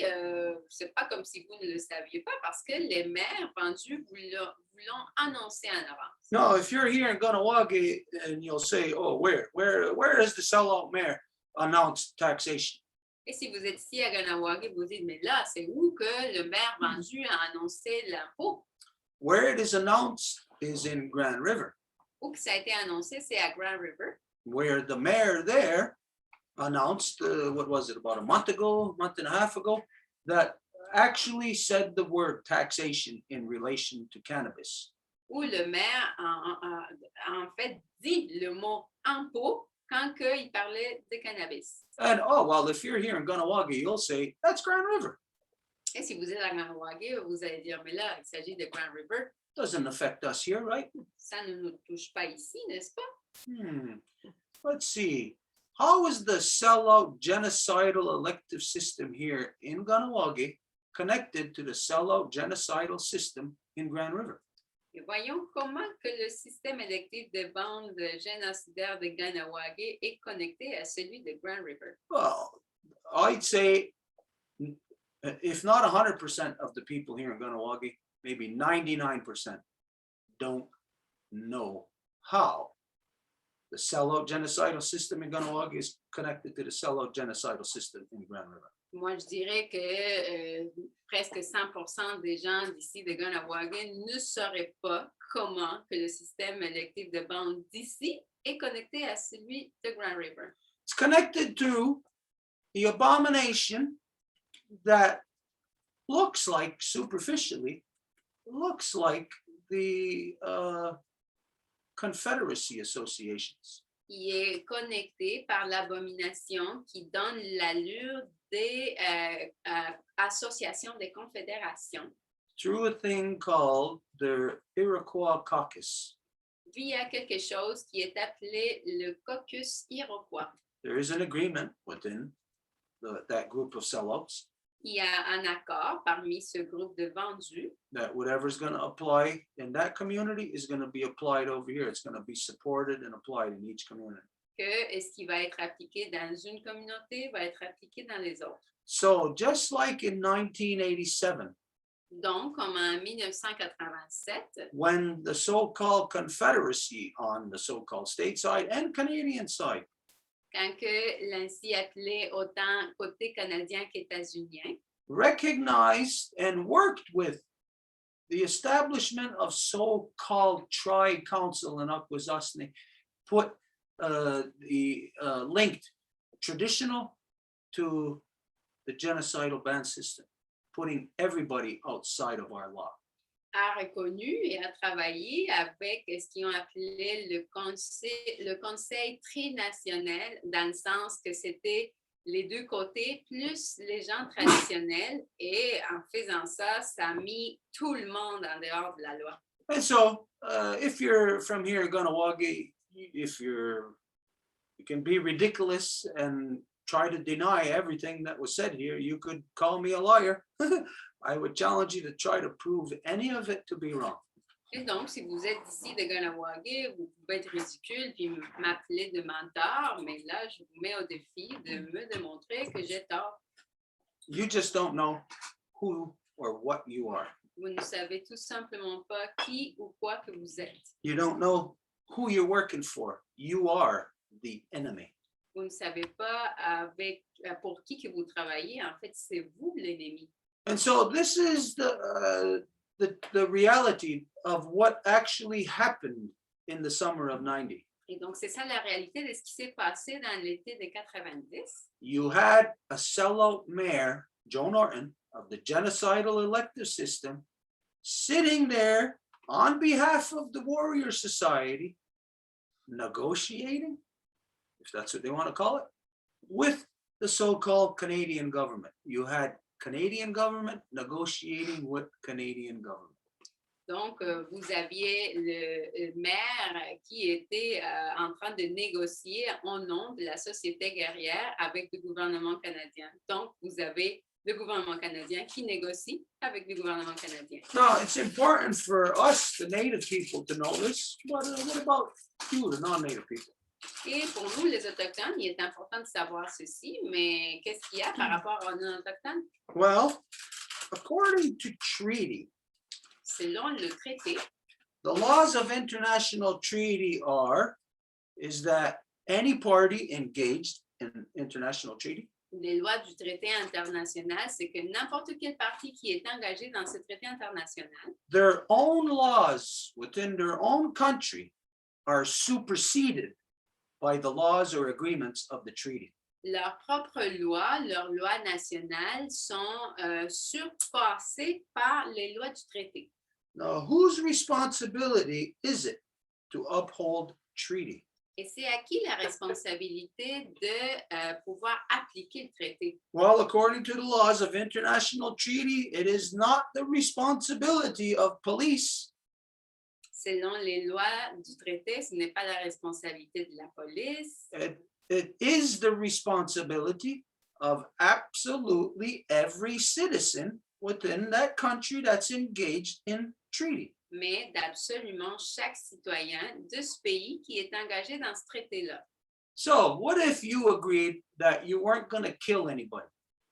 c'est pas comme si vous ne le saviez pas, parce que les maires vendus vous l'ont annoncé en avance. No, if you're here in Ganawagi and you'll say, oh, where is the sellout mayor announced taxation? Et si vous êtes ici à Ganawagi, vous dites, mais là, c'est où que le maire vendu a annoncé l'impôt? Where it is announced is in Grand River, Où que ça a été annoncé, c'est à Grand River. where the mayor there announced, what was it, about a month and a half ago, that actually said the word taxation in relation to cannabis. Où le maire en fait dit le mot impôt quand il parlait de cannabis. And oh, well, if you're here in Ganawagi, you'll say, that's Grand River. Et si vous êtes à Ganawagi, vous allez dire, mais là, il s'agit de Grand River. Doesn't affect us here, right? Ça ne nous touche pas ici, n'est-ce pas? Let's see. How is the sellout genocidal elective system here in Ganawagi connected to the sellout genocidal system in Grand River? Et voyons comment que le système électif de bande génocidaire de Ganawagi est connecté à celui de Grand River. Well, I'd say if not 100% of the people here in Ganawagi, maybe 99% don't know how the sellout genocidal system in Ganawagi is connected to the sellout genocidal system in Grand River. Moi, je dirais que presque 100% des gens d'ici de Ganawagi ne sauraient pas comment que le système électif de bande d'ici est connecté à celui de Grand River. It's connected to the abomination that looks like, superficially, looks like the Confederacy associations. Il est connecté par l'abomination qui donne l'allure des associations des confédérations. Through a thing called the Iroquois Caucus. Via quelque chose qui est appelé le caucus iroquois. There is an agreement within that group of sellouts Il y a un accord parmi ce groupe de vendus that whatever is going to apply in that community is going to be applied over here. It's going to be supported and applied in each community. que ce qui va être appliqué dans une communauté va être appliqué dans les autres. So just like in 1987, Donc, comme en 1987, when the so-called Confederacy on the so-called state side and Canadian side quand que l'ainsi appelé autant côté canadien qu'états-unien, recognized and worked with the establishment of so-called tri-council in Akwesasne, put linked traditional to the genocidal ban system, putting everybody outside of our law. a reconnu et a travaillé avec ce qu'ils ont appelé le conseil trinational, dans le sens que c'était les deux côtés plus les gens traditionnels, et en faisant ça, ça a mis tout le monde en dehors de la loi. And so if you're from here, Ganawagi, you can be ridiculous and try to deny everything that was said here. You could call me a liar. I would challenge you to try to prove any of it to be wrong. Et donc, si vous êtes ici de Ganawagi, vous pouvez être ridicule puis m'appeler de menteur, mais là, je vous mets au défi de me démontrer que j'ai tort. You just don't know who or what you are. Vous ne savez tout simplement pas qui ou quoi que vous êtes. You don't know who you're working for. You are the enemy. Vous ne savez pas pour qui que vous travaillez. En fait, c'est vous l'ennemi. And so this is the reality of what actually happened in the summer of 90. Et donc, c'est ça la réalité de ce qui s'est passé dans l'été de 90. You had a sellout mayor, Joe Norton, of the genocidal elective system, sitting there on behalf of the Warrior Society, negotiating, if that's what they want to call it, with the so-called Canadian government. You had Canadian government negotiating with Canadian government. Donc, vous aviez le maire qui était en train de négocier au nom de la société guerrière avec le gouvernement canadien. Donc, vous avez le gouvernement canadien qui négocie avec le gouvernement canadien. Now, it's important for us, the Native people, to know this, but what about you, the non-Native people? Et pour nous, les Autochtones, il est important de savoir ceci, mais qu'est-ce qu'il y a par rapport aux non-autochtones? Well, according to treaty, Selon le traité, the laws of international treaty is that any party engaged in international treaty les lois du traité international, c'est que n'importe quel parti qui est engagé dans ce traité international, their own laws within their own country are superseded by the laws or agreements of the treaty. leurs propres lois nationales sont surpassées par les lois du traité. Now, whose responsibility is it to uphold treaty? Et c'est à qui la responsabilité de pouvoir appliquer le traité? Well, according to the laws of international treaty, it is not the responsibility of police. Selon les lois du traité, ce n'est pas la responsabilité de la police. It is the responsibility of absolutely every citizen within that country that's engaged in treaty. Mais d'absolument chaque citoyen de ce pays qui est engagé dans ce traité-là. So, what if you agreed that you weren't going to kill anybody?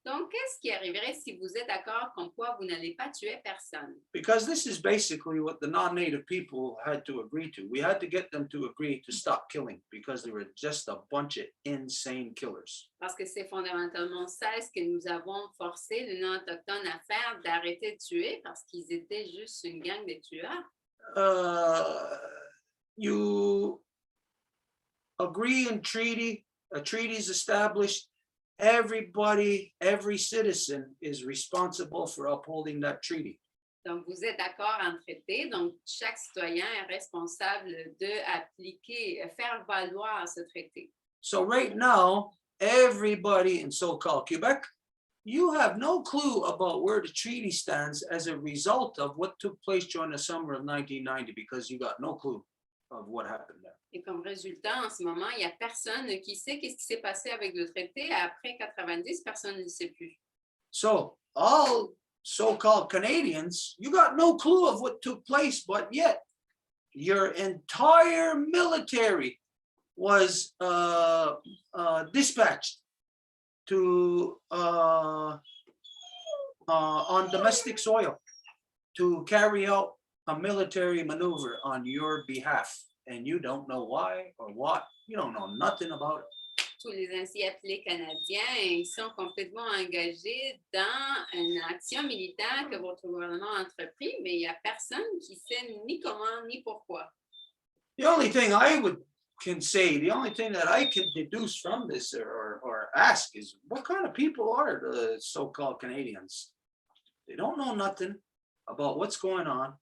Donc, qu'est-ce qui arriverait si vous êtes d'accord comme quoi vous n'allez pas tuer personne? Because this is basically what the non-native people had to agree to. We had to get them to agree to stop killing because they were just a bunch of insane killers. Parce que c'est fondamentalement ça ce que nous avons forcé les non-autochtones à faire, d'arrêter de tuer parce qu'ils étaient juste une gang de tueurs. You agree in treaty, a treaty is established. Everybody, every citizen is responsible for upholding that treaty. Donc, vous êtes d'accord en traité, donc chaque citoyen est responsable d'appliquer, faire valoir ce traité. So right now, everybody in so-called Quebec, you have no clue about where the treaty stands as a result of what took place during the summer of 1990, because you got no clue of what happened there. Et comme résultat, en ce moment, il n'y a personne qui sait qu'est-ce qui s'est passé avec le traité. Après 90, personne ne le sait plus. So all so-called Canadians, you got no clue of what took place, but yet your entire military was dispatched to on domestic soil to carry out a military maneuver on your behalf. And you don't know why or what. You don't know nothing about it. Tous les ainsi appelés Canadiens, ils sont complètement engagés dans une action militaire que votre gouvernement a entrepris, mais il n'y a personne qui sait ni comment ni pourquoi. The only thing I can say, the only thing that I can deduce from this or ask is what kind of people are the so-called Canadians? They don't know nothing about what's going on.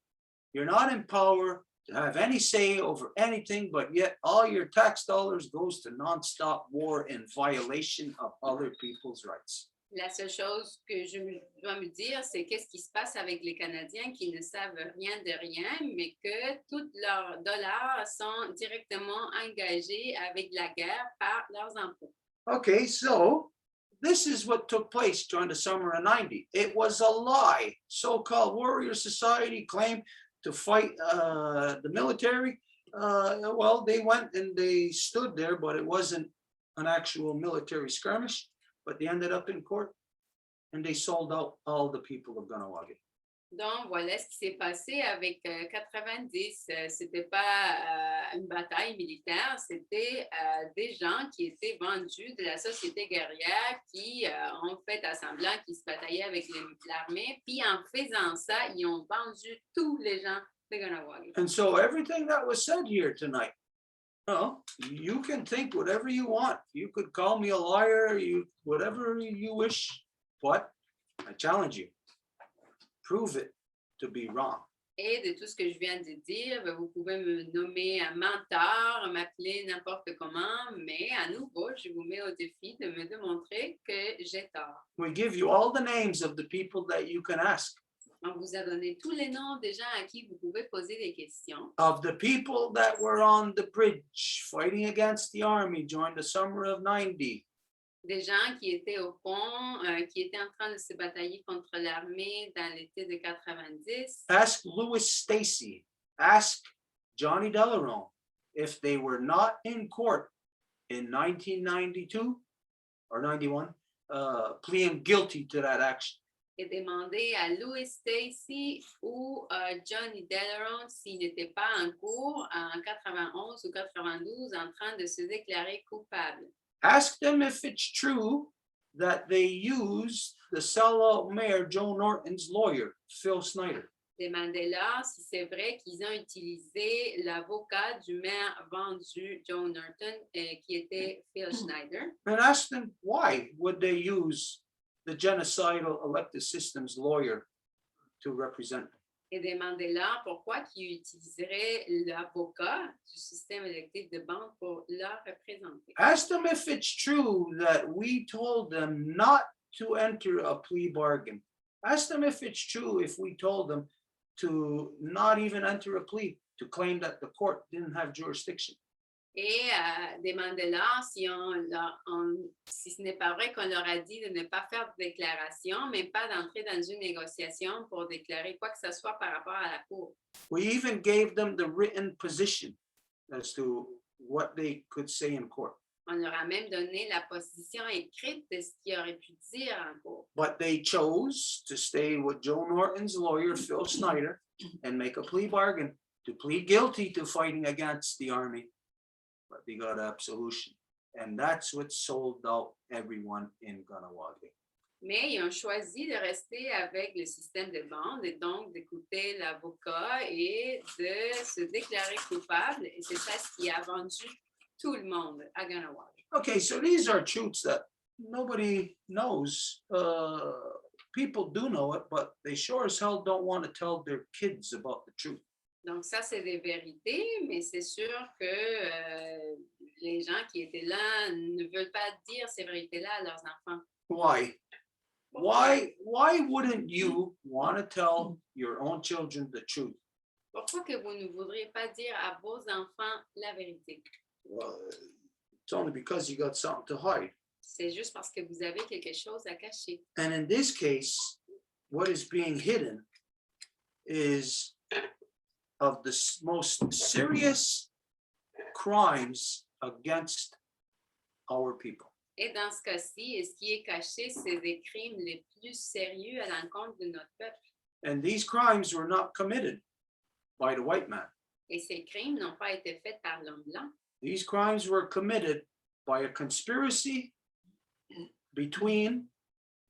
You're not in power to have any say over anything, but yet all your tax dollars goes to nonstop war in violation of other people's rights. La seule chose que je dois me dire, c'est qu'est-ce qui se passe avec les Canadiens qui ne savent rien de rien, mais que tous leurs dollars sont directement engagés avec la guerre par leurs impôts. Okay, so this is what took place during the summer of 90. It was a lie. So-called warrior society claimed to fight the military. Well, they went and they stood there, but it wasn't an actual military skirmish. But they ended up in court and they sold out all the people of Ganawagi. Donc, voilà ce qui s'est passé avec 90. C'était pas une bataille militaire, c'était des gens qui étaient vendus de la société guerrière qui ont fait assemblant, qui se bataillaient avec l'armée. Puis en faisant ça, ils ont vendu tous les gens de Ganawagi. And so everything that was said here tonight, well, you can think whatever you want. You could call me a liar, whatever you wish, but I challenge you. Prove it to be wrong. Et de tout ce que je viens de dire, vous pouvez me nommer un menteur, m'appeler n'importe comment, mais à nouveau, je vous mets au défi de me démontrer que j'ai tort. We give you all the names of the people that you can ask. On vous a donné tous les noms des gens à qui vous pouvez poser des questions. Of the people that were on the bridge fighting against the army during the summer of 90. Des gens qui étaient au pont, qui étaient en train de se batailler contre l'armée dans l'été de 90. Ask Louis Stacy, ask Johnny Delarone if they were not in court in 1992 or 91, pleading guilty to that action. Et demander à Louis Stacy ou Johnny Deleron s'il n'était pas en cours en 91 ou 92 en train de se déclarer coupable. Ask them if it's true that they used the sellout mayor Joe Norton's lawyer, Phil Snyder. Demandez-leur si c'est vrai qu'ils ont utilisé l'avocat du maire vendu, Joe Norton, qui était Phil Schneider. And ask them why would they use the genocidal elected systems lawyer to represent them. Et demandez-leur pourquoi ils utiliseraient l'avocat du système électif de banque pour leur représenter. Ask them if it's true that we told them not to enter a plea bargain. Ask them if it's true if we told them to not even enter a plea, to claim that the court didn't have jurisdiction. Et demandez-leur si ce n'est pas vrai qu'on leur a dit de ne pas faire de déclaration, mais pas d'entrer dans une négociation pour déclarer quoi que ce soit par rapport à la cour. We even gave them the written position as to what they could say in court. On leur a même donné la position écrite de ce qu'ils auraient pu dire en cours. But they chose to stay with Joe Norton's lawyer, Phil Snyder, and make a plea bargain to plead guilty to fighting against the army. But they got absolution. And that's what sold out everyone in Kahnawake. Mais ils ont choisi de rester avec le système de bande et donc d'écouter l'avocat et de se déclarer coupable. Et c'est ça ce qui a vendu tout le monde à Kahnawake. Okay, so these are truths that nobody knows. People do know it, but they sure as hell don't want to tell their kids about the truth. Donc ça, c'est des vérités, mais c'est sûr que les gens qui étaient là ne veulent pas dire ces vérités-là à leurs enfants. Why? Why wouldn't you want to tell your own children the truth? Pourquoi que vous ne voudriez pas dire à vos enfants la vérité? Well, it's only because you got something to hide. C'est juste parce que vous avez quelque chose à cacher. And in this case, what is being hidden is of the most serious crimes against our people. Et dans ce cas-ci, ce qui est caché, c'est des crimes les plus sérieux à l'encontre de notre peuple. And these crimes were not committed by the white man. Et ces crimes n'ont pas été faits par l'homme blanc. These crimes were committed by a conspiracy between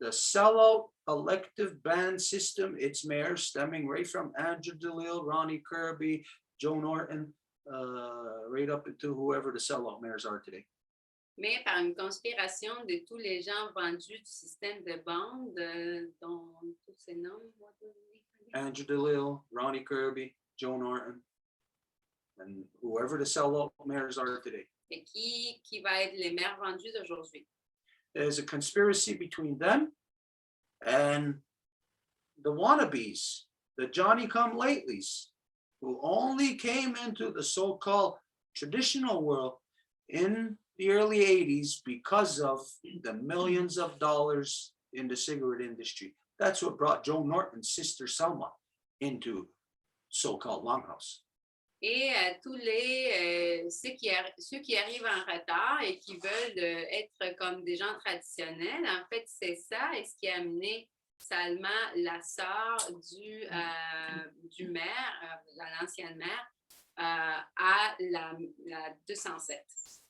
the sellout elective band system, its mayors, stemming right from Andrew DeLille, Ronnie Kirby, Joe Norton, right up to whoever the sellout mayors are today. Mais par une conspiration de tous les gens vendus du système de bande, dont tous ces noms, Andrew DeLille, Ronnie Kirby, Joe Norton, and whoever the sellout mayors are today. et qui va être les maires vendus d'aujourd'hui. There's a conspiracy between them and the wannabes, the Johnny-come-latelys, who only came into the so-called traditional world in the early 80s because of the millions of dollars in the cigarette industry. That's what brought Joe Norton's sister Selma into so-called Longhouse. Et tous ceux qui arrivent en retard et qui veulent être comme des gens traditionnels, en fait, c'est ça et ce qui a amené Salma, la sœur du maire, l'ancienne maire, à la 207.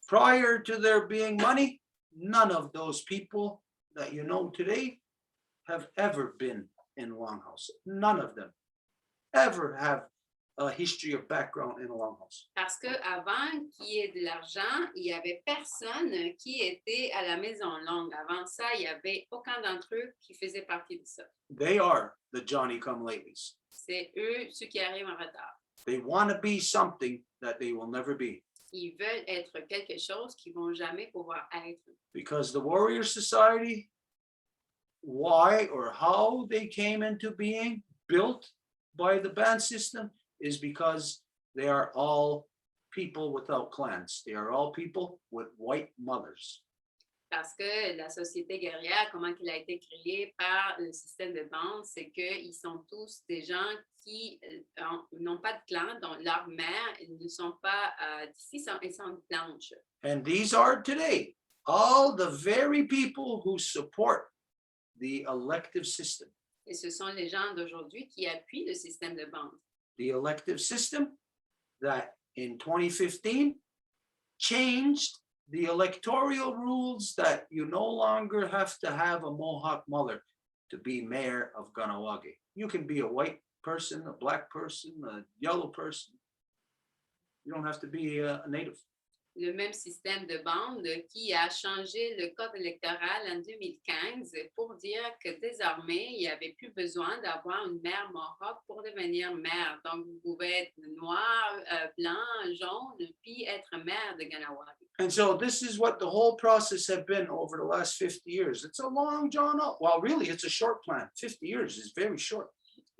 Prior to there being money, none of those people that you know today have ever been in Longhouse. None of them ever have a history of background in a Longhouse. Parce qu'avant qu'il y ait de l'argent, il n'y avait personne qui était à la Maison Longue. Avant ça, il n'y avait aucun d'entre eux qui faisait partie de ça. They are the Johnny-come-latelys. C'est eux, ceux qui arrivent en retard. They want to be something that they will never be. Ils veulent être quelque chose qu'ils ne vont jamais pouvoir être. Because the Warrior Society, why or how they came into being, built by the band system, is because they are all people without clans. They are all people with white mothers. Parce que la société guerrière, comment elle a été créée par le système de bande, c'est qu'ils sont tous des gens qui n'ont pas de clan, dont leurs mères ne sont pas d'ici, ils sont blanches. And these are today all the very people who support the elective system. Et ce sont les gens d'aujourd'hui qui appuient le système de bande. The elective system that in 2015 changed the electoral rules that you no longer have to have a Mohawk mother to be mayor of Ganawage. You can be a white person, a black person, a yellow person. You don't have to be a native. Le même système de bande qui a changé le code électoral en 2015 pour dire que désormais, il n'y avait plus besoin d'avoir une mère Mohawk pour devenir maire. Donc, vous pouvez être noir, blanc, jaune, puis être maire de Ganawage. And so this is what the whole process has been over the last 50 years. It's a long drawn out. Well, really, it's a short plan. 50 years is very short.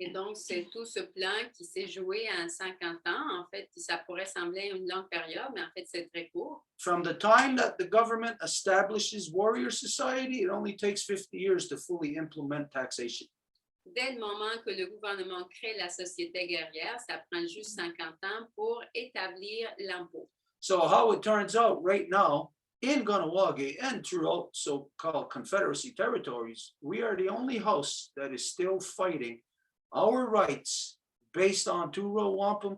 Et donc, c'est tout ce plan qui s'est joué en 50 ans. En fait, ça pourrait sembler une longue période, mais en fait, c'est très court. From the time that the government establishes warrior society, it only takes 50 years to fully implement taxation. Dès le moment que le gouvernement crée la société guerrière, ça prend juste 50 ans pour établir l'impôt. So how it turns out right now, in Ganawage and throughout so-called Confederacy territories, we are the only house that is still fighting our rights based on Turo Wampum,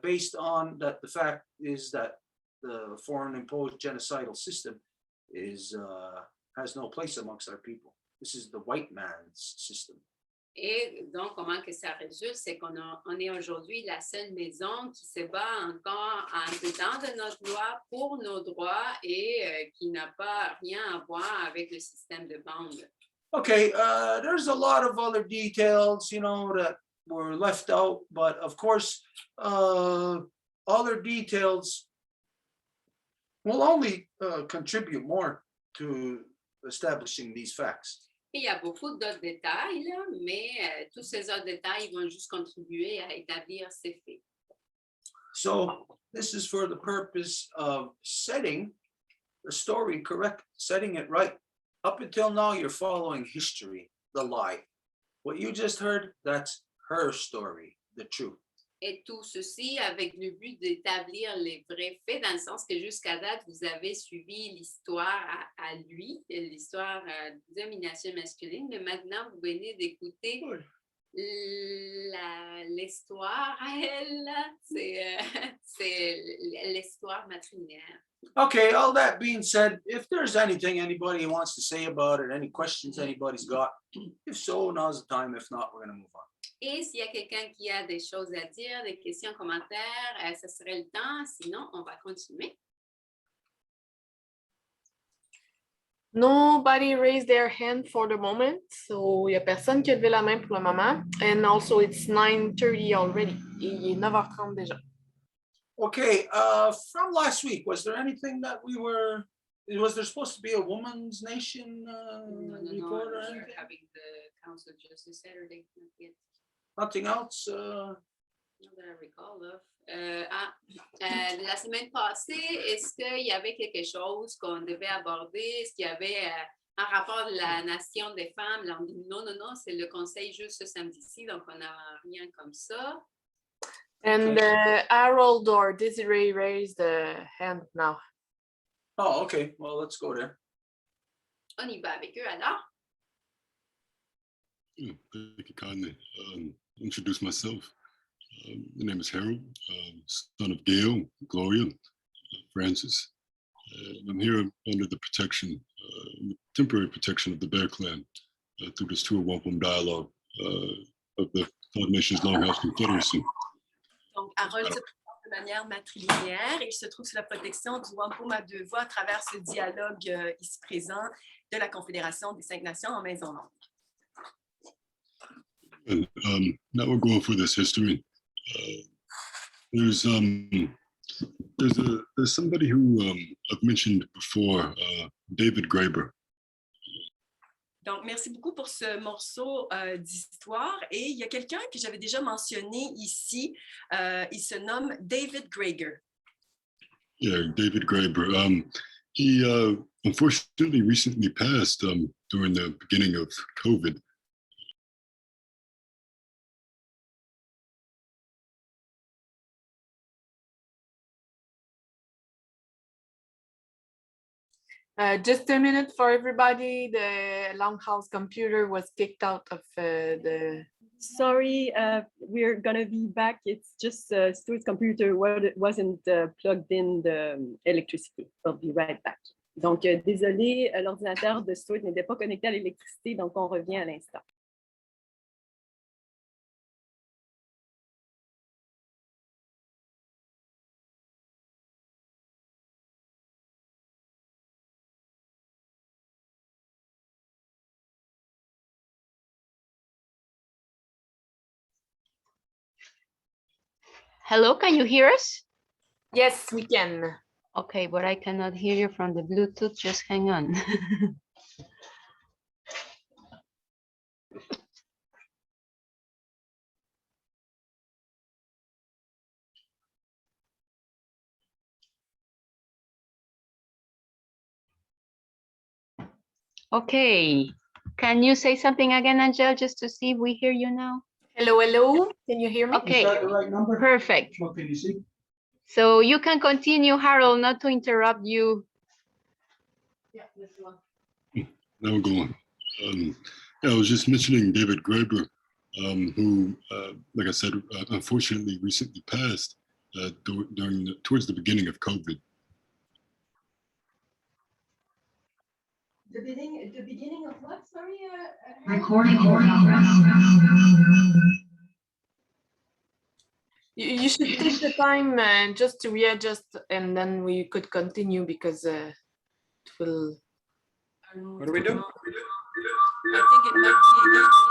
based on that the fact is that the foreign imposed genocidal system is has no place amongst our people. This is the white man's system. Et donc, comment que ça résulte, c'est qu'on est aujourd'hui la seule maison qui se bat encore en dedans de notre loi pour nos droits et qui n'a pas rien à voir avec le système de bande. Okay, there's a lot of other details, that were left out, but of course, other details will only contribute more to establishing these facts. Et il y a beaucoup d'autres détails, là, mais tous ces autres détails vont juste contribuer à établir ces faits. So this is for the purpose of setting the story correct, setting it right. Up until now, you're following history, the lie. What you just heard, that's her story, the truth. Et tout ceci avec le but d'établir les vrais faits, dans le sens que jusqu'à date, vous avez suivi l'histoire à lui, l'histoire de domination masculine, mais maintenant, vous venez d'écouter l'histoire à elle, c'est l'histoire matrilinéaire. Okay, all that being said, if there's anything anybody wants to say about it, any questions anybody's got, if so, now's the time. If not, we're going to move on. Et s'il y a quelqu'un qui a des choses à dire, des questions, commentaires, ce serait le temps. Sinon, on va continuer. Nobody raised their hand for the moment, so il n'y a personne qui a levé la main pour le moment. And also, it's 9:30 already. Et il est 9h30 déjà. Okay, from last week, was there anything that was there supposed to be a Woman's Nation report or anything? We're having the Council of Justice Saturday. Not yet. Nothing else? Not that I recall of. La semaine passée, est-ce qu'il y avait quelque chose qu'on devait aborder? Est-ce qu'il y avait un rapport de la Nation des femmes? Là, on dit non, c'est le conseil juste ce samedi-ci, donc on n'a rien comme ça. And Harold or Desiree raised the hand now. Oh, okay. Well, let's go there. On y va avec eux alors. Thank you kindly. Introduce myself. My name is Harold, son of Gail, Gloria, Francis. I'm here under the protection, temporary protection of the Bear Clan through this tour Wampum dialogue of the Five Nations Longhouse Confederacy. Donc, Harold se présente de manière matrilinéaire et il se trouve sous la protection du Wampum à deux voix à travers ce dialogue ici présent de la Confédération des Cinq Nations en Maison Longue. And now we're going through this history. There's somebody who I've mentioned before, David Graeber. Donc, merci beaucoup pour ce morceau d'histoire. Et il y a quelqu'un que j'avais déjà mentionné ici. Il se nomme David Graeber. Yeah, David Graeber. He unfortunately recently passed during the beginning of COVID. Just a minute for everybody. The Longhouse computer was kicked out of the. Sorry, we're gonna be back. It's just Stuart's computer wasn't plugged in the electricity. We'll be right back. Donc, désolé, l'ordinateur de Stuart n'était pas connecté à l'électricité, donc on revient à l'instant. Hello, can you hear us? Yes, we can. Okay, but I cannot hear you from the Bluetooth. Just hang on. Okay, can you say something again, Angel, just to see if we hear you now? Hello, hello. Can you hear me? Okay, Is that the right number? perfect. What can you see? So you can continue, Harold, not to interrupt you. Yeah, this one. Now we're going. Yeah, I was just mentioning David Graeber, who, like I said, unfortunately recently passed towards the beginning of COVID. The beginning of what? Sorry. Recording. You should take the time just to readjust, and then we could continue because it will. What do we do? I think it might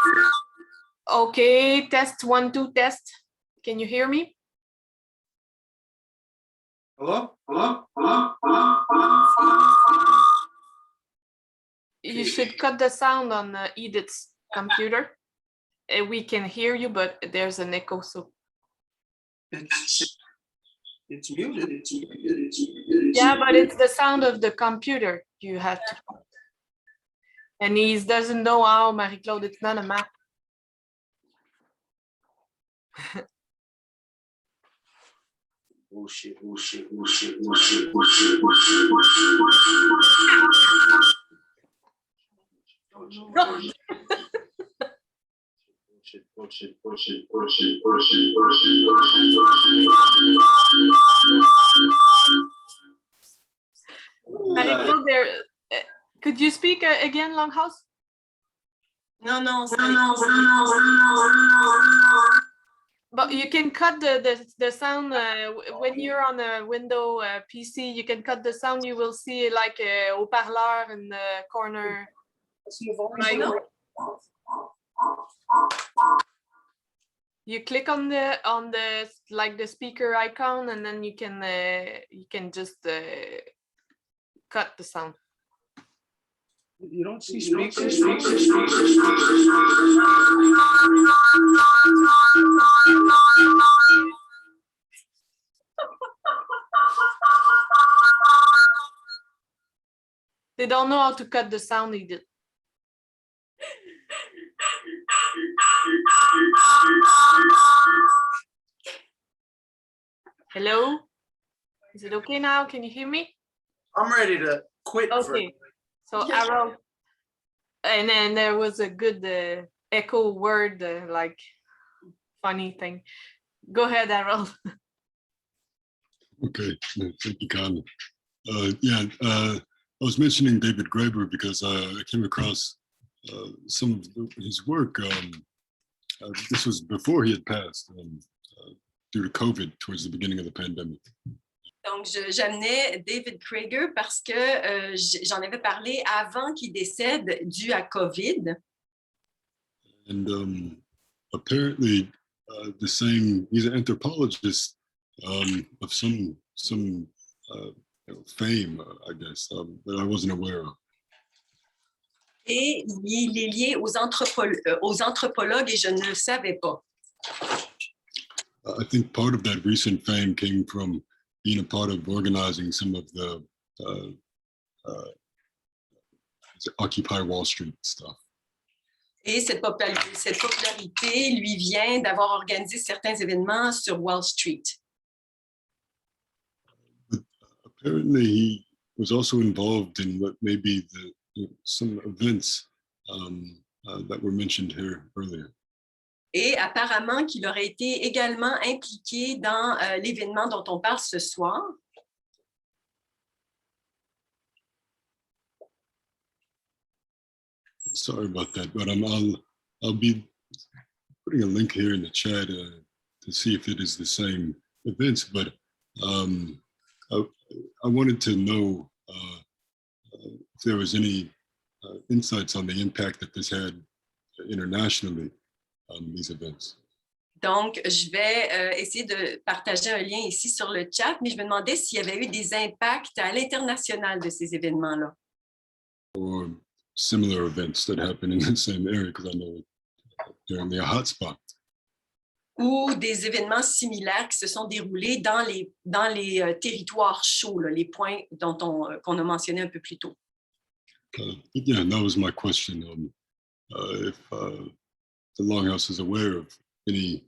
be. Okay, test 1, 2, test. Can you hear me? Hello? You should cut the sound on Edith's computer. We can hear you, but there's an echo. So It's muted. yeah, but it's the sound of the computer you have to. And he doesn't know how, Marie-Claude. It's not a map. Bullshit. Marie-Claude, could you speak again, Longhouse? Non. But you can cut the sound when you're on a window PC. You can cut the sound. You will see like a haut-parleur in the corner. Right. You click on the like the speaker icon, and then you can just cut the sound. You don't see speakers. They don't know how to cut the sound, Edith. Hello? Is it okay now? Can you hear me? I'm ready to quit. Okay. So Arrow, and then there was a good echo word, like funny thing. Go ahead, Arrow. Okay, thank you, Carmen. I was mentioning David Graeber because I came across some of his work. This was before he had passed due to COVID towards the beginning of the pandemic. Donc, j'amenais David Graeber parce que j'en avais parlé avant qu'il décède dû à COVID. And apparently, he's an anthropologist of some fame, I guess, that I wasn't aware of. Et il est lié aux anthropologues et je ne le savais pas. I think part of that recent fame came from being a part of organizing some of the Occupy Wall Street stuff. Et cette popularité lui vient d'avoir organisé certains événements sur Wall Street. Apparently, he was also involved in what may be some events that were mentioned here earlier. Et apparemment qu'il aurait été également impliqué dans l'événement dont on parle ce soir. Sorry about that, but I'll be putting a link here in the chat to see if it is the same events. But I wanted to know if there was any insights on the impact that this had internationally on these events. Donc, je vais essayer de partager un lien ici sur le chat, mais je me demandais s'il y avait eu des impacts à l'international de ces événements-là. Or similar events that happen in the same area, because I know they're a hotspot. Ou des événements similaires qui se sont déroulés dans les territoires chauds, là, les points qu'on a mentionnés un peu plus tôt. Yeah, that was my question. If the Longhouse is aware of any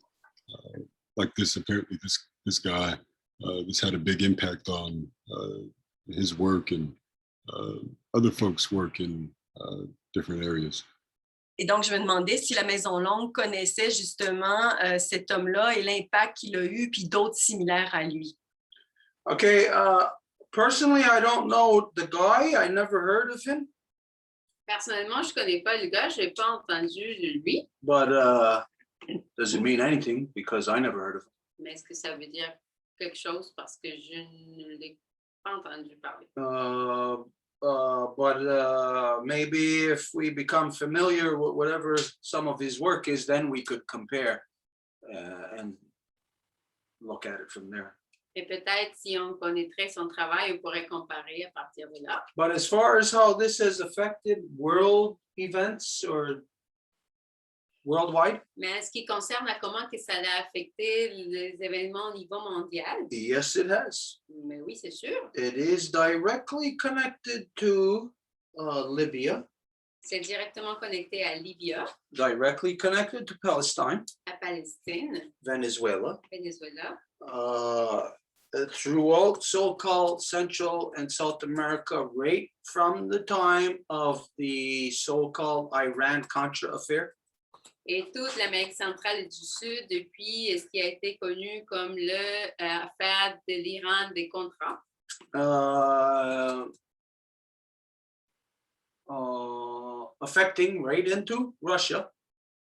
like this, apparently this guy, this had a big impact on his work and other folks' work in different areas. Et donc, je me demandais si la Maison Longue connaissait justement cet homme-là et l'impact qu'il a eu, puis d'autres similaires à lui. Okay, personally, I don't know the guy. I never heard of him. Personnellement, je ne connais pas le gars, je n'ai pas entendu de lui. But does it mean anything? Because I never heard of him. Mais est-ce que ça veut dire quelque chose parce que je ne l'ai pas entendu parler? But maybe if we become familiar with whatever some of his work is, then we could compare and look at it from there. Et peut-être si on connaîtrait son travail, on pourrait comparer à partir de là. But as far as how this has affected world events or worldwide, Mais en ce qui concerne à comment que ça a affecté les événements au niveau mondial, yes, it has. mais oui, c'est sûr. It is directly connected to Libya, C'est directement connecté à Libya, directly connected to Palestine, à Palestine, Venezuela, Venezuela, throughout so-called Central and South America, right from the time of the so-called Iran-Contra affair. et toute l'Amérique centrale et du Sud depuis ce qui a été connu comme l'affaire de l'Iran des contrats. Affecting right into Russia.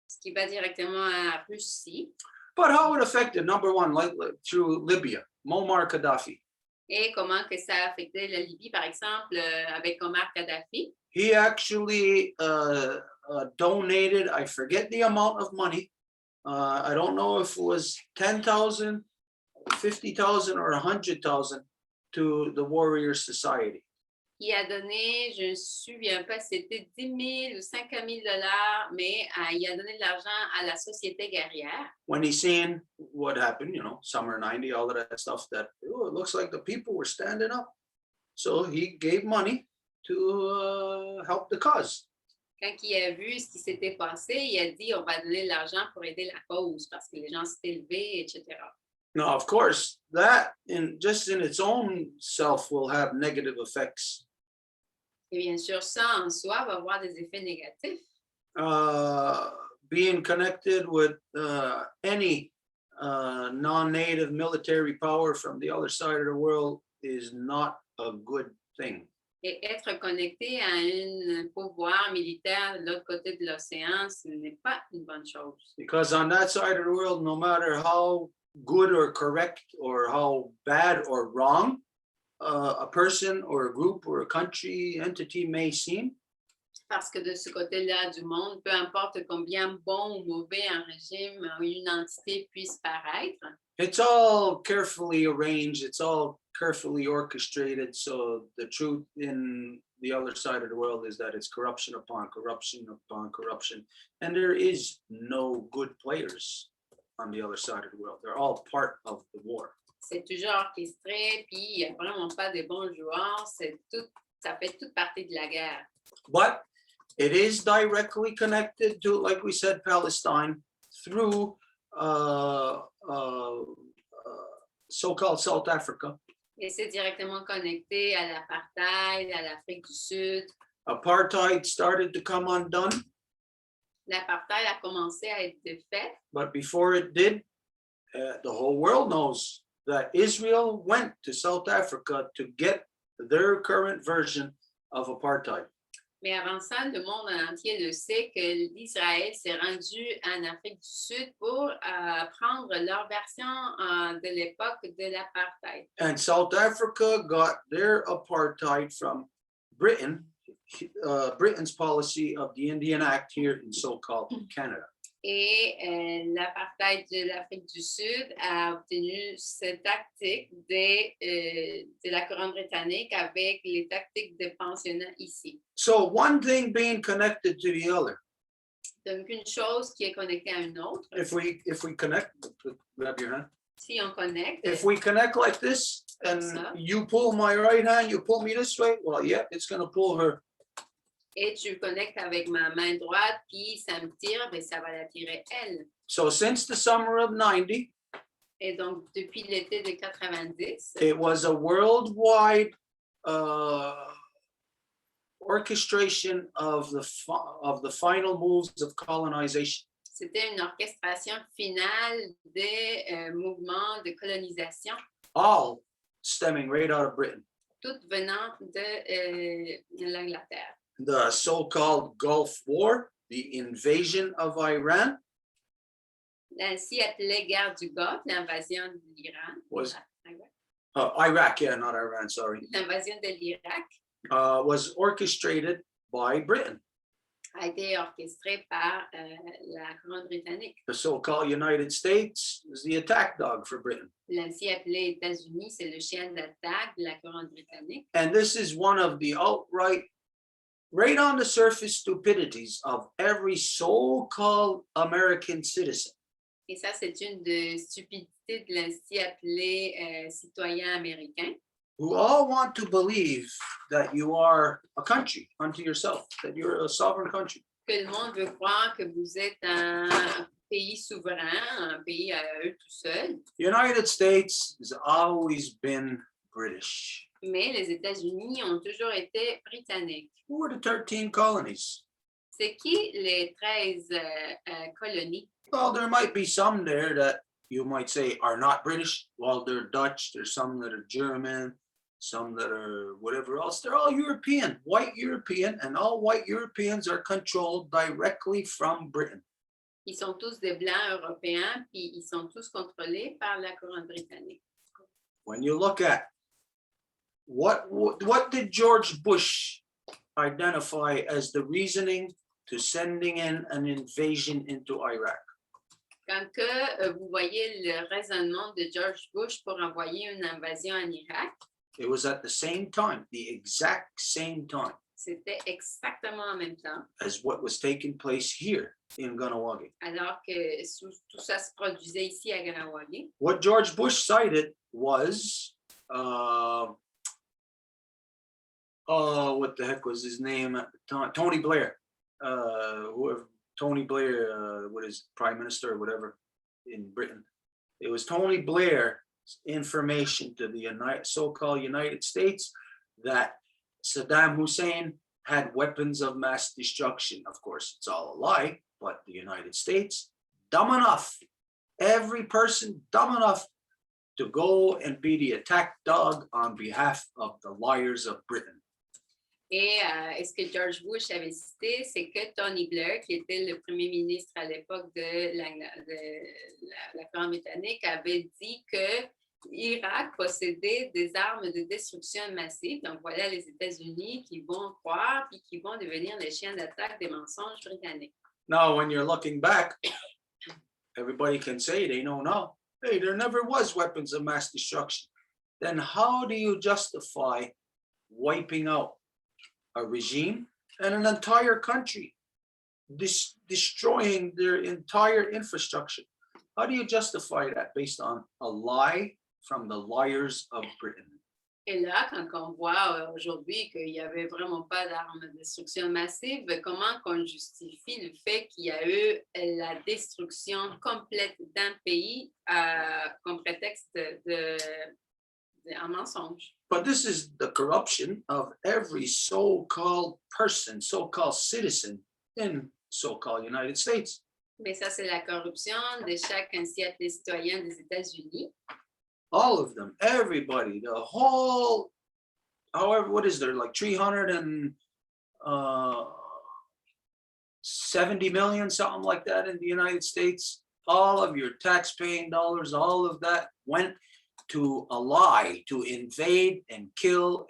Ce qui va directement à Russie. But how it affected, number one, like through Libya, Muammar Gaddafi. Et comment que ça a affecté la Libye, par exemple, avec Omar Kadhafi. He actually donated, I forget the amount of money. I don't know if it was 10,000, 50,000 or 100,000 to the Warrior Society. Il a donné, je ne me souviens pas, c'était 10 000 ou 5 000 $, mais il a donné de l'argent à la société guerrière. When he seen what happened, summer 90, all of that stuff, that it looks like the people were standing up. So he gave money to help the cause. Quand il a vu ce qui s'était passé, il a dit on va donner de l'argent pour aider la cause parce que les gens s'étaient levés, etc. Now, of course, that just in its own self will have negative effects. Et bien sûr, ça en soi va avoir des effets négatifs. Being connected with any non-native military power from the other side of the world is not a good thing. Et être connecté à un pouvoir militaire de l'autre côté de l'océan, ce n'est pas une bonne chose. Because on that side of the world, no matter how good or correct or how bad or wrong a person or a group or a country entity may seem, Parce que de ce côté-là du monde, peu importe combien bon ou mauvais un régime ou une entité puisse paraître, it's all carefully arranged, it's all carefully orchestrated. So the truth in the other side of the world is that it's corruption upon corruption upon corruption. And there is no good players on the other side of the world. They're all part of the war. c'est toujours orchestré, puis il n'y a vraiment pas de bons joueurs, Ça fait toute partie de la guerre. But it is directly connected to, like we said, Palestine through so-called South Africa. Et c'est directement connecté à l'apartheid, à l'Afrique du Sud. Apartheid started to come undone, L'apartheid a commencé à être défait, but before it did, the whole world knows that Israel went to South Africa to get their current version of apartheid. mais avant ça, le monde entier le sait que l'Israël s'est rendu en Afrique du Sud pour prendre leur version de l'époque de l'apartheid. And South Africa got their apartheid from Britain, Britain's policy of the Indian Act here in so-called Canada. Et l'apartheid de l'Afrique du Sud a obtenu cette tactique de la couronne britannique avec les tactiques de pensionnat ici. So one thing being connected to the other. Donc, une chose qui est connectée à une autre, If we connect, grab your hand. si on connecte, If we connect like this and Ça. you pull my right hand, you pull me this way, well, yeah, it's going to pull her. et tu connectes avec ma main droite, puis ça me tire, ben, ça va la tirer elle. So since the summer of 90, Et donc, depuis l'été de 90, it was a worldwide orchestration of the final moves of colonization. c'était une orchestration finale des mouvements de colonisation, All stemming right out of Britain. toutes venant de l'Angleterre. The so-called Gulf War, the invasion of Iran, L'ainsi appelée guerre du Golfe, l'invasion de l'Iran, Was- Iraq, yeah, not Iran, sorry, l'invasion de l'Irak was orchestrated by Britain. a été orchestrée par la couronne britannique. The so-called United States is the attack dog for Britain. L'ainsi appelé États-Unis, c'est le chien d'attaque de la couronne britannique. And this is one of the outright, right on the surface stupidities of every so-called American citizen. Et ça, c'est une des stupidités de l'ainsi appelé citoyen américain, Who all want to believe that you are a country unto yourself, that you're a sovereign country. que le monde veut croire que vous êtes un pays souverain, un pays à eux tout seuls. The United States has always been British. Mais les États-Unis ont toujours été britanniques. Who were the 13 colonies? C'est qui les 13 colonies? Well, there might be some there that you might say are not British. Well, they're Dutch. There's some that are German, some that are whatever else. They're all European, white European, and all white Europeans are controlled directly from Britain. Ils sont tous des blancs européens, puis ils sont tous contrôlés par la couronne britannique. When you look at what did George Bush identify as the reasoning to sending in an invasion into Iraq? Quand que, vous voyez le raisonnement de George Bush pour envoyer une invasion en Irak, It was at the same time, the exact same time c'était exactement en même temps, as what was taking place here in Ganawagi. alors que tout ça se produisait ici à Ganawagi. What George Bush cited was, what the heck was his name at the time? Tony Blair. Tony Blair, what is prime minister or whatever in Britain. It was Tony Blair's information to the so-called United States that Saddam Hussein had weapons of mass destruction. Of course, it's all a lie, but the United States, dumb enough, every person dumb enough to go and be the attack dog on behalf of the liars of Britain. Et ce que George Bush avait cité, c'est que Tony Blair, qui était le premier ministre à l'époque de la couronne britannique, avait dit que l'Irak possédait des armes de destruction massive. Donc voilà les États-Unis qui vont croire puis qui vont devenir les chiens d'attaque des mensonges britanniques. Now, when you're looking back, everybody can say they know now, hey, there never was weapons of mass destruction. Then how do you justify wiping out a regime and an entire country, destroying their entire infrastructure? How do you justify that based on a lie from the liars of Britain? Et là, quand on voit aujourd'hui qu'il n'y avait vraiment pas d'armes de destruction massive, comment qu'on justifie le fait qu'il y a eu la destruction complète d'un pays comme prétexte d'un mensonge? But this is the corruption of every so-called person, so-called citizen in so-called United States. Mais ça, c'est la corruption de chaque ancien citoyen des États-Unis. All of them, everybody, the whole, however, what is there, like 370 million, something like that in the United States. All of your tax-paying dollars, all of that went to a lie, to invade and kill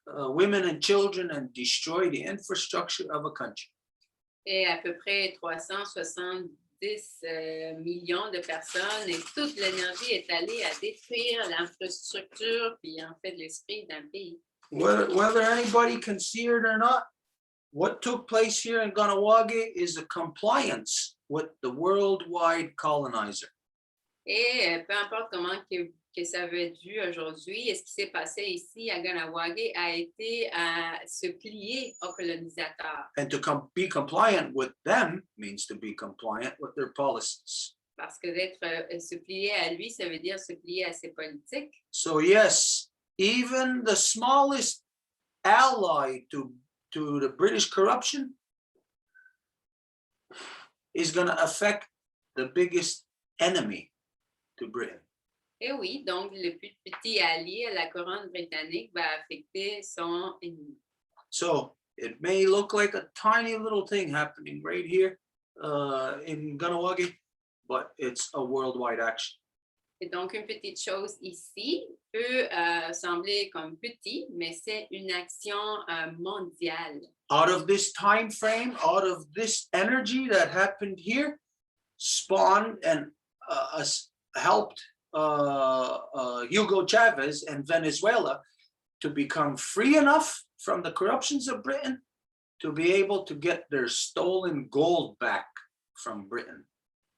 women and children and destroy the infrastructure of a country. Et à peu près 370 millions de personnes, et toute l'énergie est allée à détruire l'infrastructure puis en fait l'esprit d'un pays. Whether anybody can see it or not, what took place here in Ganawage is a compliance with the worldwide colonizer. Et peu importe comment que ça veut dire aujourd'hui, et ce qui s'est passé ici à Ganawage a été à se plier aux colonisateurs. And to be compliant with them means to be compliant with their policies. Parce que se plier à lui, ça veut dire se plier à ses politiques. So yes, even the smallest ally to the British corruption is going to affect the biggest enemy to Britain. Et oui, donc le plus petit allié à la couronne britannique va affecter son ennemi. So it may look like a tiny little thing happening right here in Ganawage, but it's a worldwide action. Et donc une petite chose ici peut sembler comme petit, mais c'est une action mondiale. Out of this time frame, out of this energy that happened here, spawned and helped Hugo Chavez and Venezuela to become free enough from the corruptions of Britain to be able to get their stolen gold back from Britain.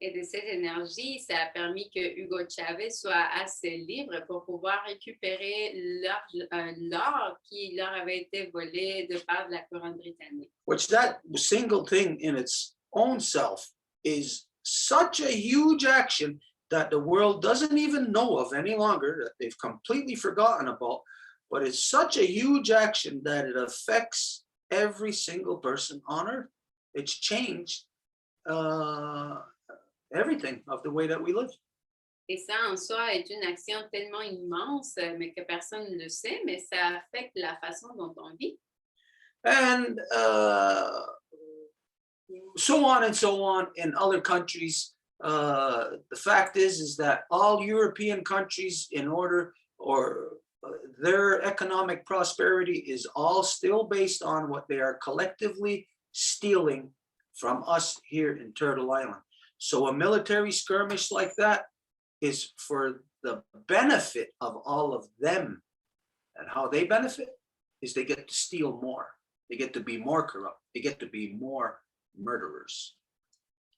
Et de cette énergie, ça a permis que Hugo Chavez soit assez libre pour pouvoir récupérer l'or qui leur avait été volé de part de la couronne britannique. Which that single thing in its own self is such a huge action that the world doesn't even know of any longer, that they've completely forgotten about, but it's such a huge action that it affects every single person on earth. It's changed everything of the way that we live. Et ça en soi est une action tellement immense, mais que personne ne le sait, mais ça affecte la façon dont on vit. And so on and so on in other countries. The fact is that all European countries, in order, or their economic prosperity is all still based on what they are collectively stealing from us here in Turtle Island. So a military skirmish like that is for the benefit of all of them. And how they benefit is they get to steal more. They get to be more corrupt. They get to be more murderers.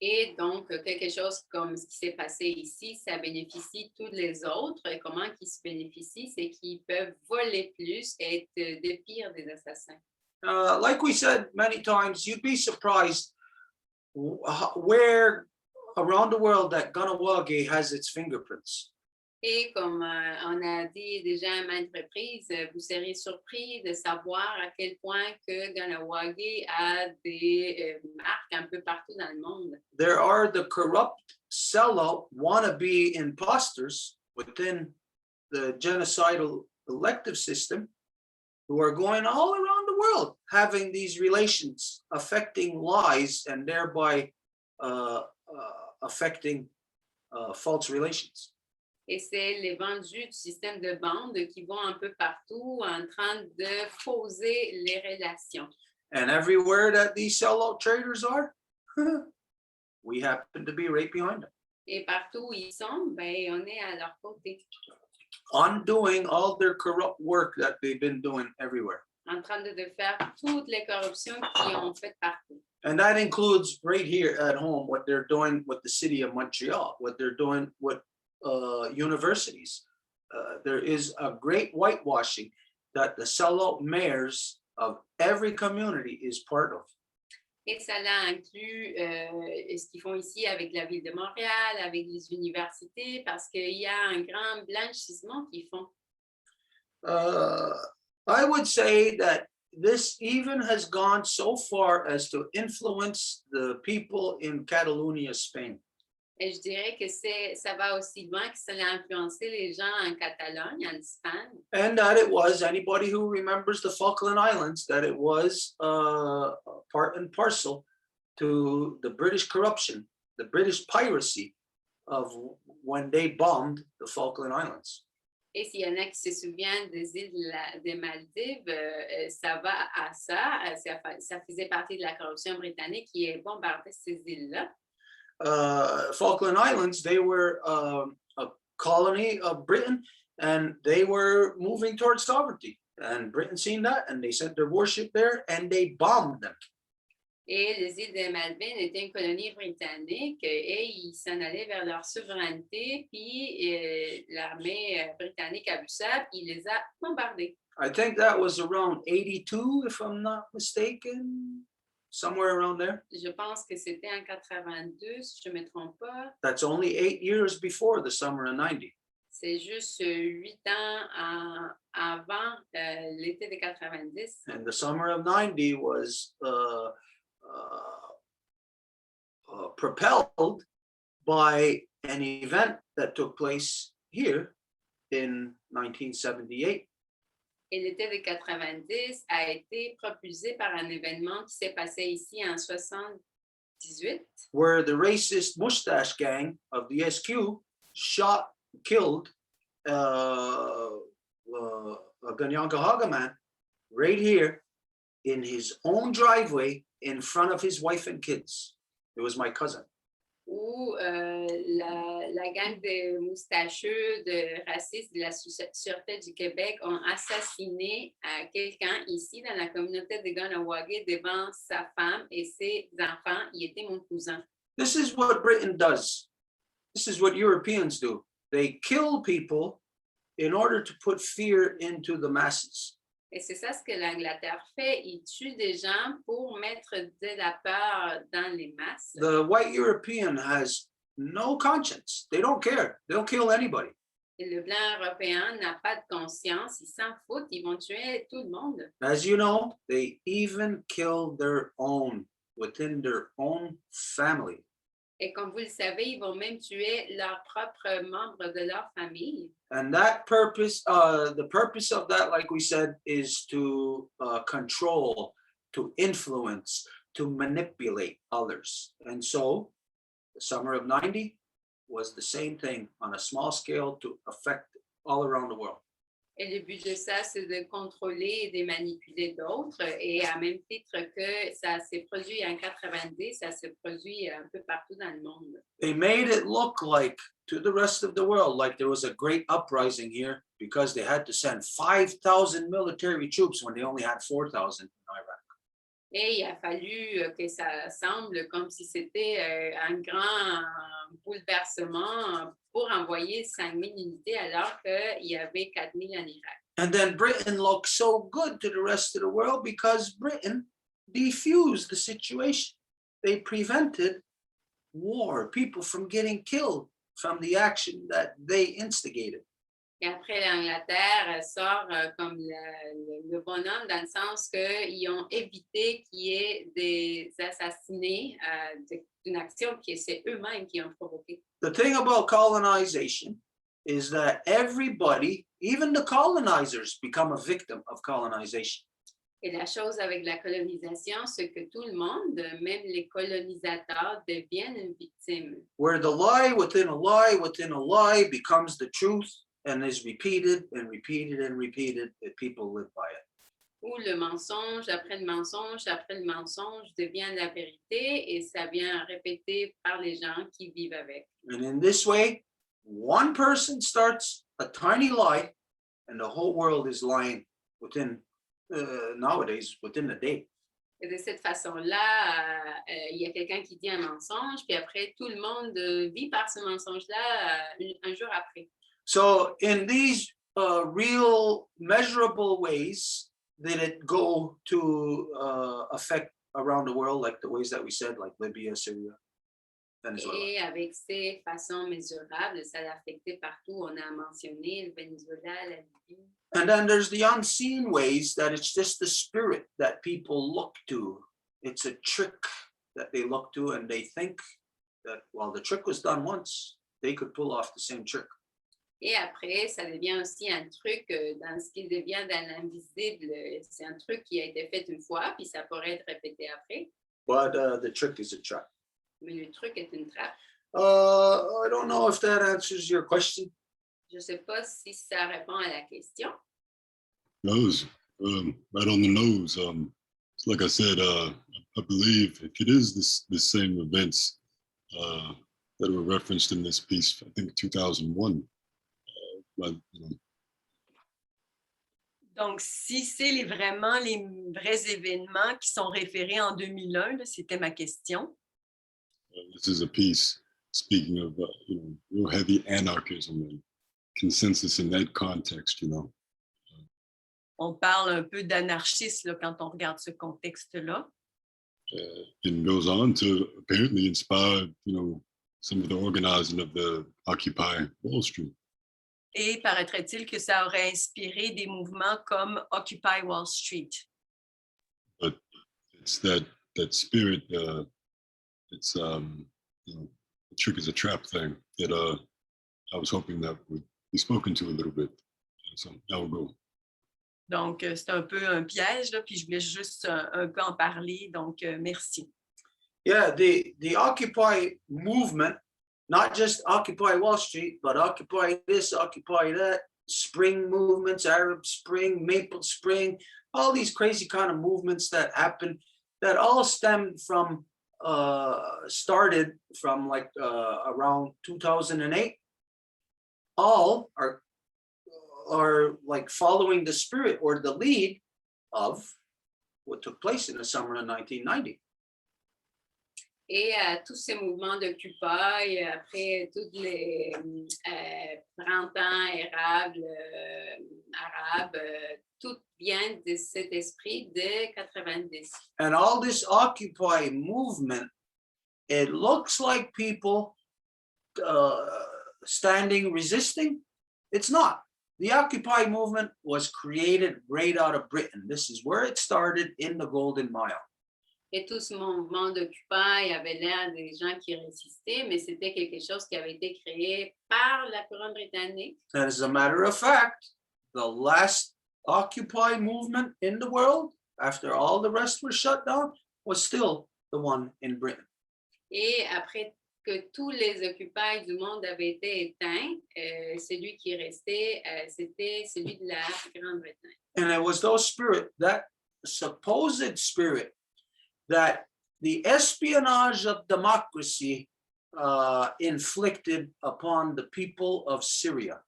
Et donc, quelque chose comme ce qui s'est passé ici, ça bénéficie tous les autres. Et comment qu'ils se bénéficient, c'est qu'ils peuvent voler plus et être de pires des assassins. Like we said many times, you'd be surprised where around the world that Ganawage has its fingerprints. Et comme on a dit déjà à maintes reprises, vous seriez surpris de savoir à quel point que Ganawage a des marques un peu partout dans le monde. There are the corrupt sellout wannabe imposters within the genocidal elective system who are going all around the world having these relations, affecting lies and thereby affecting false relations. Et c'est les vendus du système de bande qui vont un peu partout en train de fausser les relations. And everywhere that these sellout traders are, we happen to be right behind them. Et partout où ils sont, ben, on est à leur côté. Undoing all their corrupt work that they've been doing everywhere. En train de faire toutes les corruptions qu'ils ont faites partout. And that includes right here at home, what they're doing with the city of Montreal, what they're doing with universities, there is a great whitewashing that the sellout mayors of every community is part of. Et ça inclut ce qu'ils font ici avec la ville de Montréal, avec les universités, parce qu'il y a un grand blanchissement qu'ils font. I would say that this even has gone so far as to influence the people in Catalonia, Spain. Et je dirais que ça va aussi loin que ça a influencé les gens en Catalogne, en Espagne. And that it was, anybody who remembers the Falkland Islands, that it was part and parcel to the British corruption, the British piracy of when they bombed the Falkland Islands. Et s'il y en a qui se souviennent des îles des Maldives, ça va à ça. Ça faisait partie de la corruption britannique qui bombardait ces îles-là. Falkland Islands, they were a colony of Britain, and they were moving towards sovereignty. And Britain seen that, and they sent their warship there, and they bombed them. Et les îles des Malvines étaient une colonie britannique et ils s'en allaient vers leur souveraineté. Puis l'armée britannique a vu ça, puis il les a bombardés. I think that was around 82, if I'm not mistaken. Somewhere around there. Je pense que c'était en 82, si je ne me trompe pas. That's only 8 years before the summer of 90. C'est juste 8 ans avant l'été de 90. And the summer of 90 was propelled by an event that took place here in 1978. Et l'été de 90 a été propulsé par un événement qui s'est passé ici en 78. Where the racist mustache gang of the SQ killed a Ganyankahaga man right here in his own driveway in front of his wife and kids. It was my cousin. Où la gang de moustacheux, de racistes de la Sûreté du Québec ont assassiné quelqu'un ici dans la communauté de Ganawagé devant sa femme et ses enfants. Il était mon cousin. This is what Britain does. This is what Europeans do. They kill people in order to put fear into the masses. Et c'est ça ce que l'Angleterre fait. Il tue des gens pour mettre de la peur dans les masses. The white European has no conscience. They don't care. They'll kill anybody. Et le blanc européen n'a pas de conscience. Ils s'en foutent. Ils vont tuer tout le monde. As you know, they even kill their own within their own family. Et comme vous le savez, ils vont même tuer leurs propres membres de leur famille. And that purpose, the purpose of that, like we said, is to control, to influence, to manipulate others. And so the summer of 90 was the same thing on a small scale to affect all around the world. Et le but de ça, c'est de contrôler et de manipuler d'autres. Et à même titre que ça s'est produit en 90, ça s'est produit un peu partout dans le monde. They made it look like to the rest of the world like there was a great uprising here because they had to send 5,000 military troops when they only had 4,000 in Iraq. Et il a fallu que ça semble comme si c'était un grand bouleversement pour envoyer 5,000 unités alors qu'il y avait 4,000 en Irak. And then Britain looked so good to the rest of the world because Britain defused the situation. They prevented war, people from getting killed from the action that they instigated. Et après, l'Angleterre sort comme le bonhomme dans le sens qu'ils ont évité qu'il y ait des assassinés d'une action que c'est eux-mêmes qui ont provoquée. The thing about colonization is that everybody, even the colonizers, become a victim of colonization. Et la chose avec la colonisation, c'est que tout le monde, même les colonisateurs, deviennent une victime. Where the lie within a lie becomes the truth and is repeated and repeated and repeated, and people live by it. Où le mensonge après le mensonge après le mensonge devient la vérité et ça vient répété par les gens qui vivent avec. And in this way, one person starts a tiny lie and the whole world is lying within, nowadays, within a day. Et de cette façon-là, il y a quelqu'un qui dit un mensonge, puis après, tout le monde vit par ce mensonge-là un jour après. So in these real measurable ways, did it go to affect around the world, like the ways that we said, like Libya, Syria, Venezuela? Et avec ces façons mesurables, ça l'a affecté partout. On a mentionné le Venezuela, la Libye. And then there's the unseen ways that it's just the spirit that people look to. It's a trick that they look to, and they think that, well, the trick was done once, they could pull off the same trick. Et après, ça devient aussi un truc dans ce qui devient dans l'invisible. C'est un truc qui a été fait une fois, puis ça pourrait être répété après. But the trick is a trap. Mais le truc est une trappe. I don't know if that answers your question. Je ne sais pas si ça répond à la question. Nose, right on the nose. Like I said, I believe if it is the same events that were referenced in this piece, I think 2001. Donc, si c'est vraiment les vrais événements qui sont référés en 2001, là, c'était ma question. This is a piece speaking of real heavy anarchism and consensus in that context, On parle un peu d'anarchisme quand on regarde ce contexte-là. And goes on to apparently inspire, some of the organizing of the Occupy Wall Street. Et paraîtrait-il que ça aurait inspiré des mouvements comme Occupy Wall Street. But it's that spirit, it's the trick is a trap thing that I was hoping that would be spoken to a little bit. So now we'll go. Donc, c'est un peu un piège, là, puis je voulais juste un peu en parler, donc merci. Yeah, the Occupy movement, not just Occupy Wall Street, but Occupy this, Occupy that, spring movements, Arab Spring, Maple Spring, all these crazy kind of movements that happened, that all stemmed from, started from like around 2008. All are like following the spirit or the lead of what took place in the summer of 1990. Et tous ces mouvements d'Occupy, après tous les printemps arabes, tout vient de cet esprit de 90. And all this Occupy movement, it looks like people standing, resisting. It's not. The Occupy movement was created right out of Britain. This is where it started, in the Golden Mile. Et tout ce mouvement d'Occupy avait l'air des gens qui résistaient, mais c'était quelque chose qui avait été créé par la couronne britannique. And as a matter of fact, the last Occupy movement in the world, after all the rest were shut down, was still the one in Britain. Et après que tous les Occupy du monde avaient été éteints, celui qui restait, c'était celui de la Grande-Bretagne. And it was those spirit, that supposed spirit, that the espionage of democracy inflicted upon the people of Syria.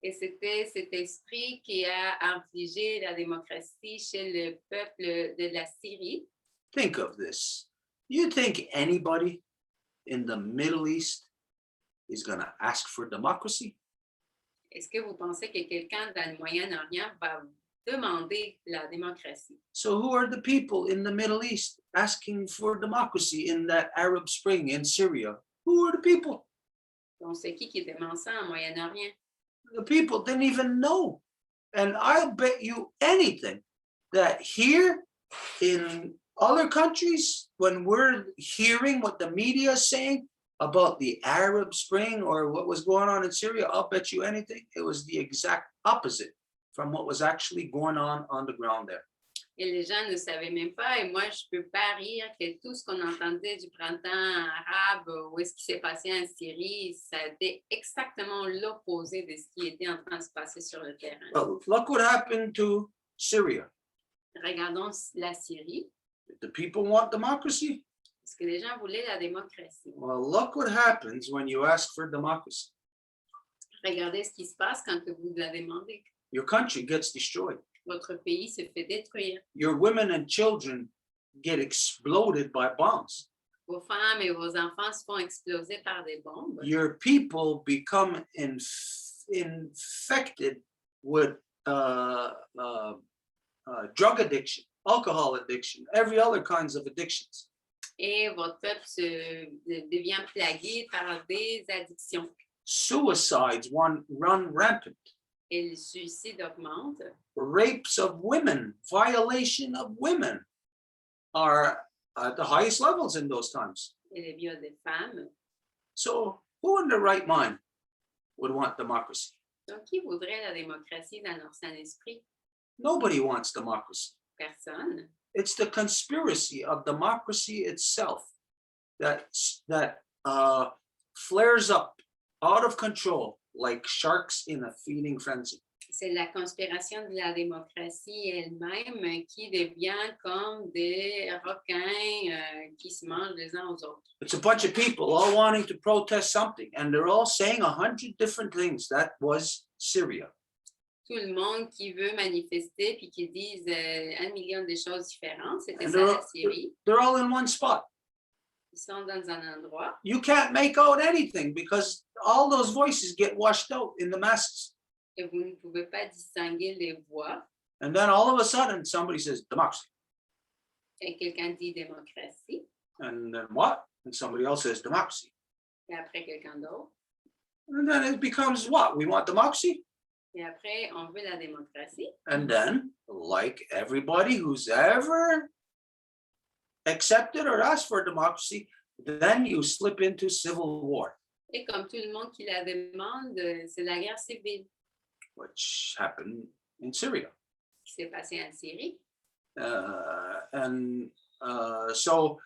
Et c'était cet esprit qui a infligé la démocratie chez le peuple de la Syrie. Think of this. You think anybody in the Middle East is going to ask for democracy? Est-ce que vous pensez que quelqu'un dans le Moyen-Orient va demander la démocratie? So who are the people in the Middle East asking for democracy in that Arab Spring in Syria? Who are the people? Donc, c'est qui demande ça en Moyen-Orient? The people didn't even know. And I'll bet you anything that here in other countries, when we're hearing what the media is saying about the Arab Spring or what was going on in Syria, I'll bet you anything, it was the exact opposite from what was actually going on the ground there. Et les gens ne savaient même pas, et moi, je peux pas rire que tout ce qu'on entendait du printemps arabe ou ce qui s'est passé en Syrie, ça a été exactement l'opposé de ce qui était en train de se passer sur le terrain. Well, look what happened to Syria. Regardons la Syrie. Did the people want democracy? Est-ce que les gens voulaient la démocratie? Well, look what happens when you ask for democracy. Regardez ce qui se passe quand vous la demandez. Your country gets destroyed. Votre pays se fait détruire. Your women and children get exploded by bombs. Vos femmes et vos enfants se font exploser par des bombes. Your people become infected with drug addiction, alcohol addiction, every other kinds of addictions. Et votre peuple devient plagué par des addictions. Suicides run rampant. Et le suicide augmente. Rapes of women, violation of women are at the highest levels in those times. Et les viols des femmes. So who in their right mind would want democracy? Donc, qui voudrait la démocratie dans leur sain esprit? Nobody wants democracy. Personne. It's the conspiracy of democracy itself that flares up out of control like sharks in a feeding frenzy. C'est la conspiration de la démocratie elle-même qui devient comme des requins qui se mangent les uns aux autres. It's a bunch of people all wanting to protest something, and they're all saying 100 different things. That was Syria. Tout le monde qui veut manifester puis qui disent 1 million de choses différentes. C'était And ça la Syrie. they're all in one spot. Ils sont dans un endroit. You can't make out anything because all those voices get washed out in the masses. Et vous ne pouvez pas distinguer les voix. And then all of a sudden, somebody says democracy. Et quelqu'un dit démocratie. And then what? And somebody else says democracy. Et après quelqu'un d'autre. And then it becomes what? We want democracy? Et après, on veut la démocratie. And then, like everybody who's ever accepted or asked for democracy, then you slip into civil war. Et comme tout le monde qui la demande, c'est la guerre civile Which happened in Syria. qui s'est passée en Syrie. So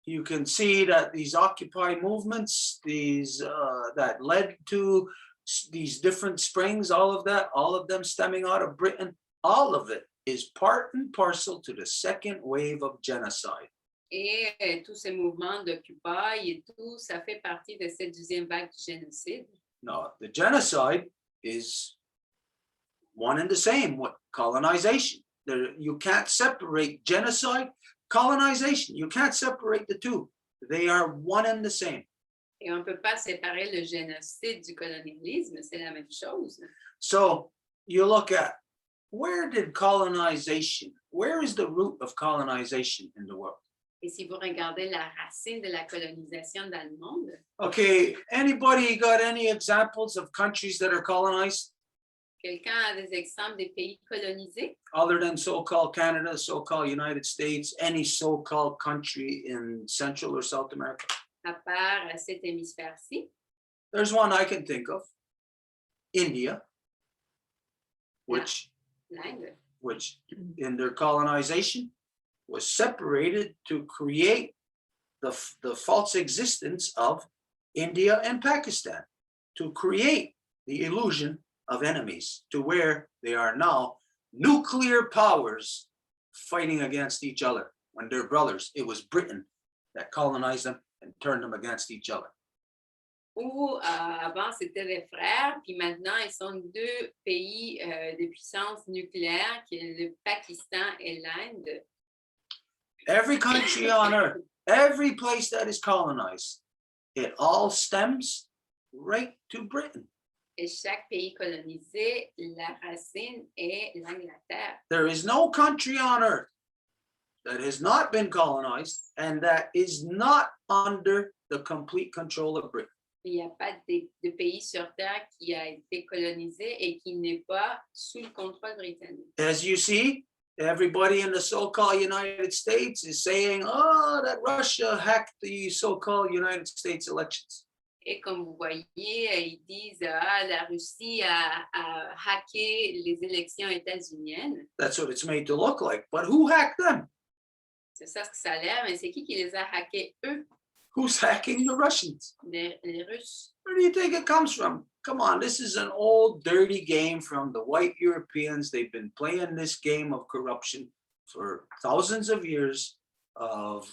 you can see that these Occupy movements, that led to these different springs, all of them stemming out of Britain, all of it is part and parcel to the second wave of genocide. Et tous ces mouvements d'Occupy et tout, ça fait partie de cette deuxième vague du génocide. No, the genocide is one and the same with colonization. You can't separate genocide, colonization. You can't separate the two. They are one and the same. Et on ne peut pas séparer le génocide du colonialisme, c'est la même chose. So you look at where is the root of colonization in the world? Et si vous regardez la racine de la colonisation dans le monde, Okay, anybody got any examples of countries that are colonized quelqu'un a des exemples des pays colonisés, other than so-called Canada, so-called United States, any so-called country in Central or South America? à part cet hémisphère-ci? There's one I can think of, India, which L'Inde. in their colonization was separated to create the false existence of India and Pakistan, to create the illusion of enemies, to where they are now nuclear powers fighting against each other when they're brothers. It was Britain that colonized them and turned them against each other. Où avant c'était des frères, puis maintenant ils sont deux pays de puissance nucléaire, qui est le Pakistan et l'Inde. Every country on earth, every place that is colonized, it all stems right to Britain. Et chaque pays colonisé, la racine est l'Angleterre. There is no country on earth that has not been colonized and that is not under the complete control of Britain. Il n'y a pas de pays sur Terre qui a été colonisé et qui n'est pas sous le contrôle britannique. As you see, everybody in the so-called United States is saying, oh, that Russia hacked the so-called United States elections. Et comme vous voyez, ils disent la Russie a hacké les élections états-uniennes. That's what it's made to look like. But who hacked them? C'est ça ce que ça a l'air, mais c'est qui les a hackés, eux, Who's hacking the Russians? les Russes? Where do you think it comes from? Come on, this is an old dirty game from the white Europeans. They've been playing this game of corruption for thousands of years of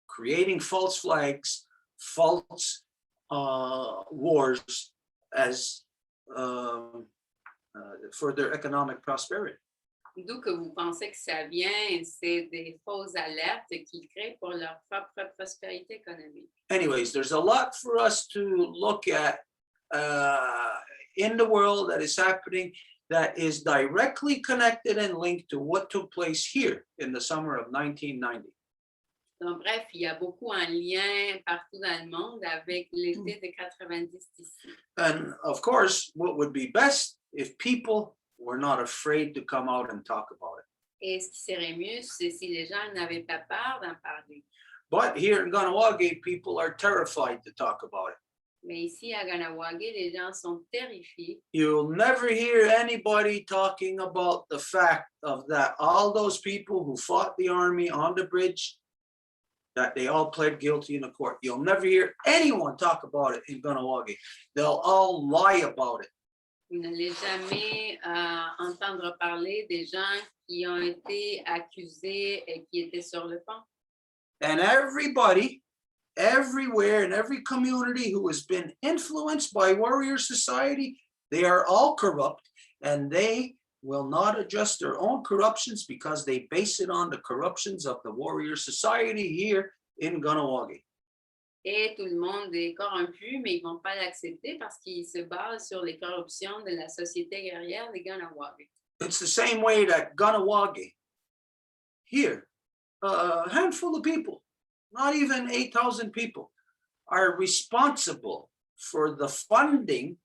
creating false flags, false wars as for their economic prosperity. D'où que vous pensez que ça vient, c'est des fausses alertes qu'ils créent pour leur propre prospérité économique. Anyways, there's a lot for us to look at in the world that is happening that is directly connected and linked to what took place here in the summer of 1990. Donc, bref, il y a beaucoup en lien partout dans le monde avec l'été de 90 ici. And of course, what would be best if people were not afraid to come out and talk about it. Et ce qui serait mieux, c'est si les gens n'avaient pas peur d'en parler. But here in Ganawagi, people are terrified to talk about it. Mais ici, à Ganawagi, les gens sont terrifiés. You'll never hear anybody talking about the fact of that all those people who fought the army on the bridge, that they all pled guilty in the court. You'll never hear anyone talk about it in Ganawagi. They'll all lie about it. Vous n'allez jamais entendre parler des gens qui ont été accusés et qui étaient sur le pont. And everybody, everywhere, in every community who has been influenced by warrior society, they are all corrupt, and they will not adjust their own corruptions because they base it on the corruptions of the warrior society here in Ganawagi. Et tout le monde est corrompu, mais ils ne vont pas l'accepter parce qu'ils se basent sur les corruptions de la société guerrière des Ganawagi. It's the same way that Ganawagi, here, a handful of people, not even 8,000 people, are responsible for the funding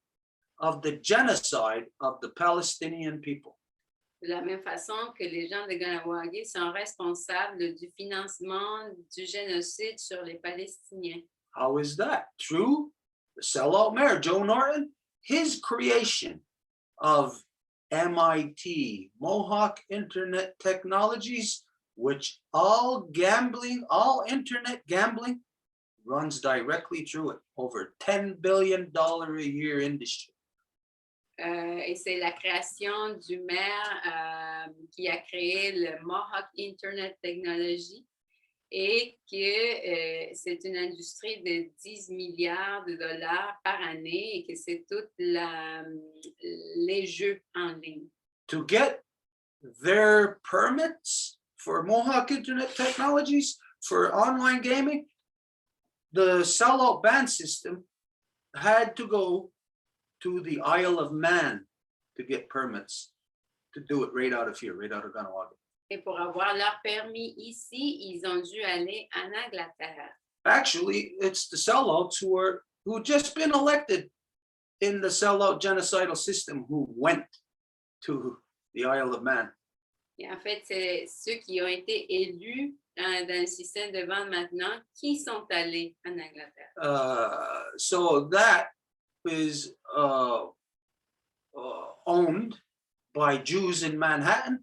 of the genocide of the Palestinian people. De la même façon que les gens de Ganawagi sont responsables du financement du génocide sur les Palestiniens. How is that? Through the sellout mayor, Joe Norton, his creation of MIT, Mohawk Internet Technologies, which all internet gambling runs directly through it, over $10 billion a year industry. Et c'est la création du maire qui a créé le Mohawk Internet Technology et que c'est une industrie de 10 milliards de dollars par année et que c'est tous les jeux en ligne. To get their permits for Mohawk Internet Technologies for online gaming, the sellout ban system had to go to the Isle of Man to get permits to do it right out of here, right out of Ganawagi. Et pour avoir leur permis ici, ils ont dû aller en Angleterre. Actually, it's the sellouts who just been elected in the sellout genocidal system who went to the Isle of Man. Et en fait, c'est ceux qui ont été élus dans le système de vente maintenant qui sont allés en Angleterre. So that is owned by Jews in Manhattan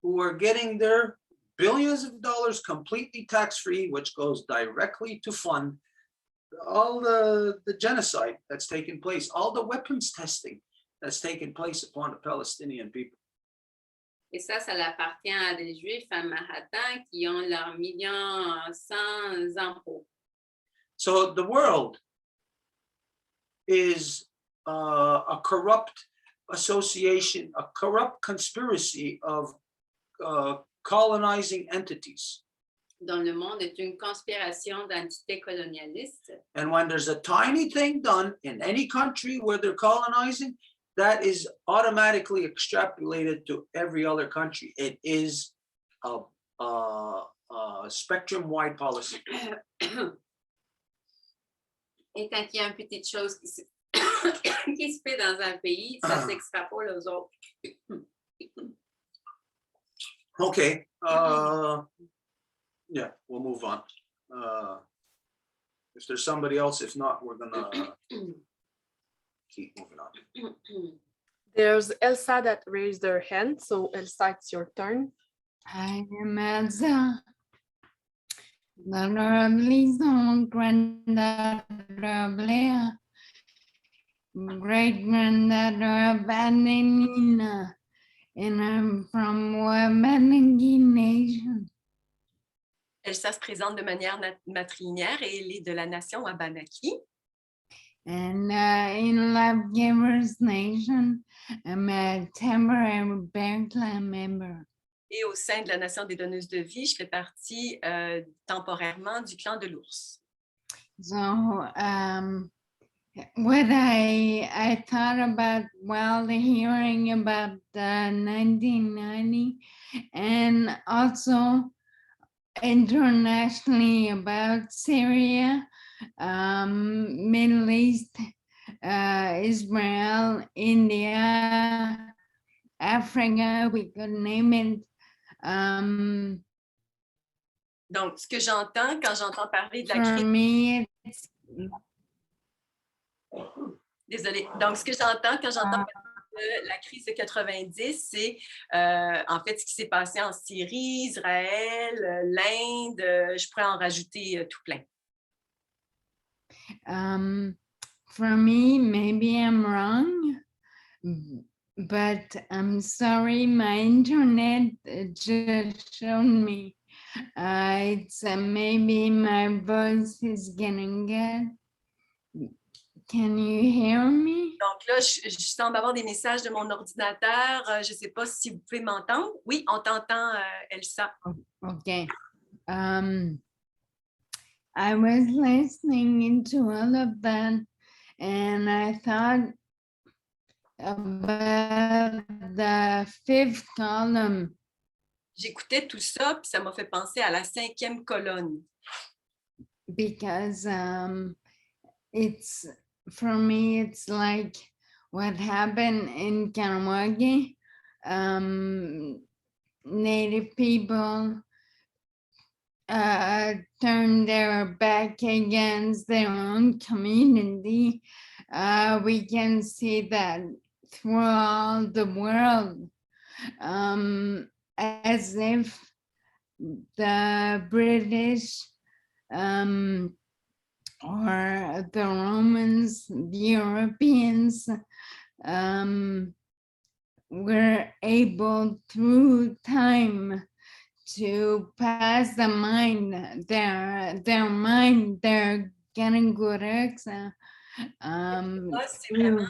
who are getting their billions of dollars completely tax-free, which goes directly to fund all the genocide that's taken place, all the weapons testing that's taken place upon the Palestinian people. Et ça appartient à des Juifs à Manhattan qui ont leurs millions sans impôts. So the world is a corrupt association, a corrupt conspiracy of colonizing entities. Dans le monde est une conspiration d'entités colonialistes. And when there's a tiny thing done in any country where they're colonizing, that is automatically extrapolated to every other country. It is a spectrum-wide policy. Et quand il y a une petite chose qui se, qui se fait dans un pays, ça s'extrapole aux autres. Okay. Yeah, we'll move on. If there's somebody else, if not, we're gonna keep moving on. There's Elsa that raised her hand, so Elsa, it's your turn. I am Elsa. The lovely song, granddaughter of Leah, great granddaughter of Anina, and I'm from Wabanagi Nation. Elsa se présente de manière matrilinéaire et elle est de la nation Wabanaki. And in Love Givers Nation, I'm a temporary bear clan member. Et au sein de la nation des donneuses de vie, je fais partie temporairement du clan de l'ours. So what I thought about while hearing about the 1990 and also internationally about Syria, Middle East, Israel, India, Africa, we could name it. Donc, ce que j'entends quand j'entends parler de la For crise, me, it's désolée. Donc, ce que j'entends quand j'entends parler de la crise de 90, c'est en fait ce qui s'est passé en Syrie, Israël, l'Inde. Je pourrais en rajouter tout plein. For me, maybe I'm wrong, but I'm sorry, my internet just showed me. It's maybe my voice is getting good. Can you hear me? Donc là, je semble avoir des messages de mon ordinateur. Je ne sais pas si vous pouvez m'entendre. Oui, on t'entend, Elsa. Okay. I was listening into all of that and I thought about the fifth column. J'écoutais tout ça, puis ça m'a fait penser à la 5e colonne. Because it's, for me, it's like what happened in Karamwagi. Native people turned their back against their own community. We can see that throughout the world, as if the British or the Romans, the Europeans, were able through time to pass the mind, their mind, they're getting good accent. C'est vraiment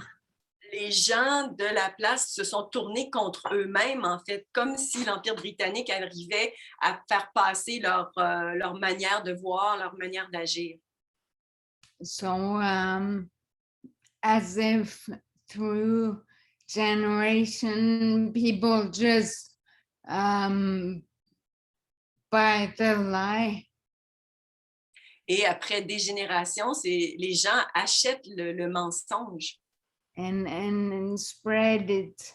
les gens de la place se sont tournés contre eux-mêmes, en fait, comme si l'Empire britannique arrivait à faire passer leur manière de voir, leur manière d'agir. So, as if through generation, people just buy the lie. Et après des générations, les gens achètent le mensonge. And spread it.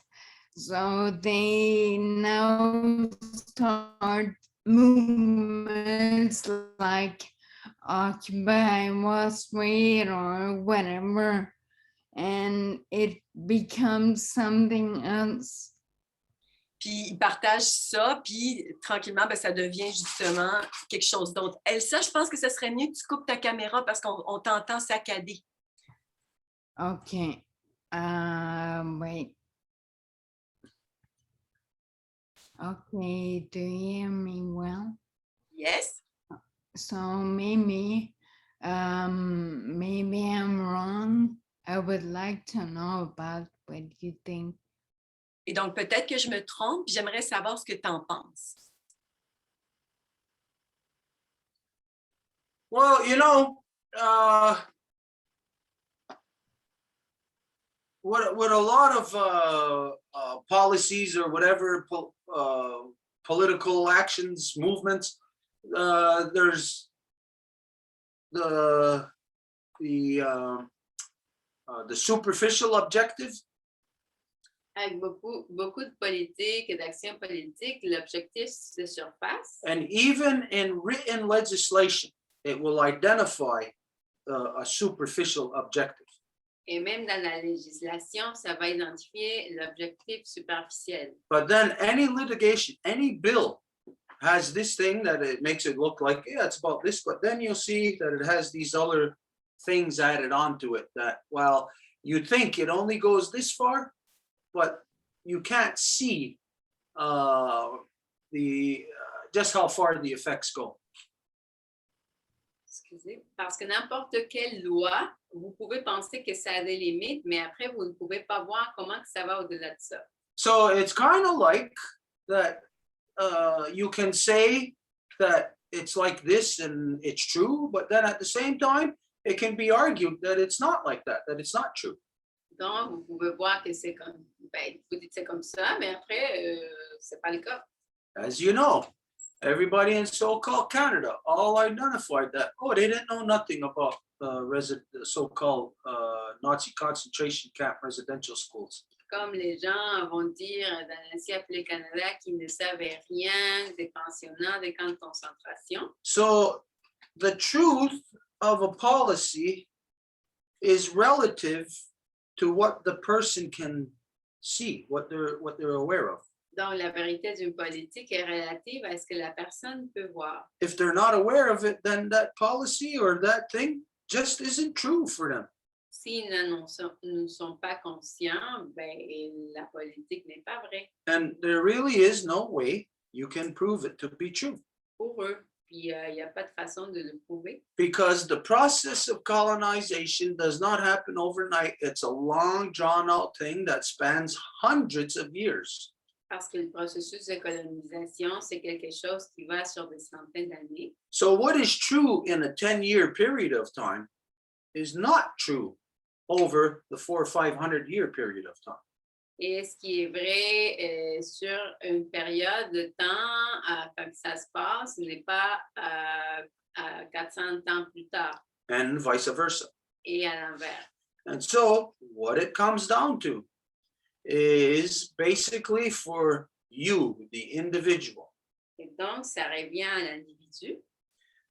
So they now start movements like Occupy Wall Street or whatever, and it becomes something else. Puis ils partagent ça, puis tranquillement, ben, ça devient justement quelque chose d'autre. Elsa, je pense que ce serait mieux que tu coupes ta caméra parce qu'on t'entend saccader. Okay. Wait. Okay, do you hear me well? Yes. So maybe I'm wrong. I would like to know about what you think. Et donc, peut-être que je me trompe, puis j'aimerais savoir ce que tu en penses. Well, you know, with a lot of policies or whatever political actions, movements, there's the superficial objective. Avec beaucoup de politique et d'actions politiques, l'objectif de surface. And even in written legislation, it will identify a superficial objective. Et même dans la législation, ça va identifier l'objectif superficiel. But then any litigation, any bill has this thing that it makes it look like, yeah, it's about this, but then you'll see that it has these other things added onto it that, well, you think it only goes this far, but you can't see just how far the effects go. Excusez, parce que n'importe quelle loi, vous pouvez penser que ça a des limites, mais après, vous ne pouvez pas voir comment que ça va au-delà de ça. So it's kind of like that you can say that it's like this and it's true, but then at the same time, it can be argued that it's not like that it's not true. Donc, vous pouvez voir que c'est comme, ben, vous dites c'est comme ça, mais après, c'est pas le cas. As you know, everybody in so-called Canada all identified that, oh, they didn't know nothing about the so-called Nazi concentration camp residential schools. Comme les gens vont dire dans l'ancien appelé Canada qu'ils ne savaient rien des pensionnats, des camps de concentration. So the truth of a policy is relative to what the person can see, what they're aware of. Donc, la vérité d'une politique est relative à ce que la personne peut voir. If they're not aware of it, then that policy or that thing just isn't true for them. S'ils ne sont pas conscients, ben, la politique n'est pas vraie And there really is no way you can prove it to be true. pour eux. Puis, il n'y a pas de façon de le prouver. Because the process of colonization does not happen overnight. It's a long, drawn-out thing that spans hundreds of years. Parce que le processus de colonisation, c'est quelque chose qui va sur des centaines d'années. So what is true in a 10-year period of time is not true over the 400 or 500-year period of time. Et ce qui est vrai sur une période de temps, quand ça se passe, n'est pas 400 ans plus tard, And vice versa. et à l'envers. And so what it comes down to is basically for you, the individual. Et donc, ça revient à l'individu.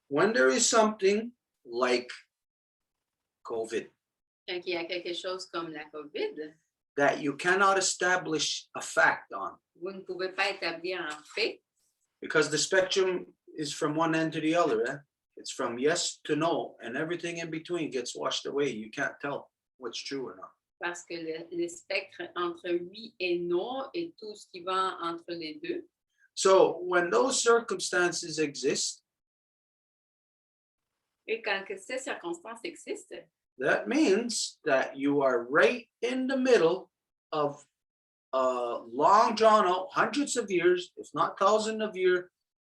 When there is something like COVID Quand il y a quelque chose comme la COVID, that you cannot establish a fact on, vous ne pouvez pas établir un fait, because the spectrum is from one end to the other. Eh? It's from yes to no, and everything in between gets washed away. You can't tell what's true or not. parce que le spectre entre oui et non et tout ce qui va entre les deux. So when those circumstances exist, Et quand que ces circonstances existent, that means that you are right in the middle of a long drawn out, hundreds of years, if not thousands of year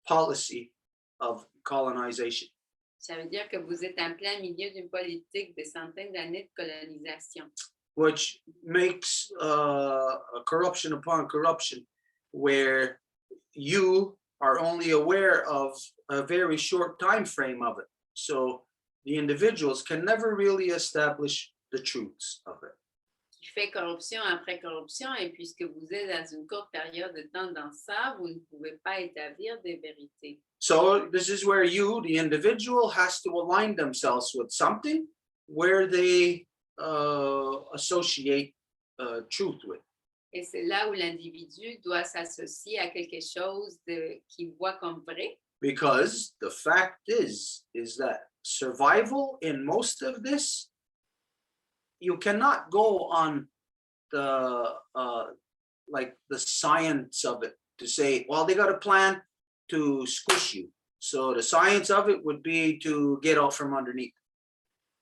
policy of colonization. ça veut dire que vous êtes en plein milieu d'une politique de centaines d'années de colonisation, Which makes a corruption upon corruption, where you are only aware of a very short time frame of it. So the individuals can never really establish the truths of it. qui fait corruption après corruption, et puisque vous êtes dans une courte période de temps dans ça, vous ne pouvez pas établir des vérités. So this is where you, the individual, has to align themselves with something where they associate truth with. Et c'est là où l'individu doit s'associer à quelque chose qu'il voit comme vrai. Because the fact is that survival in most of this, you cannot go on the like the science of it to say, well, they got a plan to squish you. So the science of it would be to get out from underneath.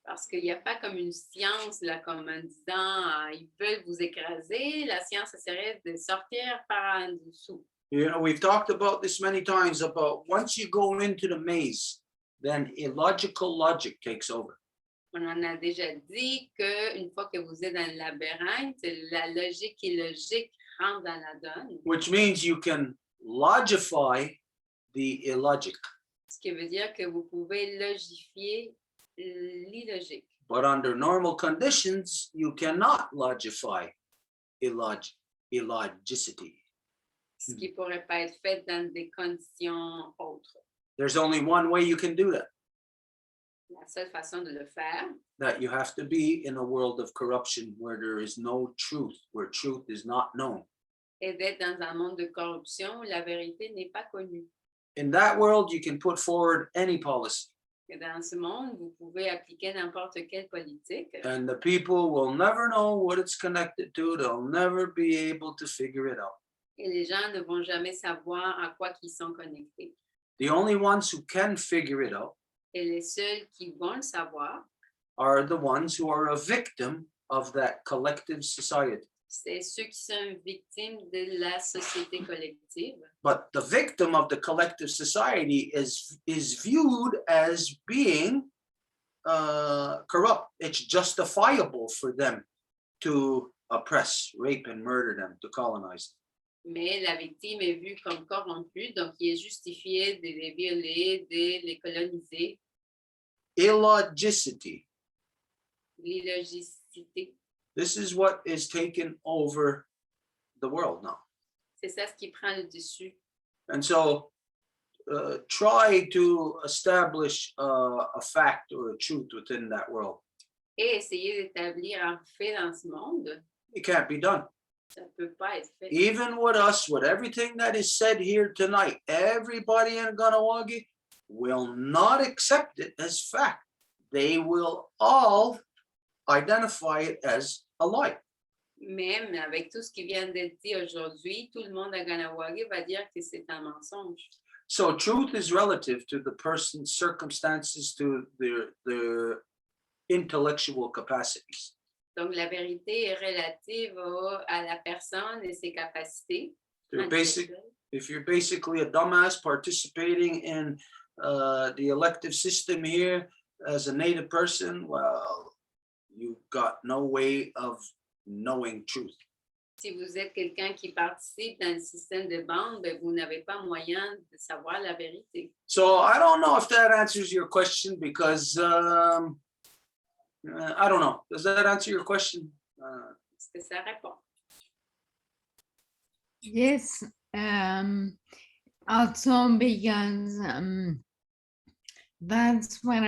Parce qu'il n'y a pas comme une science, là, comme en disant, ils veulent vous écraser. La science, ça serait de sortir par en dessous. You know, we've talked about this many times about once you go into the maze, then illogical logic takes over. On en a déjà dit qu'une fois que vous êtes dans le labyrinthe, la logique illogique rentre dans la donne. Which means you can logify the illogic. Ce qui veut dire que vous pouvez logifier l'illogique. But under normal conditions, you cannot logify illogicity. Ce qui ne pourrait pas être fait dans des conditions autres. There's only one way you can do that. La seule façon de le faire, That you have to be in a world of corruption where there is no truth, where truth is not known. est d'être dans un monde de corruption où la vérité n'est pas connue. In that world, you can put forward any policy, Et dans ce monde, vous pouvez appliquer n'importe quelle politique and the people will never know what it's connected to. They'll never be able to figure it out. et les gens ne vont jamais savoir à quoi ils sont connectés. The only ones who can figure it out Et les seuls qui vont le savoir, are the ones who are a victim of that collective society. c'est ceux qui sont victimes de la société collective. But the victim of the collective society is viewed as being corrupt. It's justifiable for them to oppress, rape, and murder them, to colonize. Mais la victime est vue comme corrompue, donc il est justifié de les violer, de les coloniser. Illogicity. L'illogicité. This is what is taken over the world now. C'est ça ce qui prend le dessus. And so try to establish a fact or a truth within that world. Et essayer d'établir un fait dans ce monde, It can't be done. ça ne peut pas être fait. Even with us, with everything that is said here tonight, everybody in Ganawagi will not accept it as fact. They will all identify it as a lie. Même avec tout ce qui vient d'être dit aujourd'hui, tout le monde à Ganawagi va dire que c'est un mensonge. So truth is relative to the person's circumstances, to their intellectual capacities. Donc, la vérité est relative à la personne et ses capacités. If you're basically a dumbass participating in the elective system here as a Native person, well, you've got no way of knowing truth. Si vous êtes quelqu'un qui participe dans le système de bande, ben, vous n'avez pas moyen de savoir la vérité. So I don't know if that answers your question because I don't know. Does that answer your question? Est-ce que ça répond? Yes, also because that's why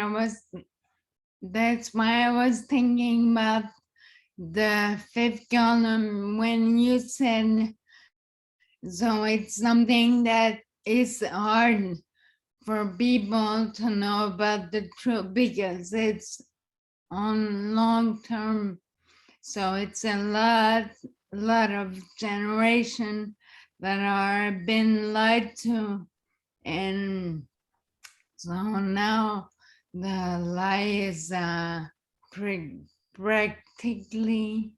I was thinking about the fifth column when you said, so it's something that is hard for people to know about the truth because it's on long term. So it's a lot of generation that are been lied to. And so now the lie is practically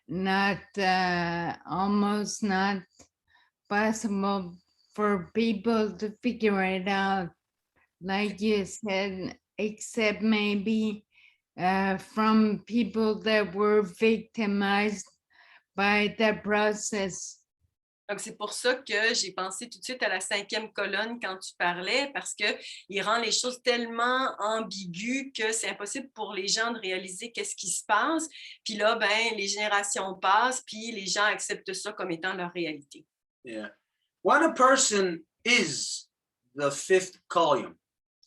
not, almost not possible for people to figure it out, like you said, except maybe from people that were victimized by the process. Donc, c'est pour ça que j'ai pensé tout de suite à la 5e colonne quand tu parlais, parce qu'il rend les choses tellement ambiguës que c'est impossible pour les gens de réaliser qu'est-ce qui se passe. Puis là, ben, les générations passent, puis les gens acceptent ça comme étant leur réalité. Yeah. When a person is the fifth column,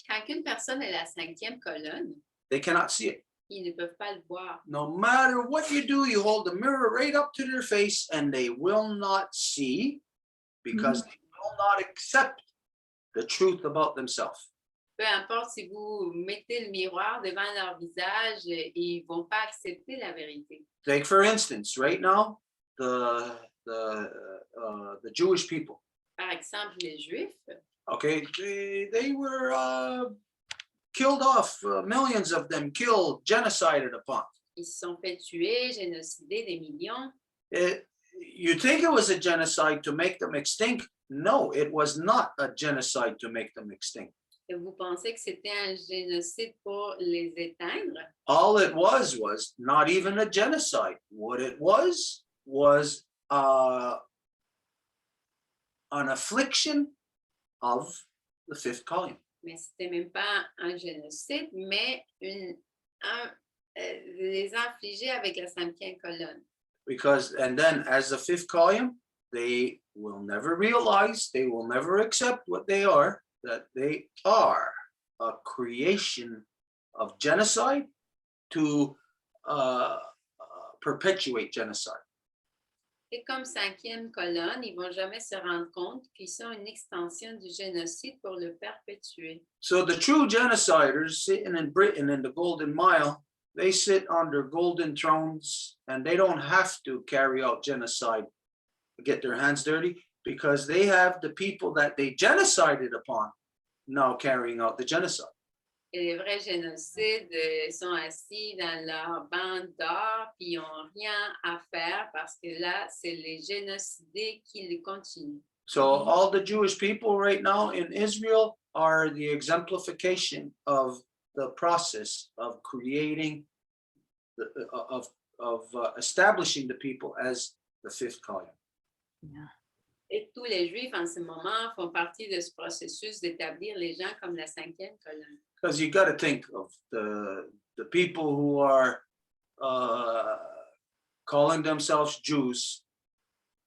Quand une personne est la 5e colonne, they cannot see it. ils ne peuvent pas le voir. No matter what you do, you hold the mirror right up to their face and they will not see because they will not accept the truth about themselves. Peu importe si vous mettez le miroir devant leur visage, ils ne vont pas accepter la vérité. Take for instance, right now, the Jewish people. Par exemple, les Juifs, Okay, they were killed off, millions of them killed, genocided upon. ils se sont fait tuer, génocider des millions. You think it was a genocide to make them extinct? No, it was not a genocide to make them extinct. Et vous pensez que c'était un génocide pour les éteindre? All it was not even a genocide. What it was an affliction of the fifth column. Mais c'était même pas un génocide, mais les infliger avec la 5e colonne. Because, and then as the fifth column, they will never realize, they will never accept what they are, that they are a creation of genocide to perpetuate genocide. Et comme 5e colonne, ils vont jamais se rendre compte qu'ils sont une extension du génocide pour le perpétuer. So the true genociders sitting in Britain in the Golden Mile, they sit on their golden thrones and they don't have to carry out genocide, get their hands dirty, because they have the people that they genocided upon now carrying out the genocide. Et les vrais génocides sont assis dans leur bande d'or, puis ils n'ont rien à faire parce que là, c'est les génocidés qui le continuent. So all the Jewish people right now in Israel are the exemplification of the process of creating, establishing the people as the fifth column. Et tous les Juifs en ce moment font partie de ce processus d'établir les gens comme la cinquième colonne. Because you got to think of the people who are calling themselves Jews,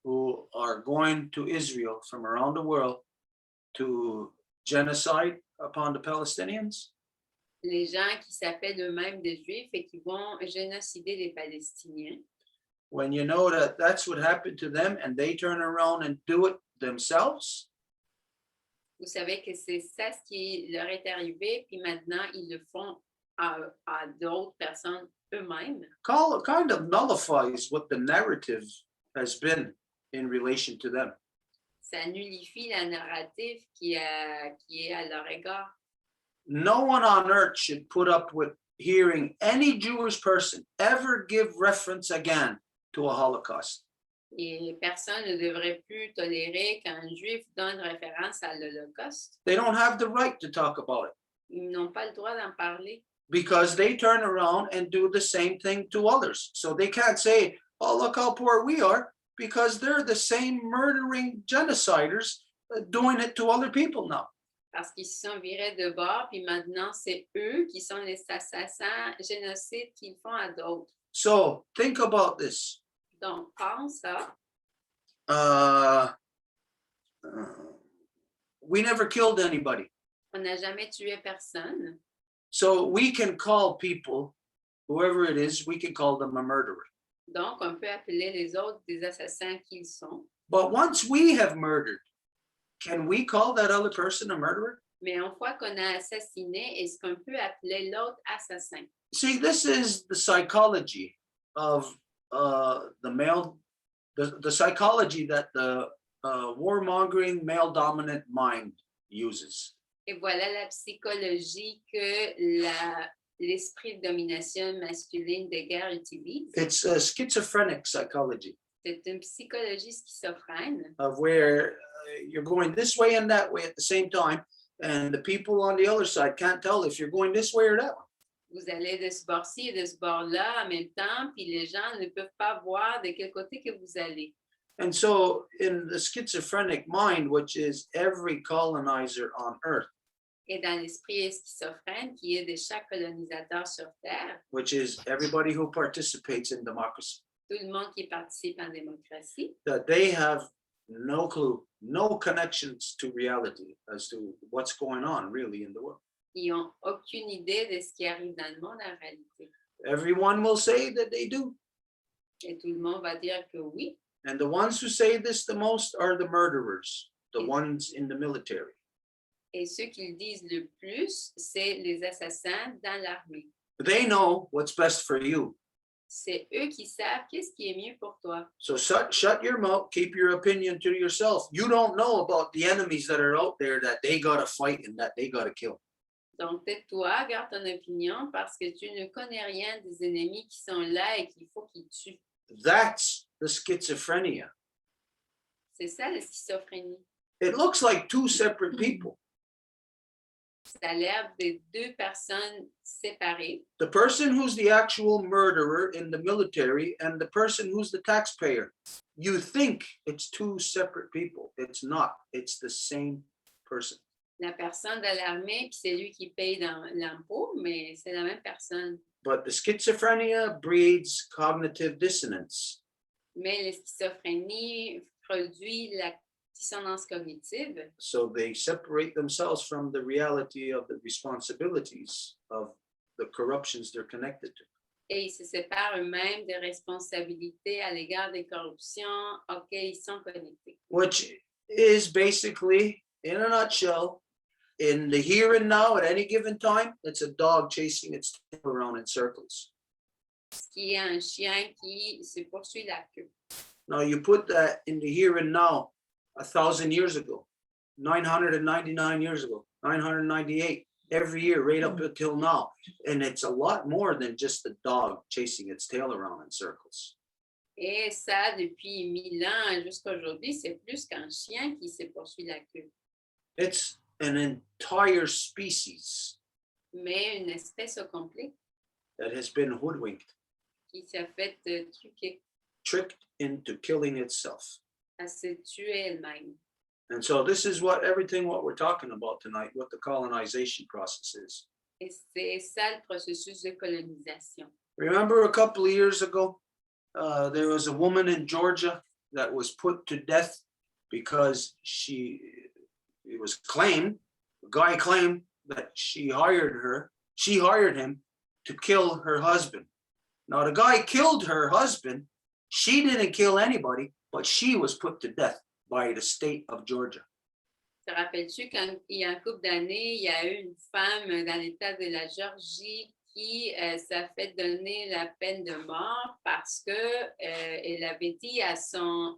who are going to Israel from around the world to genocide upon the Palestinians. Les gens qui s'appellent eux-mêmes des Juifs et qui vont génocider les Palestiniens. When you know that that's what happened to them and they turn around and do it themselves. Vous savez que c'est ça ce qui leur est arrivé, puis maintenant ils le font à d'autres personnes eux-mêmes. Kind of nullifies what the narrative has been in relation to them. Ça nullifie la narrative qui est à leur égard. No one on earth should put up with hearing any Jewish person ever give reference again to a Holocaust. Et personne ne devrait plus tolérer qu'un Juif donne référence à l'Holocauste. They don't have the right to talk about it Ils n'ont pas le droit d'en parler because they turn around and do the same thing to others. So they can't say, oh, look how poor we are, because they're the same murdering genociders doing it to other people now. parce qu'ils se sont virés de bord, puis maintenant c'est eux qui sont les assassins génocides qu'ils font à d'autres. So think about this. Donc, pense ça. We never killed anybody. On n'a jamais tué personne. So we can call people, whoever it is, we can call them a murderer. Donc, on peut appeler les autres des assassins qu'ils sont. But once we have murdered, can we call that other person a murderer? Mais une fois qu'on a assassiné, est-ce qu'on peut appeler l'autre assassin? See, this is the psychology of the male, the psychology that the warmongering male-dominant mind uses. Et voilà la psychologie que l'esprit de domination masculine de guerre utilise. It's a schizophrenic psychology C'est une psychologie schizophrène of where you're going this way and that way at the same time, and the people on the other side can't tell if you're going this way or that way. Vous allez de ce bord-ci et de ce bord-là en même temps, puis les gens ne peuvent pas voir de quel côté que vous allez. And so in the schizophrenic mind, which is every colonizer on earth, Et dans l'esprit schizophrène qui est de chaque colonisateur sur Terre, which is everybody who participates in democracy, tout le monde qui participe en démocratie, that they have no clue, no connections to reality as to what's going on really in the world. ils n'ont aucune idée de ce qui arrive dans le monde en réalité. Everyone will say that they do. Et tout le monde va dire que oui. And the ones who say this the most are the murderers, the ones in the military. Et ceux qui le disent le plus, c'est les assassins dans l'armée. They know what's best for you. C'est eux qui savent qu'est-ce qui est mieux pour toi. So shut your mouth, keep your opinion to yourself. You don't know about the enemies that are out there that they got to fight and that they got to kill. Donc, tais-toi, garde ton opinion parce que tu ne connais rien des ennemis qui sont là et qu'il faut qu'ils tuent. That's the schizophrenia. C'est ça la schizophrénie. It looks like two separate people. Ça a l'air de deux personnes séparées. The person who's the actual murderer in the military and the person who's the taxpayer. You think it's two separate people. It's not. It's the same person. La personne de l'armée, puis c'est lui qui paye dans l'impôt, mais c'est la même personne. But the schizophrenia breeds cognitive dissonance. Mais la schizophrénie produit la dissonance cognitive. So they separate themselves from the reality of the responsibilities of the corruptions they're connected to. Et ils se séparent eux-mêmes des responsabilités à l'égard des corruptions auxquelles ils sont connectés. Which is basically, in a nutshell, in the here and now at any given time, it's a dog chasing its tail around in circles. Ce qui est un chien qui se poursuit la queue. Now you put that in the here and now 1,000 years ago, 999 years ago, 998, every year right up until now. And it's a lot more than just the dog chasing its tail around in circles. Et ça, depuis 1000 ans jusqu'à aujourd'hui, c'est plus qu'un chien qui se poursuit la queue. It's an entire species mais une espèce au complet that has been hoodwinked, qui s'est fait truquer, tricked into killing itself. à se tuer elle-même. And so this is what we're talking about tonight, what the colonization process is. Et c'est ça le processus de colonisation. Remember a couple of years ago, there was a woman in Georgia that was put to death because it was claimed, the guy claimed that she hired him to kill her husband. Now the guy killed her husband. She didn't kill anybody, but she was put to death by the state of Georgia. Te rappelles-tu quand il y a un couple d'années, il y a eu une femme dans l'État de la Géorgie qui s'est fait donner la peine de mort parce que elle avait dit à son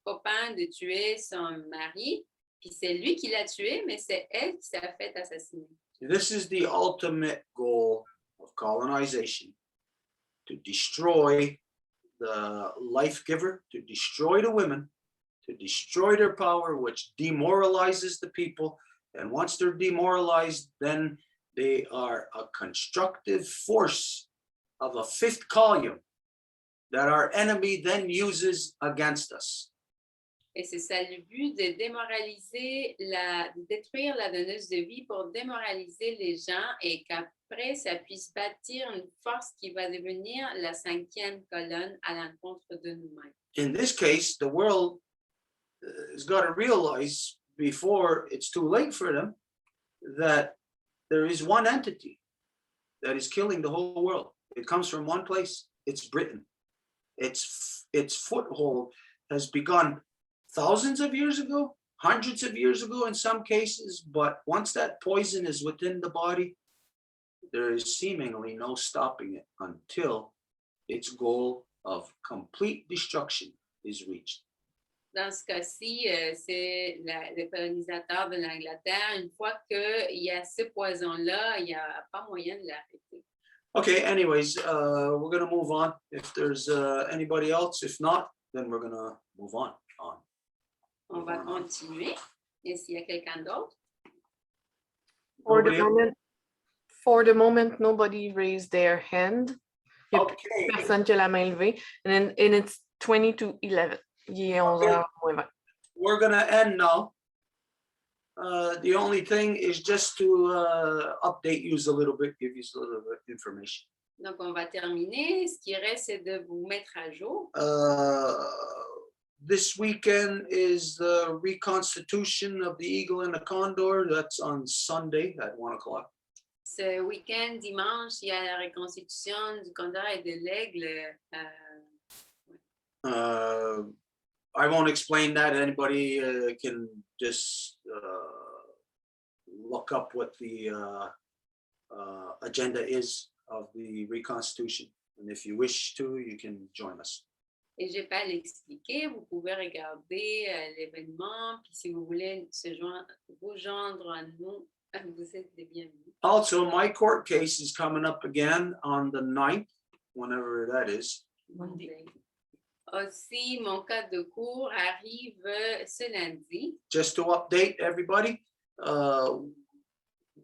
copain de tuer son mari, puis c'est lui qui l'a tué, mais c'est elle qui s'est fait assassiner. This is the ultimate goal of colonization, to destroy the life giver, to destroy the women, to destroy their power, which demoralizes the people. And once they're demoralized, then they are a constructive force of a fifth column that our enemy then uses against us. Et c'est ça le but, de démoraliser, de détruire la donneuse de vie pour démoraliser les gens et qu'après, ça puisse bâtir une force qui va devenir la 5e colonne à l'encontre de nous-mêmes. In this case, the world has got to realize before it's too late for them that there is one entity that is killing the whole world. It comes from one place. It's Britain. Its foothold has begun thousands of years ago, hundreds of years ago in some cases, but once that poison is within the body, there is seemingly no stopping it until its goal of complete destruction is reached. Dans ce cas-ci, c'est le colonisateur de l'Angleterre. Une fois qu'il y a ce poison-là, il n'y a pas moyen de l'arrêter. Okay, anyways, we're going to move on. If there's anybody else, if not, then we're going to move on. On va continuer. Et s'il y a quelqu'un d'autre? For the moment, nobody raised their hand. Il y a Okay. personne qui a la main levée. And it's 20 to 11. Il est 11h moins 20. We're going to end now. The only thing is just to update you a little bit, give you a little bit of information. Donc, on va terminer. Ce qui reste, c'est de vous mettre à jour. This weekend is the reconstitution of the Eagle and the Condor. That's on Sunday at 1 o'clock. Ce week-end, dimanche, il y a la reconstitution du Condor et de l'Aigle. I won't explain that. Anybody can just look up what the agenda is of the reconstitution. And if you wish to, you can join us. Et je n'ai pas à l'expliquer. Vous pouvez regarder l'événement. Puis si vous voulez vous joindre à nous, vous êtes les bienvenus. Also, my court case is coming up again on the 9th, whenever that is. Monday. Aussi, mon cas de cours arrive ce lundi. Just to update everybody,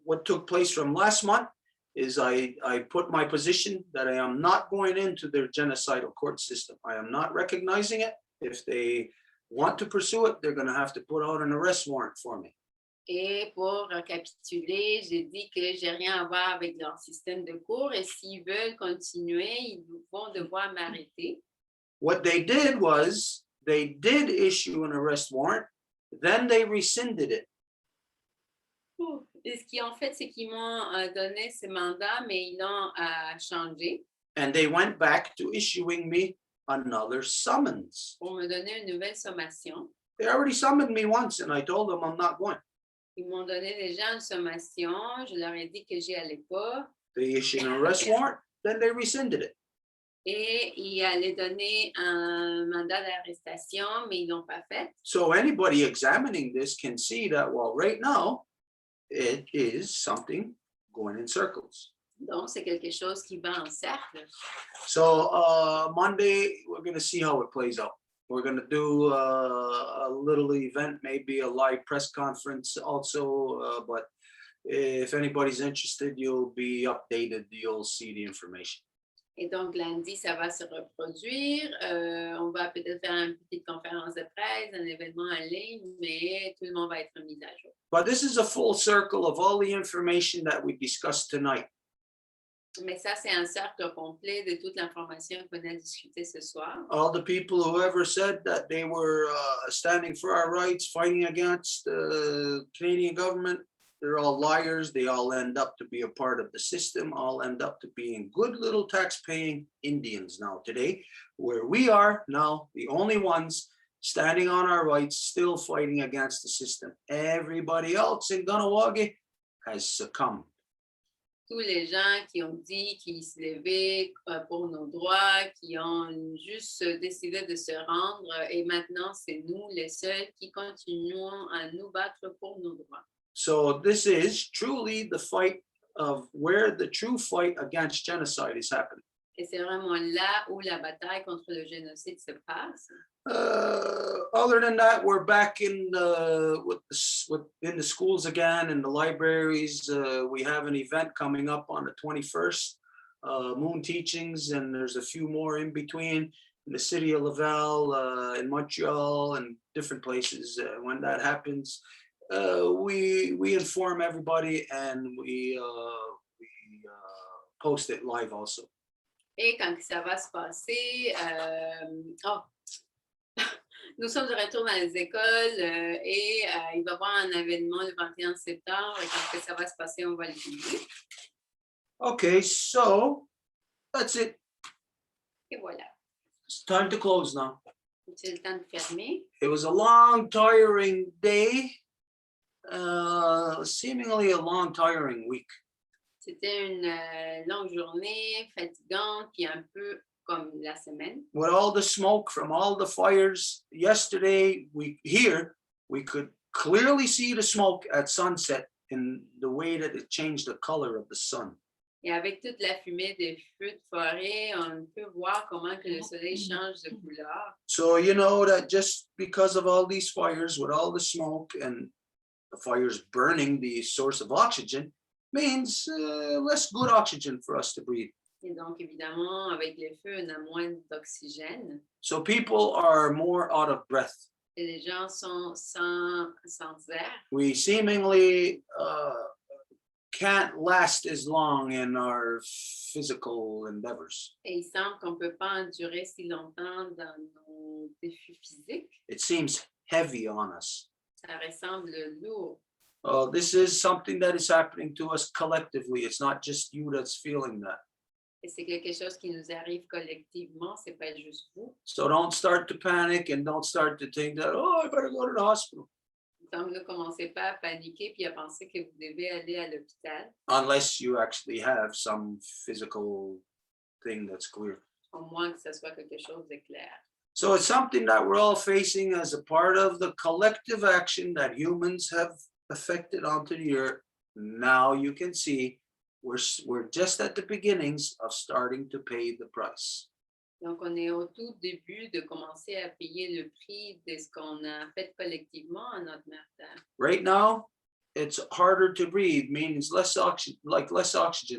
what took place from last month is I put my position that I am not going into their genocidal court system. I am not recognizing it. If they want to pursue it, they're going to have to put out an arrest warrant for me. Et pour récapituler, j'ai dit que j'ai rien à voir avec leur système de cours et s'ils veulent continuer, ils vont devoir m'arrêter. What they did was they did issue an arrest warrant, then they rescinded it. Et ce qu'ils ont fait, c'est qu'ils m'ont donné ce mandat, mais ils l'ont changé. And they went back to issuing me another summons. Pour me donner une nouvelle sommation. They already summoned me once and I told them I'm not going. Ils m'ont donné déjà une sommation. Je leur ai dit que j'y allais pas. They issued an arrest warrant, then they rescinded it. Et ils allaient donner un mandat d'arrestation, mais ils l'ont pas fait. So anybody examining this can see that, well, right now, it is something going in circles. Donc, c'est quelque chose qui va en cercle. So Monday, we're going to see how it plays out. We're going to do a little event, maybe a live press conference also, but if anybody's interested, you'll be updated. You'll see the information. Et donc, lundi, ça va se reproduire. On va peut-être faire une petite conférence de presse, un événement en ligne, mais tout le monde va être mis à jour. But this is a full circle of all the information that we discussed tonight. Mais ça, c'est un cercle complet de toute l'information qu'on a discutée ce soir. All the people who ever said that they were standing for our rights, fighting against the Canadian government, they're all liars. They all end up to be a part of the system, all end up to being good little tax-paying Indians now today, where we are now the only ones standing on our rights, still fighting against the system. Everybody else in Kahnawake has succumbed. Tous les gens qui ont dit qu'ils se levaient pour nos droits, qui ont juste décidé de se rendre, et maintenant, c'est nous les seuls qui continuons à nous battre pour nos droits. So this is truly the fight of where the true fight against genocide is happening. Et c'est vraiment là où la bataille contre le génocide se passe. Other than that, we're back in in the schools again, in the libraries. We have an event coming up on the 21st, Moon Teachings, and there's a few more in between in the city of Laval, in Montreal, and different places. When that happens, we inform everybody, and we post it live also. Et quand ça va se passer, nous sommes de retour dans les écoles et il va y avoir un événement le 21 septembre. Et quand ça va se passer, on va le publier. Okay, so that's it. Et voilà. It's time to close now. C'est le temps de fermer. It was a long, tiring day, seemingly a long, tiring week. C'était une longue journée, fatigante, puis un peu comme la semaine. With all the smoke from all the fires yesterday, we could clearly see the smoke at sunset in the way that it changed the color of the sun. Et avec toute la fumée des feux de forêt, on peut voir comment que le soleil change de couleur. So you know that just because of all these fires, with all the smoke and the fires burning the source of oxygen, means less good oxygen for us to breathe. Et donc, évidemment, avec les feux, on a moins d'oxygène. So people are more out of breath. Et les gens sont sans air. We seemingly can't last as long in our physical endeavors. Et il semble qu'on ne peut pas endurer si longtemps dans nos défis physiques. It seems heavy on us. Ça ressemble lourd. This is something that is happening to us collectively. It's not just you that's feeling that. Et c'est quelque chose qui nous arrive collectivement, c'est pas juste vous. So don't start to panic and don't start to think that, oh, I better go to the hospital. Donc, ne commencez pas à paniquer puis à penser que vous devez aller à l'hôpital. Unless you actually have some physical thing that's clear. Au moins que ce soit quelque chose de clair. So it's something that we're all facing as a part of the collective action that humans have affected onto the earth. Now you can see we're just at the beginnings of starting to pay the price. Donc, on est au tout début de commencer à payer le prix de ce qu'on a fait collectivement à notre mère Terre. Right now, it's harder to breathe, means less oxygen,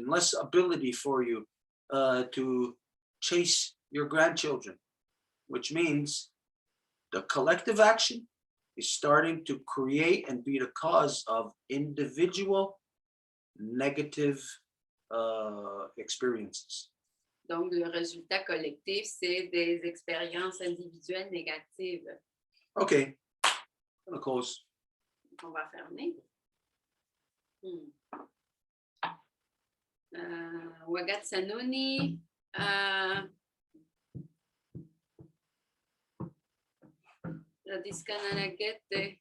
less ability for you to chase your grandchildren, which means the collective action is starting to create and be the cause of individual negative experiences. Donc, le résultat collectif, c'est des expériences individuelles négatives. Okay, I'm gonna close. On va fermer. Wagat Sanoni. La discananagete.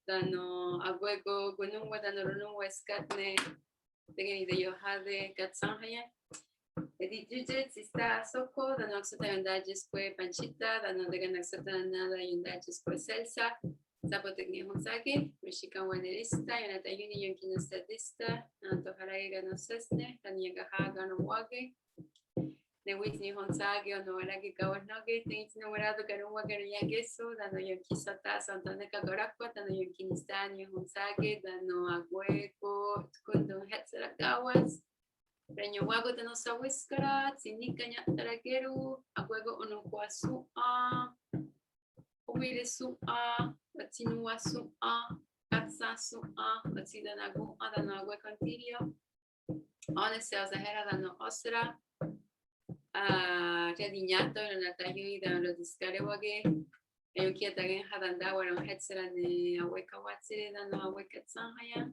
Dano aguego gunungwa dano runungwa eskatne. Tegeni de yohade gatsangaya. Editujit sista soko dano aksata yondajisque panchita dano de ganaksata nada yondajisque selsa. Zapotecnia Honsake, Michigan Wanerista, Yonata Uni Yonkinostatista, Antoharage Ganosesne, Tanyagaha Ganawage, ne witni honsage no wala ki kawas no ke tin no wala to kanu wa kanu ya keso dano yo kisata santane ka gorakwa dano yo kinistani honsage dano agueko kundo hetsera kawas Reño wago dano sa wiskara tinikanya tarageru aguego ono kwasu a Uwile su a Latinua su a Katsa su a Latidanagu adano aguecantilio One seos ahera dano osra Redignato non atayui da lo discare wage e yo kieta gen hadanda wala hetsera ne aweka watsire da no aweka tsahaya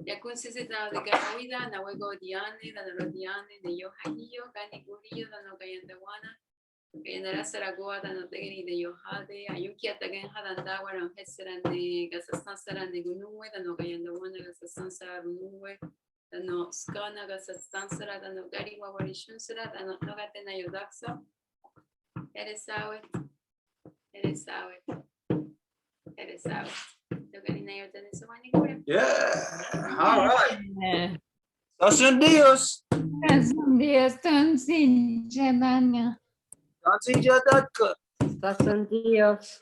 ya consiste da de gahuida na wego diane da lo diane de yo hagiyo gani gurio da no kayanda wana kayanda saragoa da no tegeni de yo hade ayo kieta gen hadanda wala hetsera ne gasastan sara ne gunuwe da no kayanda wana gasastan sara gunuwe no skana ga sastansara da no gari wa warishunsara da no nogate na yodakso eres awet nogari na yodane so mani kura Yeah. All right. Yeah. Son Dios. Son Dios, tan sin Jadania. Tansi Jadatka. Station Dios.